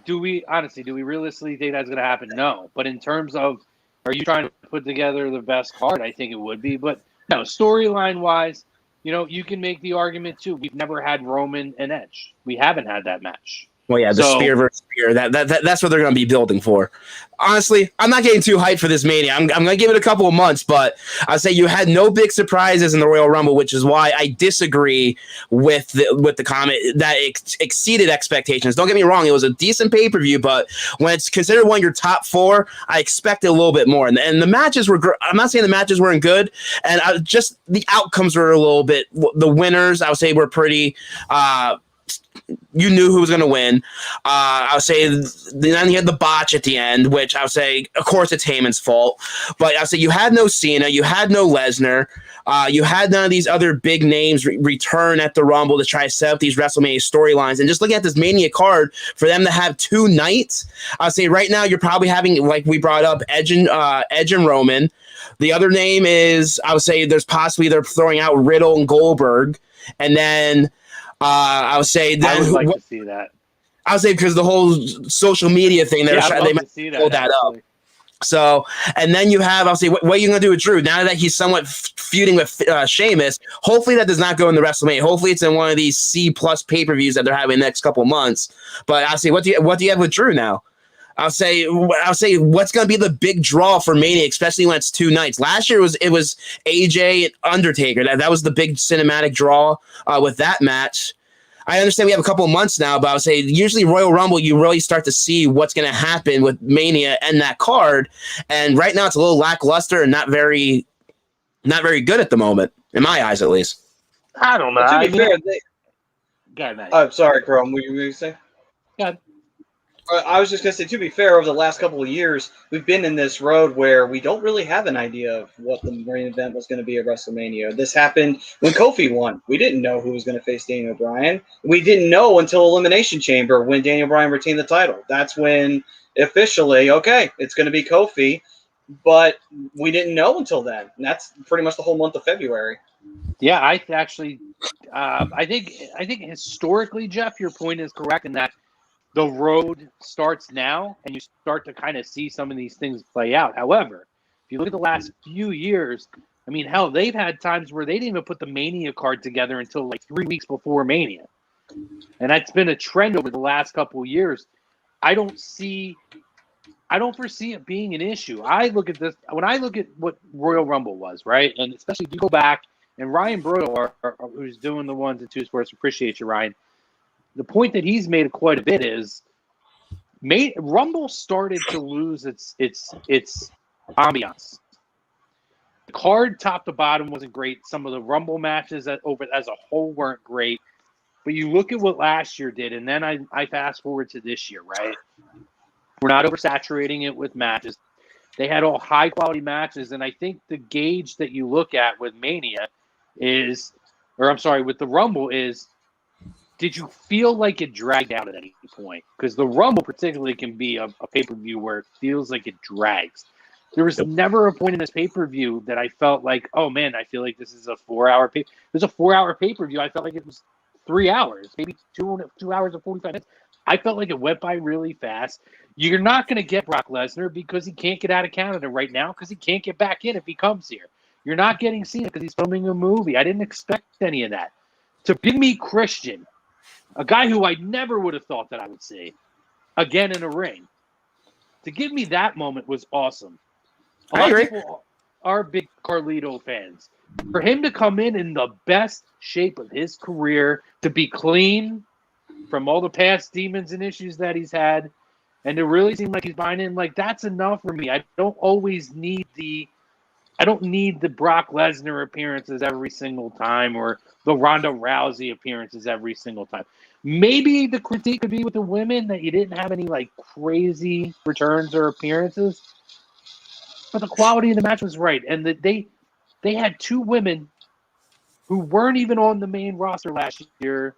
do we realistically think that's going to happen? No. But in terms of, are you trying to put together the best card? I think it would be. But no, storyline-wise, you can make the argument, too. We've never had Roman and Edge. We haven't had that match. Well, yeah, the spear versus spear. That's what they're going to be building for. Honestly, I'm not getting too hyped for this Mania. I'm going to give it a couple of months, but I'll say you had no big surprises in the Royal Rumble, which is why I disagree with the comment that it exceeded expectations. Don't get me wrong; it was a decent pay-per-view, but when it's considered one of your top 4, I expected a little bit more. And the matches were. I'm not saying the matches weren't good, and just the outcomes were a little bit. The winners, I would say, were pretty. You knew who was going to win. I would say then you had the botch at the end, which I would say, of course, it's Heyman's fault. But I would say you had no Cena, you had no Lesnar, you had none of these other big names return at the Rumble to try to set up these WrestleMania storylines. And just looking at this Mania card, for them to have 2 nights, I would say right now you're probably having, like we brought up, Edge and Roman. The other name is, I would say they're throwing out Riddle and Goldberg. And then I would say that I would like to see that. I would say because the whole social media thing, they might pull that up. So, and then you have, I'll say, what are you going to do with Drew now that he's somewhat feuding with Sheamus? Hopefully that does not go in the WrestleMania. Hopefully it's in one of these C+ pay-per-views that they're having the next couple of months. But I'll say, what do you have with Drew now? I'll say what's going to be the big draw for Mania, especially when it's 2 nights. Last year it was AJ and Undertaker. That was the big cinematic draw with that match. I understand we have a couple of months now, but I would say usually Royal Rumble, you really start to see what's going to happen with Mania and that card. And right now it's a little lackluster and not very good at the moment, in my eyes at least. I don't know. To be fair, go ahead, Matt. I'm sorry, Chrome. What were you going to say? Go ahead. I was just going to say, to be fair, over the last couple of years, we've been in this road where we don't really have an idea of what the main event was going to be at WrestleMania. This happened when Kofi won. We didn't know who was going to face Daniel Bryan. We didn't know until Elimination Chamber when Daniel Bryan retained the title. That's when officially, okay, it's going to be Kofi. But we didn't know until then. And that's pretty much the whole month of February. Yeah, I think historically, Jeff, your point is correct in that the road starts now, and you start to kind of see some of these things play out. However, if you look at the last few years, I mean, hell, they've had times where they didn't even put the Mania card together until like 3 weeks before Mania. And that's been a trend over the last couple of years. I don't foresee it being an issue. I look at this, when I look at what Royal Rumble was, right? And especially if you go back, and Ryan Brodo, who's doing the 1 and 2 Sports, appreciate you, Ryan. The point that he's made quite a bit is Rumble started to lose its ambiance. card top to bottom wasn't great. Some of the Rumble matches as a whole weren't great. But you look at what last year did, and then I fast forward to this year, right? We're not oversaturating it with matches. They had all high-quality matches, and I think the gauge that you look at with Mania is, or I'm sorry, with the Rumble is, did you feel like it dragged out at any point? Because the Rumble particularly can be a pay-per-view where it feels like it drags. There was never a point in this pay-per-view that I felt like, oh, man, I feel like this is a 4-hour pay. There's a 4-hour pay-per-view. I felt like it was 3 hours, maybe 2 hours and 45 minutes. I felt like it went by really fast. You're not going to get Brock Lesnar because he can't get out of Canada right now because he can't get back in if he comes here. You're not getting Cena because he's filming a movie. I didn't expect any of that. To give me Christian, a guy who I never would have thought that I would see, again in a ring, to give me that moment was awesome. A lot of people are big Carlito fans. For him to come in the best shape of his career, to be clean from all the past demons and issues that he's had, and to really seem like he's buying in, like, that's enough for me. I don't need the Brock Lesnar appearances every single time or the Ronda Rousey appearances every single time. Maybe the critique could be with the women that you didn't have any like crazy returns or appearances, but the quality of the match was right, and that they had 2 women who weren't even on the main roster last year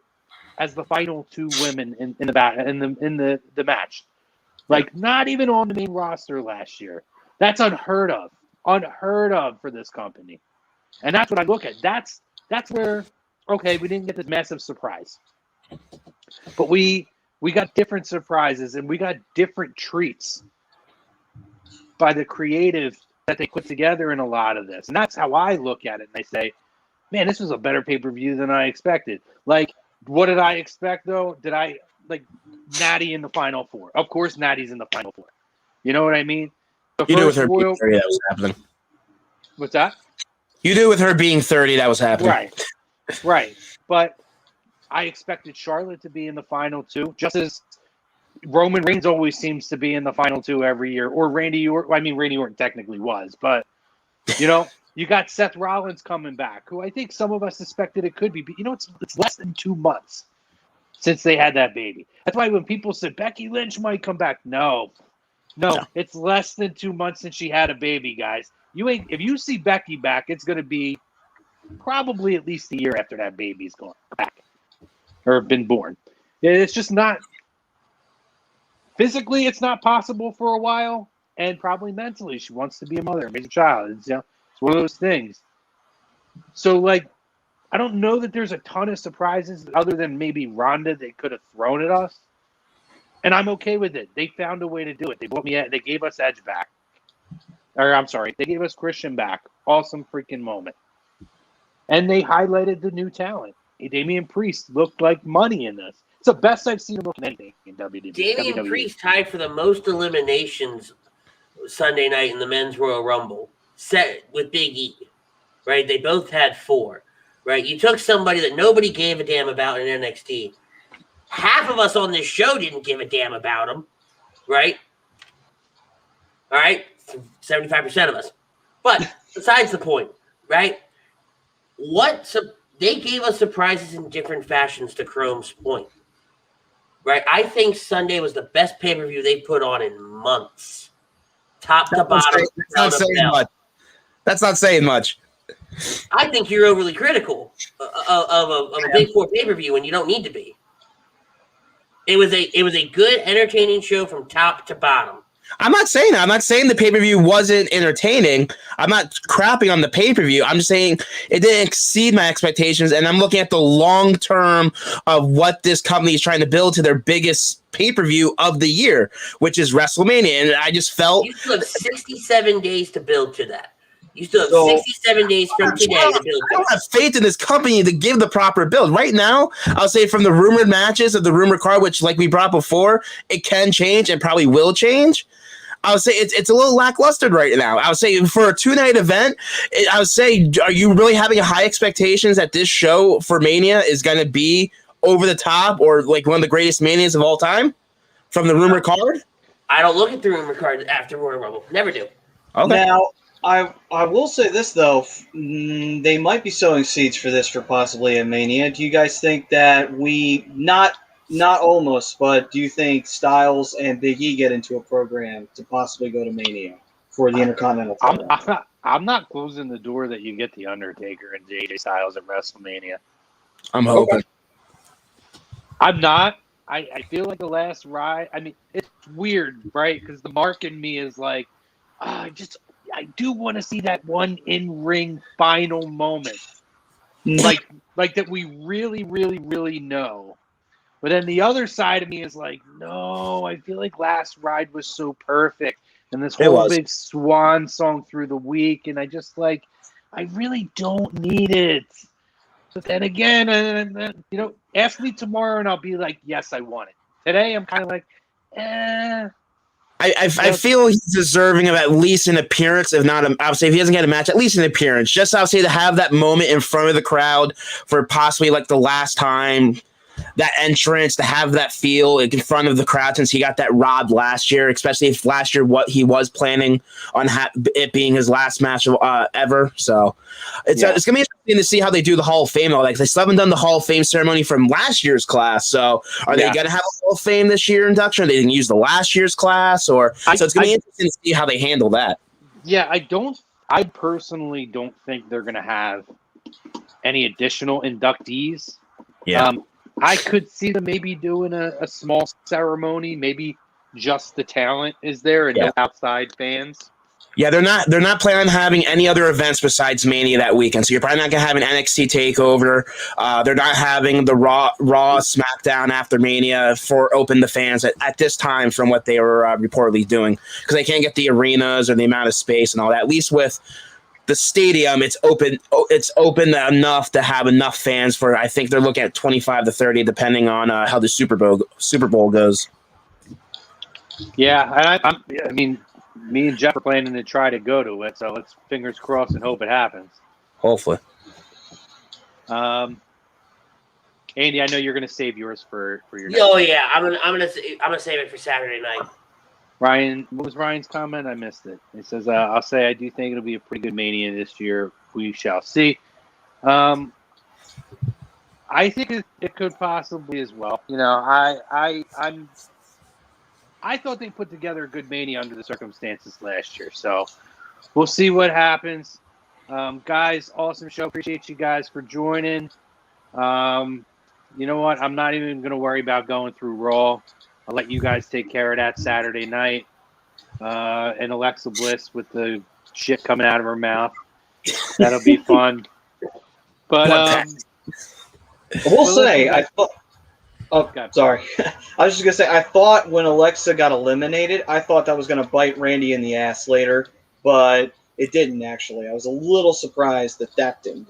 as the final 2 women in the match. Like, not even on the main roster last year. That's unheard of for this company. And that's what I look at. That's where, okay, we didn't get this massive surprise. But we got different surprises, and we got different treats by the creative that they put together in a lot of this. And that's how I look at it. And I say, man, this was a better pay-per-view than I expected. Like, what did I expect, though? Did I, like, Natty in the Final Four? Of course Natty's in the Final Four. You know what I mean? You do with her being 30, that was happening. What's that? You do with her being 30, that was happening. Right. But I expected Charlotte to be in the final 2, just as Roman Reigns always seems to be in the final 2 every year, or Randy Orton. I mean, Randy Orton technically was, but, you know, you got Seth Rollins coming back, who I think some of us suspected it could be. But, you know, it's less than 2 months since they had that baby. That's why when people said Becky Lynch might come back, no, it's less than 2 months since she had a baby, guys. If you see Becky back, it's going to be probably at least a year after that baby's gone back or been born. It's just not physically, it's not possible for a while, and probably mentally, she wants to be a mother and raise a child. It's one of those things. So, like, I don't know that there's a ton of surprises other than maybe Ronda they could have thrown at us. And I'm okay with it. They found a way to do it. They gave us Edge back. Or I'm sorry, they gave us Christian back. Awesome freaking moment. And they highlighted the new talent. Damian Priest looked like money in this. It's the best I've seen him look in anything in WWE. Damian Priest tied for the most eliminations Sunday night in the Men's Royal Rumble, set with Big E. Right? They both had 4. Right? You took somebody that nobody gave a damn about in NXT. Half of us on this show didn't give a damn about him. Right? All right? 75% of us. But besides the point, right? They gave us surprises in different fashions, to Chrome's point. Right? I think Sunday was the best pay-per-view they put on in months. Top to bottom. That's not saying much. That's not saying much. I think you're overly critical of a Big 4 pay-per-view when you don't need to be. It was a good, entertaining show from top to bottom. I'm not saying that. I'm not saying the pay-per-view wasn't entertaining. I'm not crapping on the pay-per-view. I'm just saying it didn't exceed my expectations, and I'm looking at the long term of what this company is trying to build to their biggest pay-per-view of the year, which is WrestleMania. And I just felt you still have 67 days to build to that. You still have 67 days from today to build to I don't have faith in this company to give the proper build. Right now, I'll say from the rumored matches of the rumor card, which like we brought before, it can change and probably will change. I would say it's a little lackluster right now. I would say for a 2-night event, I would say, are you really having high expectations that this show for Mania is going to be over the top or like one of the greatest Manias of all time from the rumor card? I don't look at the rumor card after Royal Rumble. Never do. Okay. Now, I will say this though, they might be sowing seeds for this for possibly a Mania. Do you guys think that we not almost, but do you think Styles and Big E get into a program to possibly go to Mania for the Intercontinental title? I'm not closing the door that you get the Undertaker and AJ Styles at WrestleMania. I'm hoping. Okay. I'm not. I feel like the last ride. I mean, it's weird, right? Because the mark in me is like, I do want to see that one in-ring final moment, like that we really, really, really know. But then the other side of me is like, no, I feel like last ride was so perfect, and this whole big swan song through the week, and I just like, I really don't need it. But then again, ask me tomorrow, and I'll be like, yes, I want it. Today, I'm kind of like, I feel he's deserving of at least an appearance, if not, I would say if he doesn't get a match, at least an appearance. Just I would say to have that moment in front of the crowd for possibly like the last time, that entrance, to have that feel in front of the crowd since he got that robbed last year, especially if last year what he was planning on it being his last match ever. So it's going to be interesting to see how they do the Hall of Fame. Like they still haven't done the Hall of Fame ceremony from last year's class. So are they going to have a Hall of Fame this year induction? Are they going to use the last year's class? So it's going to be interesting to see how they handle that. Yeah, I personally don't think they're going to have any additional inductees. Yeah. I could see them maybe doing a small ceremony. Maybe just the talent is there and no outside fans. Yeah, they're not planning on having any other events besides Mania that weekend. So you're probably not going to have an NXT takeover. They're not having the Raw SmackDown after Mania for open the fans at this time from what they were reportedly doing, because they can't get the arenas or the amount of space and all that. At least with the stadium, it's open. It's open enough to have enough fans for. I think they're looking at 25 to 30, depending on how the Super Bowl goes. Yeah, I mean, me and Jeff are planning to try to go to it, so let's fingers crossed and hope it happens. Hopefully. Andy, I know you're going to save yours for your. Oh yeah, I'm gonna save it for Saturday night. Ryan, what was Ryan's comment? I missed it. He says, I'll say I do think it'll be a pretty good Mania this year. We shall see. I think it could possibly as well. I thought they put together a good Mania under the circumstances last year. So we'll see what happens. Guys, awesome show. Appreciate you guys for joining. You know what? I'm not even going to worry about going through Raw. I'll let you guys take care of that Saturday night. And Alexa Bliss with the shit coming out of her mouth. That'll be fun. But I will say, I thought. Oh, sorry. I was just gonna say, I thought when Alexa got eliminated, I thought that was gonna bite Randy in the ass later, but it didn't actually. I was a little surprised that didn't happen.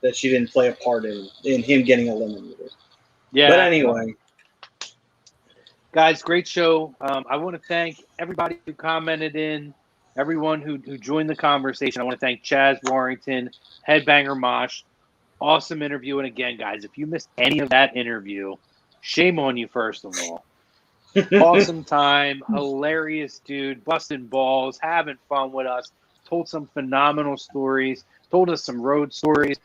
That she didn't play a part in him getting eliminated. Yeah. But anyway. Guys, great show. I want to thank everybody who commented in, everyone who joined the conversation. I want to thank Chaz Warrington, Headbanger Mosh. Awesome interview. And again, guys, if you missed any of that interview, shame on you, first of all. Awesome time. Hilarious dude. Busting balls. Having fun with us. Told some phenomenal stories. Told us some road stories.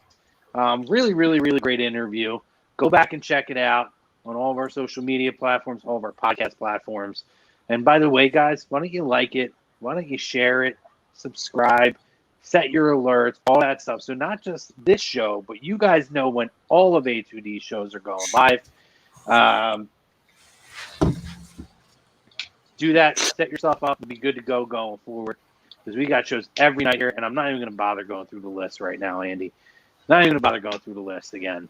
Really, really, really great interview. Go back and check it out on all of our social media platforms, all of our podcast platforms. And by the way, guys, why don't you like it? Why don't you share it? Subscribe, set your alerts, all that stuff. So not just this show, but you guys know when all of A2D shows are going live. Do that. Set yourself up and be good to go going forward, because we got shows every night here, and I'm not even going to bother going through the list right now, Andy. Not even going to bother going through the list again.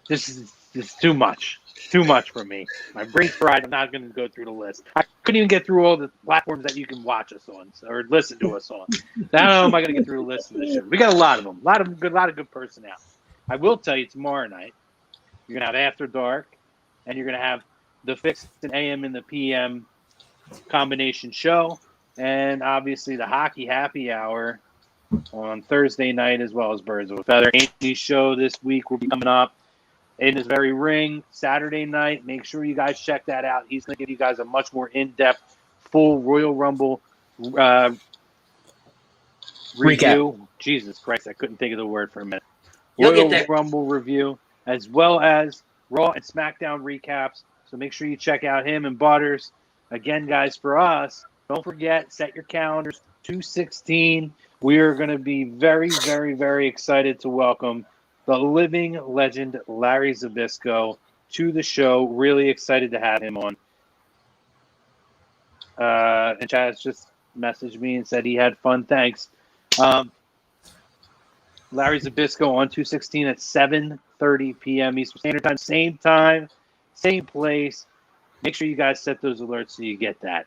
This is too much. Too much for me. My brain's fried. I'm not going to go through the list. I couldn't even get through all the platforms that you can watch us on or listen to us on. How am I going to get through the list of this show? We got a lot of them. A lot of good personnel. I will tell you tomorrow night, you're going to have After Dark, and you're going to have the Fixed and AM and the PM combination show, and obviously the Hockey Happy Hour on Thursday night, as well as Birds of a Feather. Andy's show this week will be coming up in this very ring Saturday night. Make sure you guys check that out. He's going to give you guys a much more in-depth, full Royal Rumble review. Jesus Christ, I couldn't think of the word for a minute. You'll get Royal there. Rumble review, as well as Raw and SmackDown recaps. So make sure you check out him and Butters. Again, guys, for us, don't forget, set your calendars, 2/16. We are going to be very, very, very excited to welcome the living legend, Larry Zbyszko, to the show. Really excited to have him on. And Chaz just messaged me and said he had fun. Thanks. Larry Zbyszko on 2/16 at 7:30 p.m. Eastern Standard Time, same place. Make sure you guys set those alerts so you get that.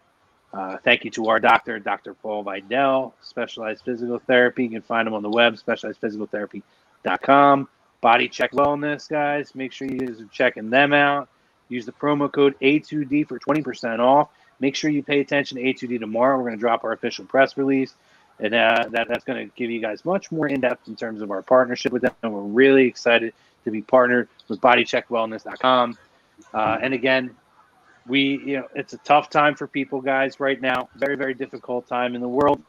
Thank you to our doctor, Dr. Paul Vidal, Specialized Physical Therapy. You can find him on the web, specializedphysicaltherapy.com. Body Check Wellness, guys. Make sure you guys are checking them out. Use the promo code A2D for 20% off. Make sure you pay attention to A2D tomorrow. We're going to drop our official press release. And that's going to give you guys much more in-depth in terms of our partnership with them. And we're really excited to be partnered with bodycheckwellness.com. And again, it's a tough time for people, guys, right now. Very, very difficult time in the world,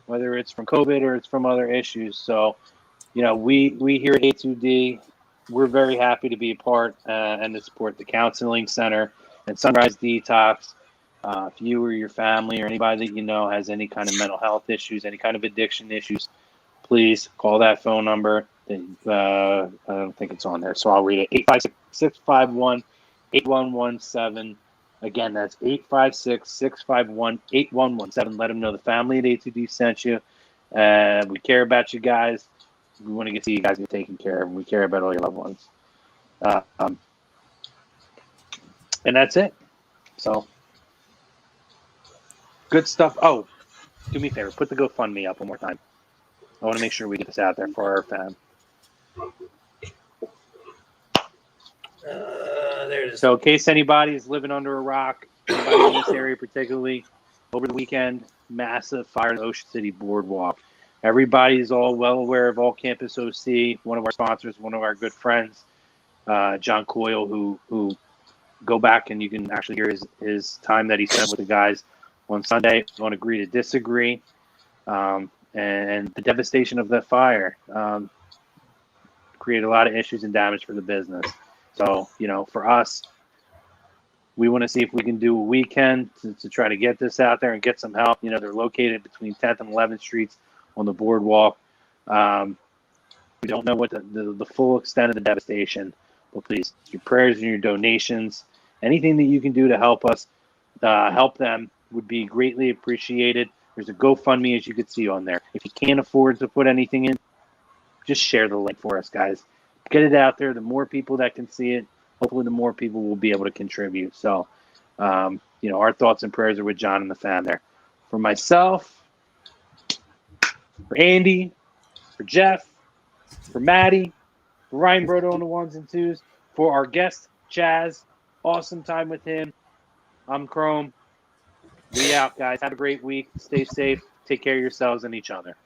whether it's from COVID or it's from other issues. So, we here at A2D, we're very happy to be a part and to support the Counseling Center and Sunrise Detox. If you or your family or anybody that you know has any kind of mental health issues, any kind of addiction issues, please call that phone number. I don't think it's on there, so I'll read it. 856-651-8117. Again, that's 856-651-8117. Let them know the family at A2D sent you. We care about you guys. We want to get to you guys get taken care of. We care about all your loved ones. And that's it. So, good stuff. Oh, do me a favor. Put the GoFundMe up one more time. I want to make sure we get this out there for our fans. There it is. So in case anybody is living under a rock, anybody in this area particularly, over the weekend, massive fire in the Ocean City Boardwalk. Everybody's all well aware of All Campus OC, one of our sponsors, one of our good friends, John Coyle, who go back and you can actually hear his time that he spent with the guys on Sunday on Agree to Disagree, and the devastation of that fire created a lot of issues and damage for the business. So, for us, we want to see if we can do what we can to try to get this out there and get some help. They're located between 10th and 11th Streets on the boardwalk. We don't know what the full extent of the devastation, but please, your prayers and your donations, anything that you can do to help us, help them would be greatly appreciated. There's a GoFundMe, as you can see on there. If you can't afford to put anything in, just share the link for us, guys. Get it out there. The more people that can see it, hopefully the more people will be able to contribute. So, our thoughts and prayers are with John and the fam there. For myself, for Andy, for Jeff, for Maddie, for Ryan Brodo on the ones and twos, for our guest, Chaz. Awesome time with him. I'm Chrome. We out, guys. Have a great week. Stay safe. Take care of yourselves and each other.